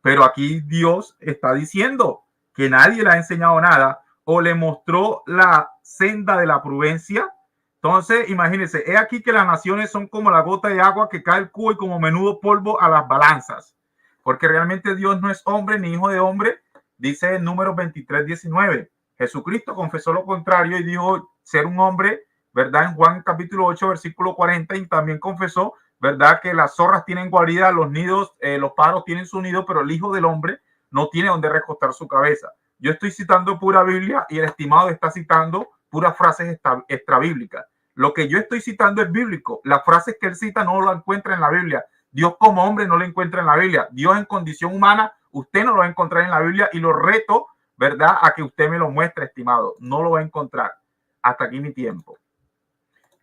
Pero aquí Dios está diciendo que nadie le ha enseñado nada o le mostró la senda de la prudencia. Entonces, imagínense, es aquí que las naciones son como la gota de agua que cae el cubo y como menudo polvo a las balanzas. Porque realmente Dios no es hombre ni hijo de hombre, dice en Números 23:19. Jesucristo confesó lo contrario y dijo ser un hombre, ¿verdad? En Juan capítulo 8, versículo 40, y también confesó, ¿verdad? Que las zorras tienen guarida, los nidos, los pájaros tienen su nido, pero el Hijo del Hombre no tiene donde recostar su cabeza. Yo estoy citando pura Biblia y el estimado está citando puras frases extrabíblicas. Lo que yo estoy citando es bíblico. Las frases que él cita no lo encuentra en la Biblia. Dios como hombre no lo encuentra en la Biblia. Dios en condición humana, usted no lo va a encontrar en la Biblia y lo reto, ¿verdad?, a que usted me lo muestre, estimado. No lo va a encontrar. Hasta aquí mi tiempo.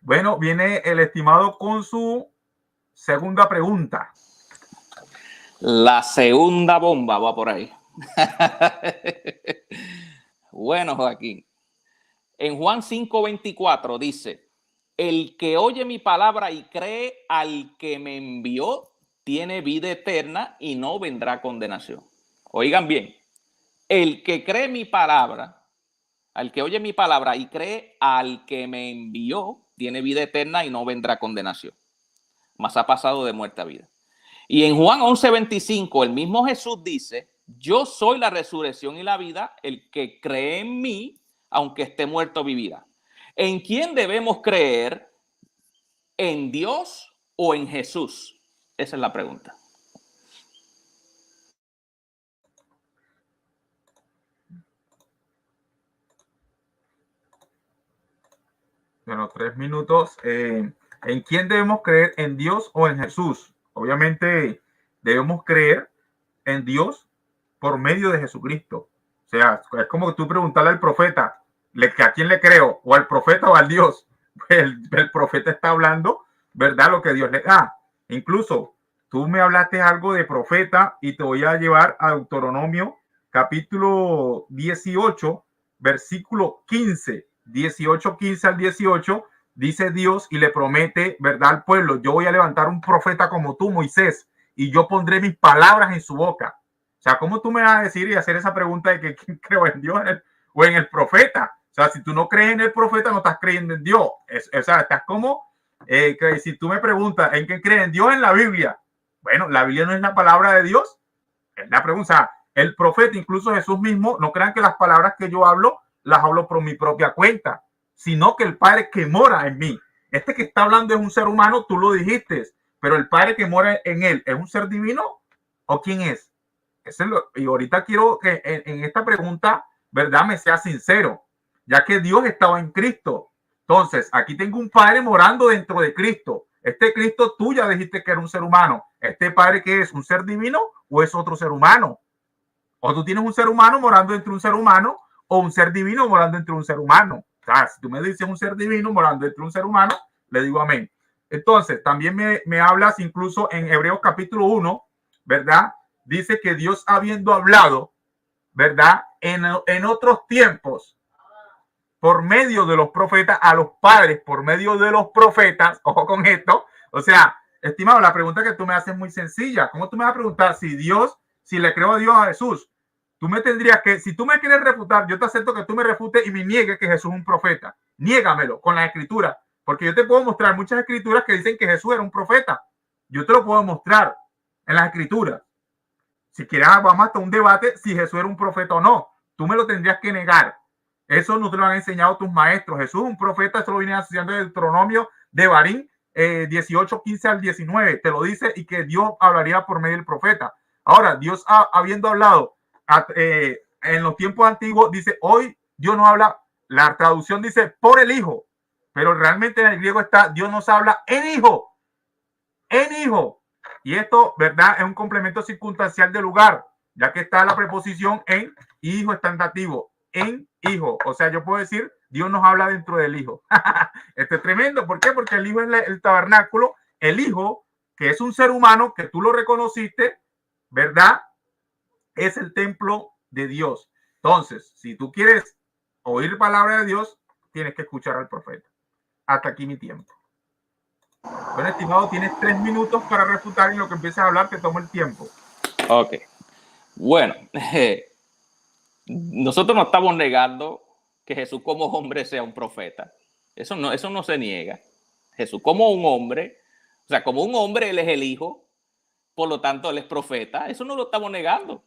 Bueno, viene el estimado con su segunda pregunta. La segunda bomba va por ahí. Bueno, Joaquín. En Juan 5:24 dice, el que oye mi palabra y cree al que me envió, tiene vida eterna y no vendrá condenación. Oigan bien, el que cree mi palabra, al que oye mi palabra y cree al que me envió, tiene vida eterna y no vendrá condenación. Mas ha pasado de muerte a vida. Y en Juan 11:25, el mismo Jesús dice, yo soy la resurrección y la vida, el que cree en mí, aunque esté muerto, vivirá. ¿En quién debemos creer? ¿En Dios o en Jesús? Esa es la pregunta. Bueno, 3 minutos. ¿En quién debemos creer? ¿En Dios o en Jesús? Obviamente debemos creer en Dios por medio de Jesucristo. O sea, es como que tú preguntarle al profeta, ¿a quién le creo? ¿O al profeta o al Dios? El profeta está hablando, ¿verdad? Lo que Dios le da. Incluso Tú me hablaste algo de profeta y te voy a llevar a Deuteronomio capítulo 18, versículo 15, 18, 15 al 18, dice Dios y le promete, ¿verdad?, al pueblo: yo voy a levantar un profeta como tú, Moisés, y yo pondré mis palabras en su boca. O sea, ¿cómo tú me vas a decir y hacer esa pregunta de que quién creo en Dios o en el profeta? O sea, si tú no crees en el profeta, no estás creyendo en Dios. O sea, estás como, que si tú me preguntas en qué crees, en Dios, en la Biblia. Bueno, la Biblia no es la palabra de Dios. Es la pregunta. O sea, el profeta, incluso Jesús mismo, no crean que las palabras que yo hablo las hablo por mi propia cuenta, sino que el Padre que mora en mí. Este que está hablando es un ser humano, tú lo dijiste, pero el Padre que mora en él, ¿es un ser divino o quién es? Y ahorita quiero que en esta pregunta, ¿verdad?, me sea sincero, ya que Dios estaba en Cristo. Entonces, aquí tengo un Padre morando dentro de Cristo. Este Cristo, tú ya dijiste que era un ser humano. ¿Este Padre qué es? ¿Un ser divino o es otro ser humano? O tú tienes un ser humano morando entre un ser humano o un ser divino morando entre un ser humano. O sea, si tú me dices un ser divino morando entre un ser humano, le digo amén. Entonces, también me hablas incluso en Hebreos capítulo 1, ¿verdad? Dice que Dios, habiendo hablado, ¿verdad?, en otros tiempos, por medio de los profetas, a los padres, por medio de los profetas, ojo con esto. O sea, estimado, la pregunta que tú me haces es muy sencilla. ¿Cómo tú me vas a preguntar si Dios, si le creo a Dios, a Jesús? Tú me tendrías que, si tú me quieres refutar, yo te acepto que tú me refutes y me niegues que Jesús es un profeta. Niégamelo con las escrituras, porque yo te puedo mostrar muchas escrituras que dicen que Jesús era un profeta. Yo te lo puedo mostrar en las escrituras. Si quieres, vamos hasta un debate si Jesús era un profeta o no. Tú me lo tendrías que negar. Eso no te lo han enseñado tus maestros. Jesús es un profeta, eso lo viene enseñando en Deuteronomio de Barín 18, 15 al 19. Te lo dice, y que Dios hablaría por medio del profeta. Ahora, Dios habiendo hablado en los tiempos antiguos, dice, hoy Dios no habla, la traducción dice por el Hijo, pero realmente en el griego está, Dios nos habla en Hijo, en Hijo. Y esto, ¿verdad?, es un complemento circunstancial de lugar, ya que está la preposición en, y Hijo está en dativo, en Hijo. O sea, yo puedo decir, Dios nos habla dentro del Hijo. Esto es tremendo. ¿Por qué? Porque el Hijo es el tabernáculo, el Hijo, que es un ser humano, que tú lo reconociste, ¿verdad?, es el templo de Dios. Entonces, si tú quieres oír palabra de Dios, tienes que escuchar al profeta. Hasta aquí mi tiempo. Bueno, estimado, tienes 3 minutos para refutar, y en lo que empieces a hablar te tomo el tiempo. Ok. Bueno, nosotros no estamos negando que Jesús como hombre sea un profeta. Eso no se niega. Jesús como un hombre, o sea, como un hombre, él es el Hijo, por lo tanto, él es profeta. Eso no lo estamos negando.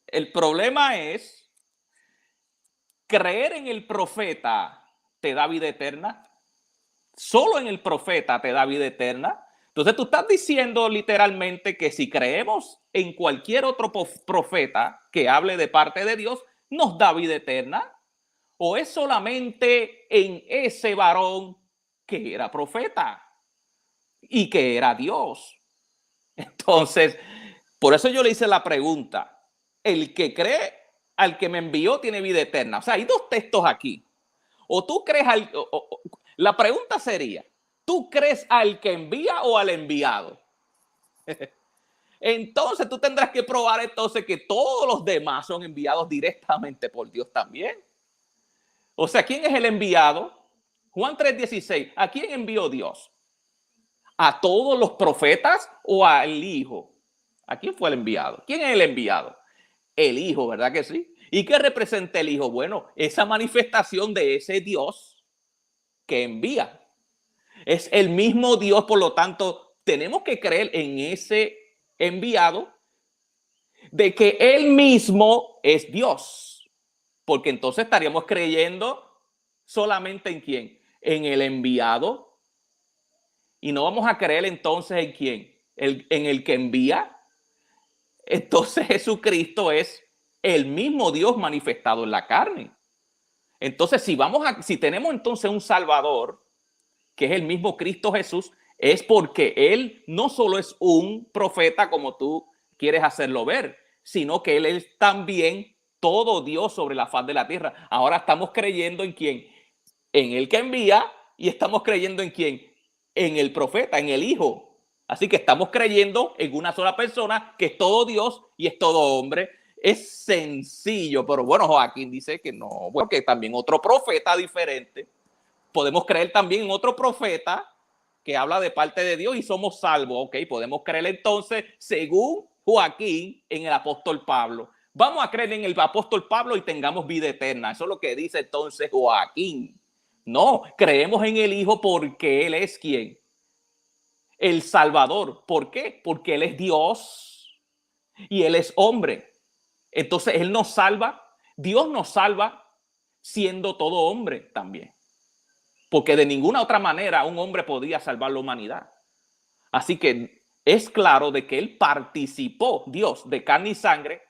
El problema es creer en el profeta te da vida eterna. Solo en el profeta te da vida eterna. Entonces tú estás diciendo literalmente que si creemos en cualquier otro profeta que hable de parte de Dios, nos da vida eterna. ¿O es solamente en ese varón que era profeta y que era Dios? Entonces, por eso yo le hice la pregunta. El que cree al que me envió tiene vida eterna. O sea, hay dos textos aquí. O tú crees la pregunta sería, ¿tú crees al que envía o al enviado? Entonces tú tendrás que probar entonces que todos los demás son enviados directamente por Dios también. O sea, ¿quién es el enviado? Juan 3:16, ¿a quién envió Dios? ¿A todos los profetas o al Hijo? ¿A quién fue el enviado? ¿Quién es el enviado? El Hijo, ¿verdad que sí? ¿Y qué representa el Hijo? Bueno, esa manifestación de ese Dios que envía. Es el mismo Dios, por lo tanto, tenemos que creer en ese enviado, de que él mismo es Dios. Porque entonces estaríamos creyendo solamente en quién, en el enviado, y no vamos a creer entonces en quién, en el que envía. Entonces Jesucristo es el mismo Dios manifestado en la carne. Entonces si tenemos entonces un Salvador, que es el mismo Cristo Jesús, es porque él no solo es un profeta como tú quieres hacerlo ver, sino que él es también todo Dios sobre la faz de la tierra. Ahora estamos creyendo en quién, en el que envía, y estamos creyendo en quién, en el profeta, en el Hijo. Así que estamos creyendo en una sola persona que es todo Dios y es todo hombre. Es sencillo, pero bueno, Joaquín dice que no, bueno, que también otro profeta diferente. Podemos creer también en otro profeta que habla de parte de Dios y somos salvos. Ok, podemos creer entonces, según Joaquín, en el apóstol Pablo. Vamos a creer en el apóstol Pablo y tengamos vida eterna. Eso es lo que dice entonces Joaquín. No, creemos en el Hijo porque Él es quien. El Salvador. ¿Por qué? Porque Él es Dios y Él es hombre. Entonces Él nos salva. Dios nos salva siendo todo hombre también. Porque de ninguna otra manera un hombre podía salvar la humanidad. Así que es claro de que Él participó, Dios, de carne y sangre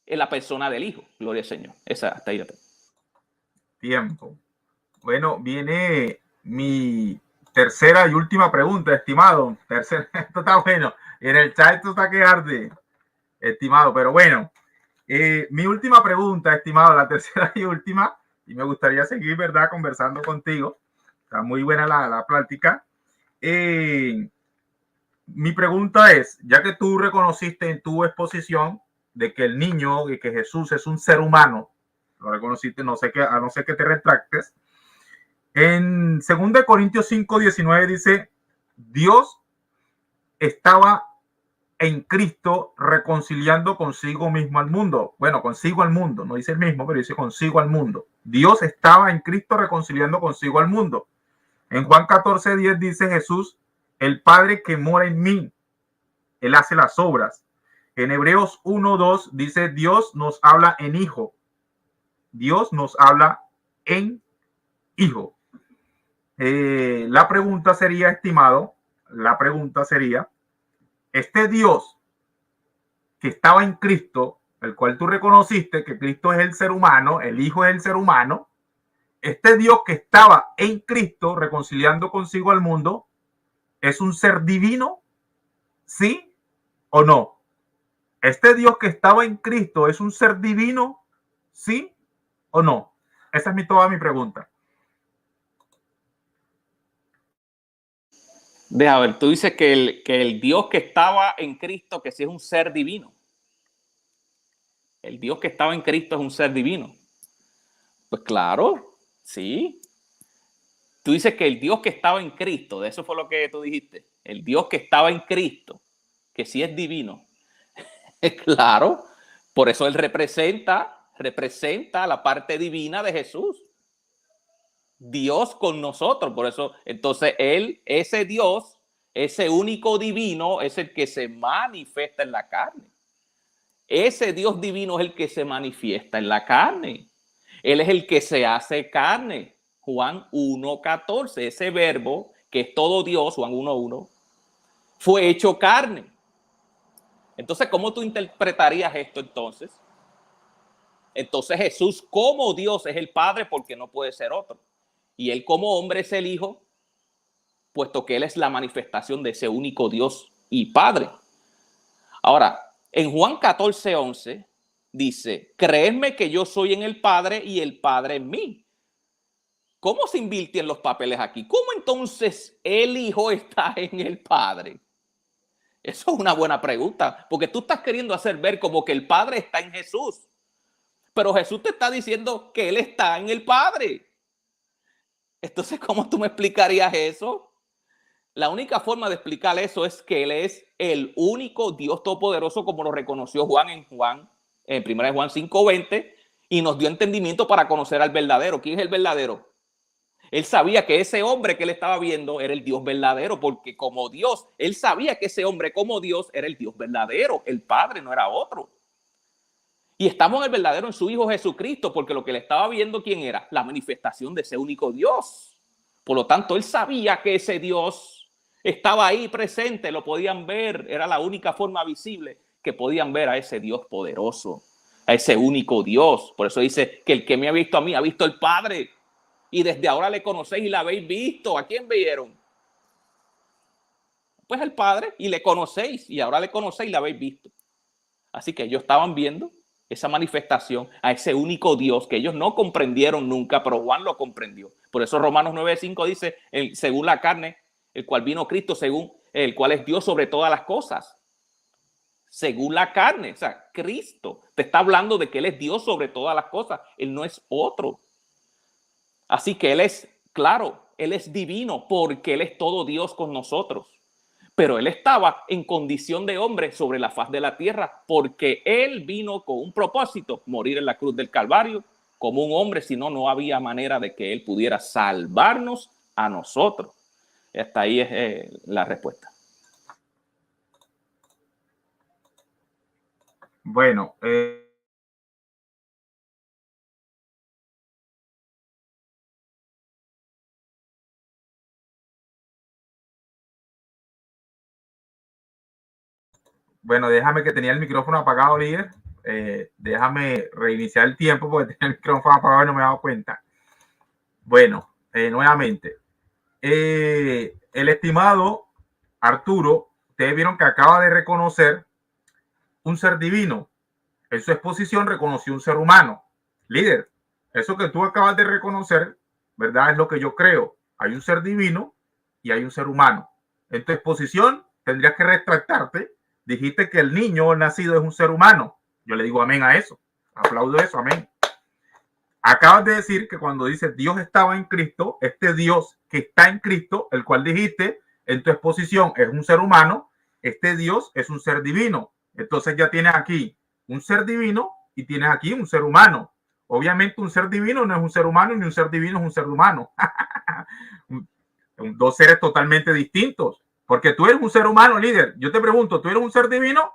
en la persona del Hijo. Gloria al Señor. Esa hasta ahí. Tiempo. Bueno, viene mi tercera y última pregunta, estimado. Esto está bueno. En el chat esto está que arde, estimado. Pero bueno, mi última pregunta, estimado, la tercera y última, y me gustaría seguir, ¿verdad?, conversando contigo. Está muy buena la plática. Mi pregunta es, ya que tú reconociste en tu exposición de que el niño, de que Jesús es un ser humano, lo reconociste, no sé a no ser que te retractes. En 2 Corintios 5:19 dice, Dios estaba en Cristo reconciliando consigo mismo al mundo. Bueno, consigo al mundo, no dice el mismo, pero dice consigo al mundo. Dios estaba en Cristo reconciliando consigo al mundo. En Juan 14:10 dice Jesús, el Padre que mora en mí, Él hace las obras. En Hebreos 1:2 dice, Dios nos habla en hijo. Dios nos habla en hijo. La pregunta sería, estimado, este Dios que estaba en Cristo, el cual tú reconociste que Cristo es el ser humano, el Hijo es el ser humano, este Dios que estaba en Cristo reconciliando consigo al mundo, ¿es un ser divino? ¿Sí o no? ¿Este Dios que estaba en Cristo es un ser divino? ¿Sí o no? Esa es toda mi pregunta. Deja ver, tú dices que el Dios que estaba en Cristo, que sí es un ser divino. El Dios que estaba en Cristo es un ser divino. Pues claro, sí. Tú dices que el Dios que estaba en Cristo, de eso fue lo que tú dijiste. El Dios que estaba en Cristo, que sí es divino. Claro, por eso Él representa la parte divina de Jesús. Dios con nosotros, por eso, entonces Él, ese Dios, ese único divino, es el que se manifiesta en la carne. Ese Dios divino es el que se manifiesta en la carne. Él es el que se hace carne. Juan 1:14, ese verbo que es todo Dios, Juan 1:1, fue hecho carne. Entonces, ¿cómo tú interpretarías esto entonces? Entonces Jesús como Dios es el Padre porque no puede ser otro. Y Él como hombre es el Hijo, puesto que Él es la manifestación de ese único Dios y Padre. Ahora, en Juan 14:11 dice, creedme que yo soy en el Padre y el Padre en mí. ¿Cómo se invierten los papeles aquí? ¿Cómo entonces el Hijo está en el Padre? Eso es una buena pregunta, porque tú estás queriendo hacer ver como que el Padre está en Jesús, pero Jesús te está diciendo que Él está en el Padre. Entonces, ¿cómo tú me explicarías eso? La única forma de explicar eso es que Él es el único Dios todopoderoso, como lo reconoció Juan en 1 Juan 5:20, y nos dio entendimiento para conocer al verdadero. ¿Quién es el verdadero? Él sabía que ese hombre que él estaba viendo era el Dios verdadero, porque como Dios, él sabía que ese hombre como Dios era el Dios verdadero, el Padre no era otro. Y estamos en el verdadero en su Hijo Jesucristo, porque lo que le estaba viendo, ¿quién era? La manifestación de ese único Dios. Por lo tanto, él sabía que ese Dios estaba ahí presente, lo podían ver, era la única forma visible que podían ver a ese Dios poderoso, a ese único Dios. Por eso dice que el que me ha visto a mí, ha visto al Padre. Y desde ahora le conocéis y la habéis visto. ¿A quién vieron? Pues al Padre, y le conocéis, y ahora le conocéis y la habéis visto. Así que ellos estaban viendo esa manifestación a ese único Dios que ellos no comprendieron nunca, pero Juan lo comprendió. Por eso Romanos 9:5 dice, según la carne, el cual vino Cristo, según el cual es Dios sobre todas las cosas, según la carne. O sea, Cristo te está hablando de que Él es Dios sobre todas las cosas. Él no es otro. Así que Él es, claro, Él es divino porque Él es todo Dios con nosotros. Pero Él estaba en condición de hombre sobre la faz de la tierra porque Él vino con un propósito, morir en la cruz del Calvario como un hombre, si no, no había manera de que Él pudiera salvarnos a nosotros. Hasta ahí es la respuesta. Bueno, bueno, déjame que tenía el micrófono apagado, líder. Déjame reiniciar el tiempo porque tenía el micrófono apagado y no me he dado cuenta. Bueno, nuevamente, el estimado Arturo, ustedes vieron que acaba de reconocer un ser divino. En su exposición reconoció un ser humano. Líder, eso que tú acabas de reconocer, ¿verdad? Es lo que yo creo. Hay un ser divino y hay un ser humano. En tu exposición tendrías que retractarte. Dijiste que el niño nacido es un ser humano. Yo le digo amén a eso. Aplaudo eso, amén. Acabas de decir que cuando dice Dios estaba en Cristo, este Dios que está en Cristo, el cual dijiste en tu exposición es un ser humano, este Dios es un ser divino. Entonces ya tienes aquí un ser divino y tienes aquí un ser humano. Obviamente un ser divino no es un ser humano ni un ser divino es un ser humano. Dos seres totalmente distintos. Porque tú eres un ser humano, líder. Yo te pregunto, ¿tú eres un ser divino?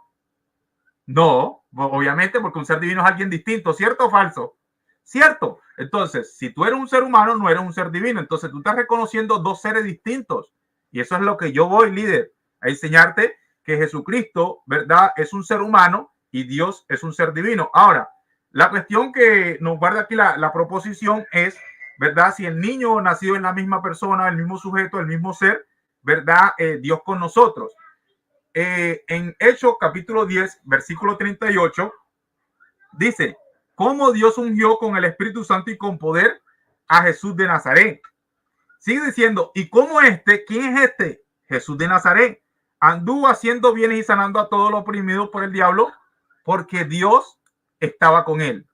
No, obviamente porque un ser divino es alguien distinto, ¿cierto o falso? Cierto. Entonces, si tú eres un ser humano, no eres un ser divino. Entonces, tú estás reconociendo dos seres distintos. Y eso es lo que yo voy, líder, a enseñarte que Jesucristo, ¿verdad? Es un ser humano y Dios es un ser divino. Ahora, la cuestión que nos guarda aquí la proposición es, ¿verdad? Si el niño nacido en la misma persona, el mismo sujeto, el mismo ser, ¿verdad? Dios con nosotros. En Hechos capítulo 10, versículo 38, dice, cómo Dios ungió con el Espíritu Santo y con poder a Jesús de Nazaret. Sigue diciendo, ¿y cómo quién es este? Jesús de Nazaret. Anduvo haciendo bienes y sanando a todos los oprimidos por el diablo, porque Dios estaba con él.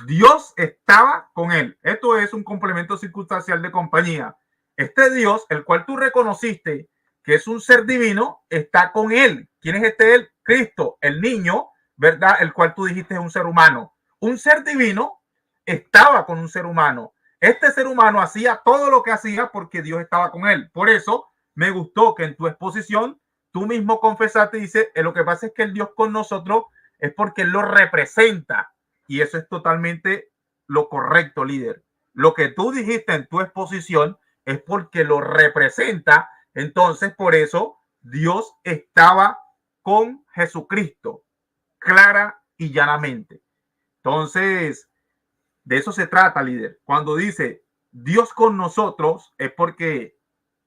Dios estaba con él. Esto es un complemento circunstancial de compañía. Este Dios, el cual tú reconociste que es un ser divino, está con él. ¿Quién es este él? Cristo, el niño, ¿verdad? El cual tú dijiste es un ser humano. Un ser divino estaba con un ser humano. Este ser humano hacía todo lo que hacía porque Dios estaba con él. Por eso me gustó que en tu exposición tú mismo confesaste y dices, lo que pasa es que el Dios con nosotros es porque él lo representa. Y eso es totalmente lo correcto, líder. Lo que tú dijiste en tu exposición es porque lo representa. Entonces, por eso Dios estaba con Jesucristo, clara y llanamente. Entonces, de eso se trata, líder. Cuando dice Dios con nosotros, es porque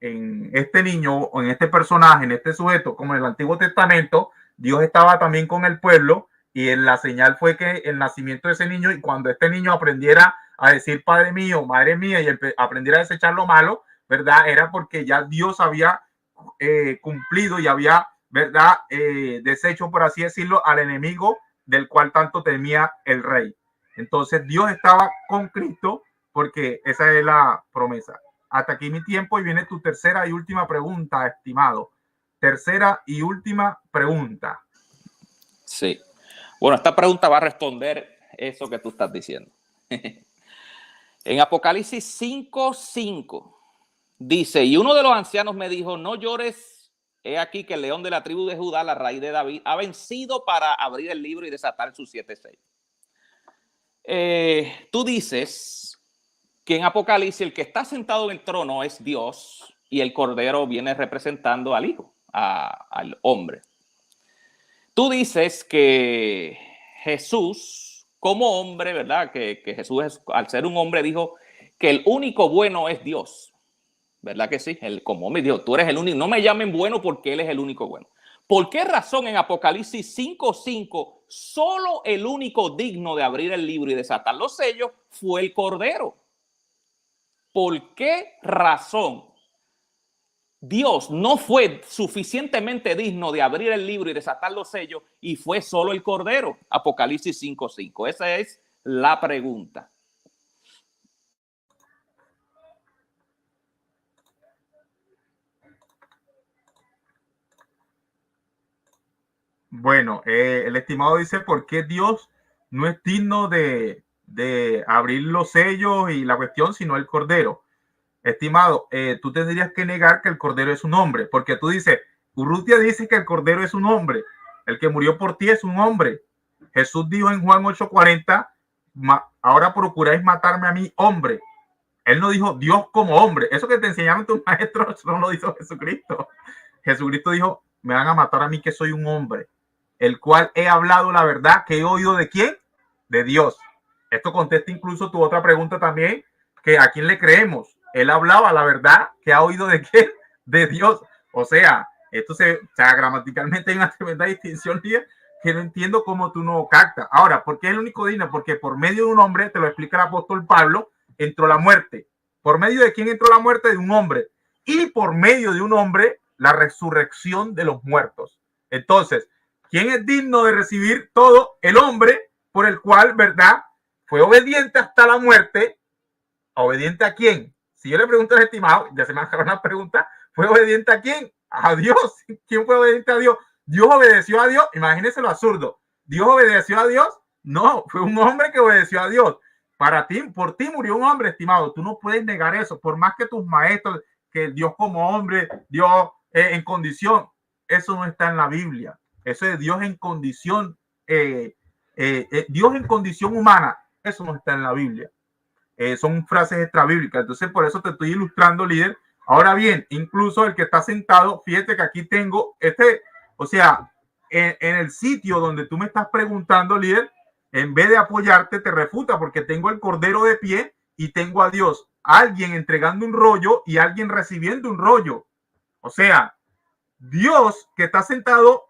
en este niño o en este personaje, en este sujeto, como en el Antiguo Testamento, Dios estaba también con el pueblo y en la señal fue que el nacimiento de ese niño, y cuando este niño aprendiera a decir Padre mío, Madre mía, y aprendiera a desechar lo malo, ¿verdad? Era porque ya Dios había cumplido y había, ¿verdad? Deshecho, por así decirlo, al enemigo del cual tanto temía el rey. Entonces Dios estaba con Cristo porque esa es la promesa. Hasta aquí mi tiempo y viene tu tercera y última pregunta, estimado. Tercera y última pregunta. Sí. Bueno, esta pregunta va a responder eso que tú estás diciendo. En Apocalipsis 5:5 dice, y uno de los ancianos me dijo, no llores, he aquí que el león de la tribu de Judá, la raíz de David, ha vencido para abrir el libro y desatar sus 7 sellos. Tú dices que en Apocalipsis el que está sentado en el trono es Dios y el Cordero viene representando al Hijo, al hombre. Tú dices que Jesús, como hombre, ¿verdad? Que Jesús, al ser un hombre, dijo que el único bueno es Dios. ¿Verdad que sí? Él, como hombre, dijo, tú eres el único. No me llamen bueno porque Él es el único bueno. ¿Por qué razón en Apocalipsis 5:5 solo el único digno de abrir el libro y desatar los sellos fue el Cordero? ¿Por qué razón Dios no fue suficientemente digno de abrir el libro y desatar los sellos y fue solo el Cordero. Apocalipsis 5:5. Esa es la pregunta. Bueno, el estimado dice por qué Dios no es digno de abrir los sellos y la cuestión, sino el Cordero. Estimado, tú tendrías que negar que el Cordero es un hombre, porque tú dices, Urrutia dice que el Cordero es un hombre, el que murió por ti es un hombre. Jesús dijo en Juan 8:40, ahora procuráis matarme a mí, hombre. Él no dijo Dios como hombre. Eso que te enseñaron tus maestros no lo hizo Jesucristo. Jesucristo dijo, me van a matar a mí que soy un hombre, el cual he hablado la verdad que he oído de quién, de Dios. Esto contesta incluso tu otra pregunta también, que a quién le creemos. Él hablaba la verdad que ha oído de quién, de Dios. O sea, gramaticalmente hay una tremenda distinción que no entiendo cómo tú no captas. Ahora, ¿por qué es el único digno? Porque por medio de un hombre, te lo explica el apóstol Pablo, entró la muerte. ¿Por medio de quién entró la muerte? De un hombre. Y por medio de un hombre, la resurrección de los muertos. Entonces, ¿quién es digno de recibir todo? El hombre por el cual, ¿verdad? Fue obediente hasta la muerte. ¿Obediente a quién? Si yo le pregunto al estimado, ya se me acabaron las preguntas, ¿fue obediente a quién? A Dios. ¿Quién fue obediente a Dios? Dios obedeció a Dios. Imagínense lo absurdo. ¿Dios obedeció a Dios? No, fue un hombre que obedeció a Dios. Para ti, por ti murió un hombre, estimado. Tú no puedes negar eso, por más que tus maestros, que Dios como hombre, Dios en condición, eso no está en la Biblia. Eso es Dios en condición, Dios en condición humana, eso no está en la Biblia. Son frases extrabíblicas. Entonces, por eso te estoy ilustrando, líder. Ahora bien, incluso el que está sentado, fíjate que aquí tengo o sea, en el sitio donde tú me estás preguntando, líder, en vez de apoyarte, te refuta porque tengo el Cordero de pie y tengo a Dios, alguien entregando un rollo y alguien recibiendo un rollo. O sea, Dios que está sentado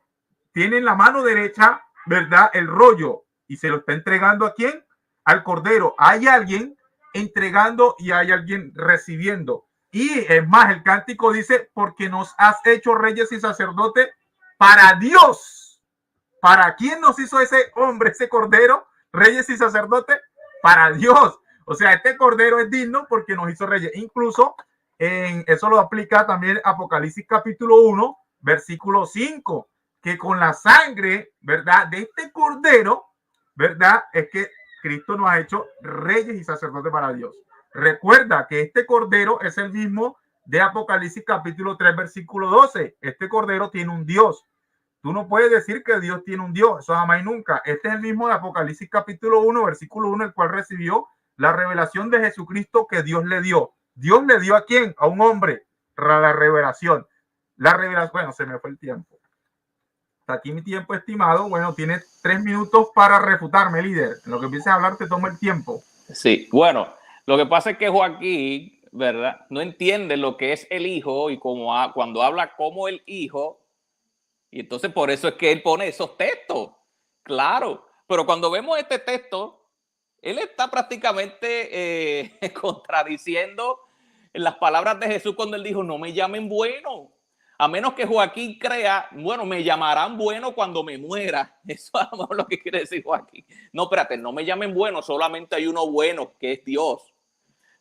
tiene en la mano derecha, ¿verdad? El rollo y se lo está entregando ¿a quién? Al Cordero. Hay alguien entregando y hay alguien recibiendo. Y es más, el cántico dice, porque nos has hecho reyes y sacerdotes para Dios. ¿Para quién nos hizo ese hombre, ese Cordero, reyes y sacerdotes? Para Dios. O sea, este Cordero es digno porque nos hizo reyes. Incluso eso lo aplica también Apocalipsis capítulo 1, versículo 5, que con la sangre, ¿verdad?, de este Cordero, ¿verdad?, es que Cristo nos ha hecho reyes y sacerdotes para Dios. Recuerda que este Cordero es el mismo de Apocalipsis capítulo 3, versículo 12. Este Cordero tiene un Dios. Tú no puedes decir que Dios tiene un Dios, eso jamás y nunca. Este es el mismo de Apocalipsis capítulo 1, versículo 1, el cual recibió la revelación de Jesucristo que Dios le dio. ¿Dios le dio a quién? A un hombre. La revelación. La revelación, bueno, se me fue el tiempo. Hasta aquí mi tiempo estimado. Bueno, tienes 3 minutos para refutarme, líder. En lo que empieces a hablar te tomo el tiempo. Sí, bueno, lo que pasa es que Joaquín, ¿verdad?, no entiende lo que es el hijo y cuando habla como el hijo, y entonces por eso es que él pone esos textos. Claro, pero cuando vemos este texto, él está prácticamente contradiciendo las palabras de Jesús cuando él dijo, no me llamen bueno. A menos que Joaquín crea, bueno, me llamarán bueno cuando me muera. Eso es lo que quiere decir Joaquín. No, espérate, no me llamen bueno, solamente hay uno bueno, que es Dios.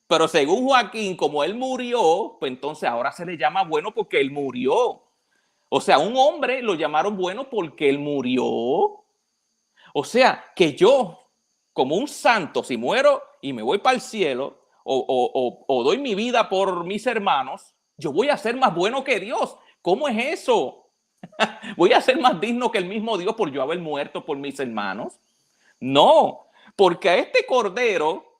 Pero según Joaquín, como él murió, pues entonces ahora se le llama bueno porque él murió. O sea, un hombre lo llamaron bueno porque él murió. O sea, que yo, como un santo, si muero y me voy para el cielo o doy mi vida por mis hermanos, yo voy a ser más bueno que Dios. ¿Cómo es eso? ¿Voy a ser más digno que el mismo Dios por yo haber muerto por mis hermanos? No, porque a este Cordero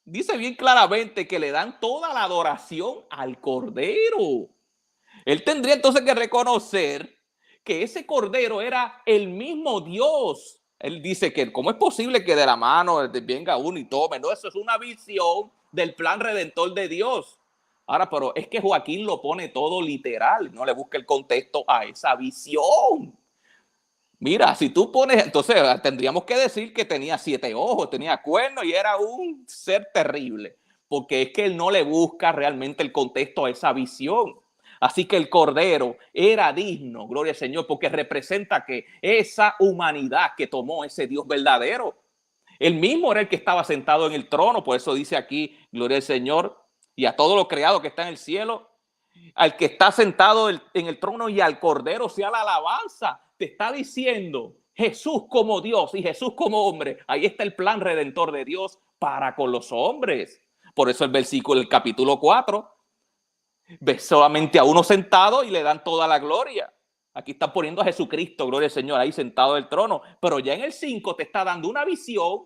dice bien claramente que le dan toda la adoración al Cordero. Él tendría entonces que reconocer que ese Cordero era el mismo Dios. Él dice que cómo es posible que de la mano venga uno y tome. No, eso es una visión del plan redentor de Dios. Ahora, pero es que Joaquín lo pone todo literal, no le busca el contexto a esa visión. Mira, si tú pones, entonces tendríamos que decir que tenía 7 ojos, tenía cuernos y era un ser terrible, porque es que él no le busca realmente el contexto a esa visión. Así que el Cordero era digno, gloria al Señor, porque representa que esa humanidad que tomó ese Dios verdadero. Él mismo era el que estaba sentado en el trono, por eso dice aquí, gloria al Señor, y a todo lo creado que está en el cielo, al que está sentado en el trono y al Cordero sea la alabanza. Te está diciendo Jesús como Dios y Jesús como hombre. Ahí está el plan redentor de Dios para con los hombres. Por eso el versículo, el capítulo 4, ve solamente a uno sentado y le dan toda la gloria. Aquí está poniendo a Jesucristo, gloria al Señor, ahí sentado en el trono. Pero ya en el 5 te está dando una visión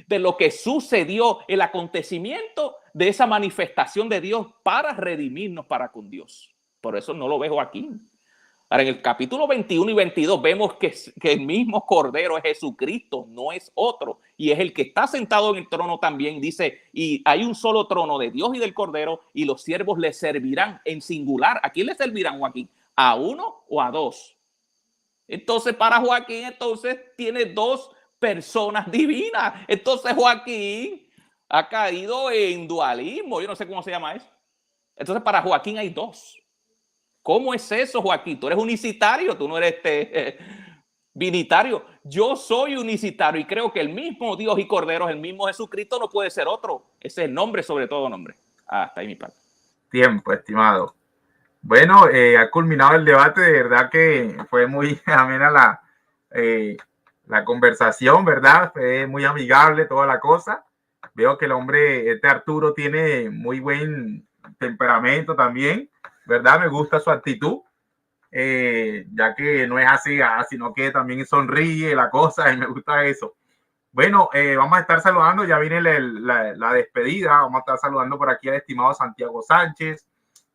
de lo que sucedió, el acontecimiento de esa manifestación de Dios para redimirnos para con Dios. Por eso no lo ve Joaquín. Ahora, en el capítulo 21 y 22 vemos que el mismo Cordero es Jesucristo, no es otro. Y es el que está sentado en el trono también. Dice, y hay un solo trono de Dios y del Cordero, y los siervos le servirán en singular. ¿A quién le servirán, Joaquín? ¿A uno o a dos? Entonces, para Joaquín, entonces tiene dos personas divinas. Entonces, Joaquín ha caído en dualismo. Yo no sé cómo se llama eso. Entonces, para Joaquín hay dos. ¿Cómo es eso, Joaquín? Tú eres unicitario, tú no eres binitario. Yo soy unicitario y creo que el mismo Dios y Cordero, el mismo Jesucristo, no puede ser otro. Ese es el nombre sobre todo nombre. Hasta ahí mi parte. Tiempo, estimado. Bueno, ha culminado el debate, de verdad que fue muy amena la conversación, ¿verdad? Fue muy amigable toda la cosa. Veo que el hombre, este Arturo, tiene muy buen temperamento también, ¿verdad? Me gusta su actitud, ya que no es así, sino que también sonríe la cosa y me gusta eso. Bueno, vamos a estar saludando, ya viene la despedida, vamos a estar saludando por aquí al estimado Santiago Sánchez,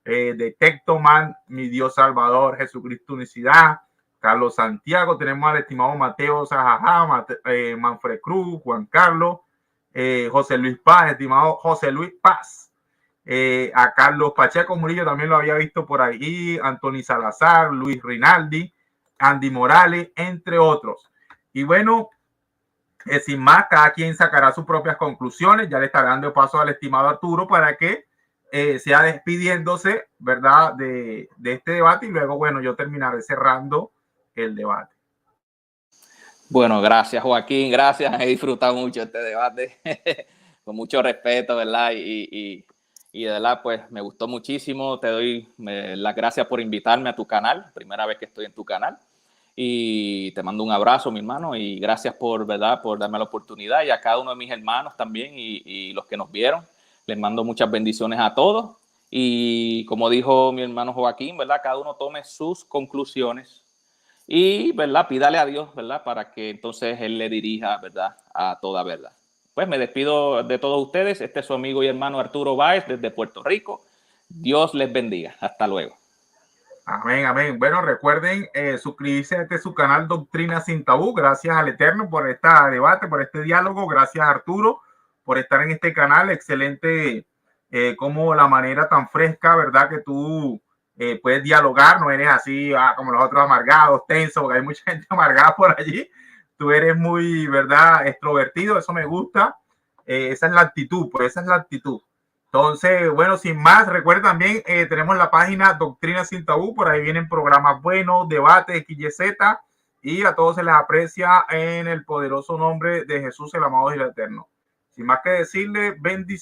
de Tectoman, mi Dios Salvador, Jesucristo Unicidad, Carlos Santiago, tenemos al estimado Mateo Sajajá, Manfred Cruz, Juan Carlos, José Luis Paz, estimado José Luis Paz, a Carlos Pacheco Murillo también lo había visto por ahí, Anthony Salazar, Luis Rinaldi, Andy Morales, entre otros. Y bueno, sin más, cada quien sacará sus propias conclusiones. Ya le estaré dando paso al estimado Arturo para que sea despidiéndose, ¿verdad?, de este debate, y luego, bueno, yo terminaré cerrando el debate. Bueno, gracias, Joaquín, gracias. He disfrutado mucho este debate, con mucho respeto, ¿verdad? Y de verdad, pues me gustó muchísimo. Te doy las gracias por invitarme a tu canal, primera vez que estoy en tu canal. Y te mando un abrazo, mi hermano, y gracias por, ¿verdad?, por darme la oportunidad, y a cada uno de mis hermanos también y los que nos vieron. Les mando muchas bendiciones a todos. Y como dijo mi hermano Joaquín, ¿verdad?, cada uno tome sus conclusiones y, ¿verdad?, pídale a Dios, ¿verdad?, para que entonces Él le dirija, ¿verdad?, a toda verdad. Pues me despido de todos ustedes. Este es su amigo y hermano Arturo Báez desde Puerto Rico. Dios les bendiga. Hasta luego. Amén, amén. Bueno, recuerden suscribirse a su canal Doctrina Sin Tabú. Gracias al Eterno por este debate, por este diálogo. Gracias, Arturo, por estar en este canal. Excelente, como la manera tan fresca, ¿verdad?, que tú puedes dialogar. No eres así como los otros amargados, tensos, porque hay mucha gente amargada por allí. Tú eres muy, ¿verdad?, extrovertido. Eso me gusta. Esa es la actitud, pues esa es la actitud. Entonces, bueno, sin más, recuerden también, tenemos la página Doctrina Sin Tabú, por ahí vienen programas buenos, debates, XYZ, y a todos se les aprecia en el poderoso nombre de Jesús, el amado y el eterno. Sin más que decirle, bendiciones.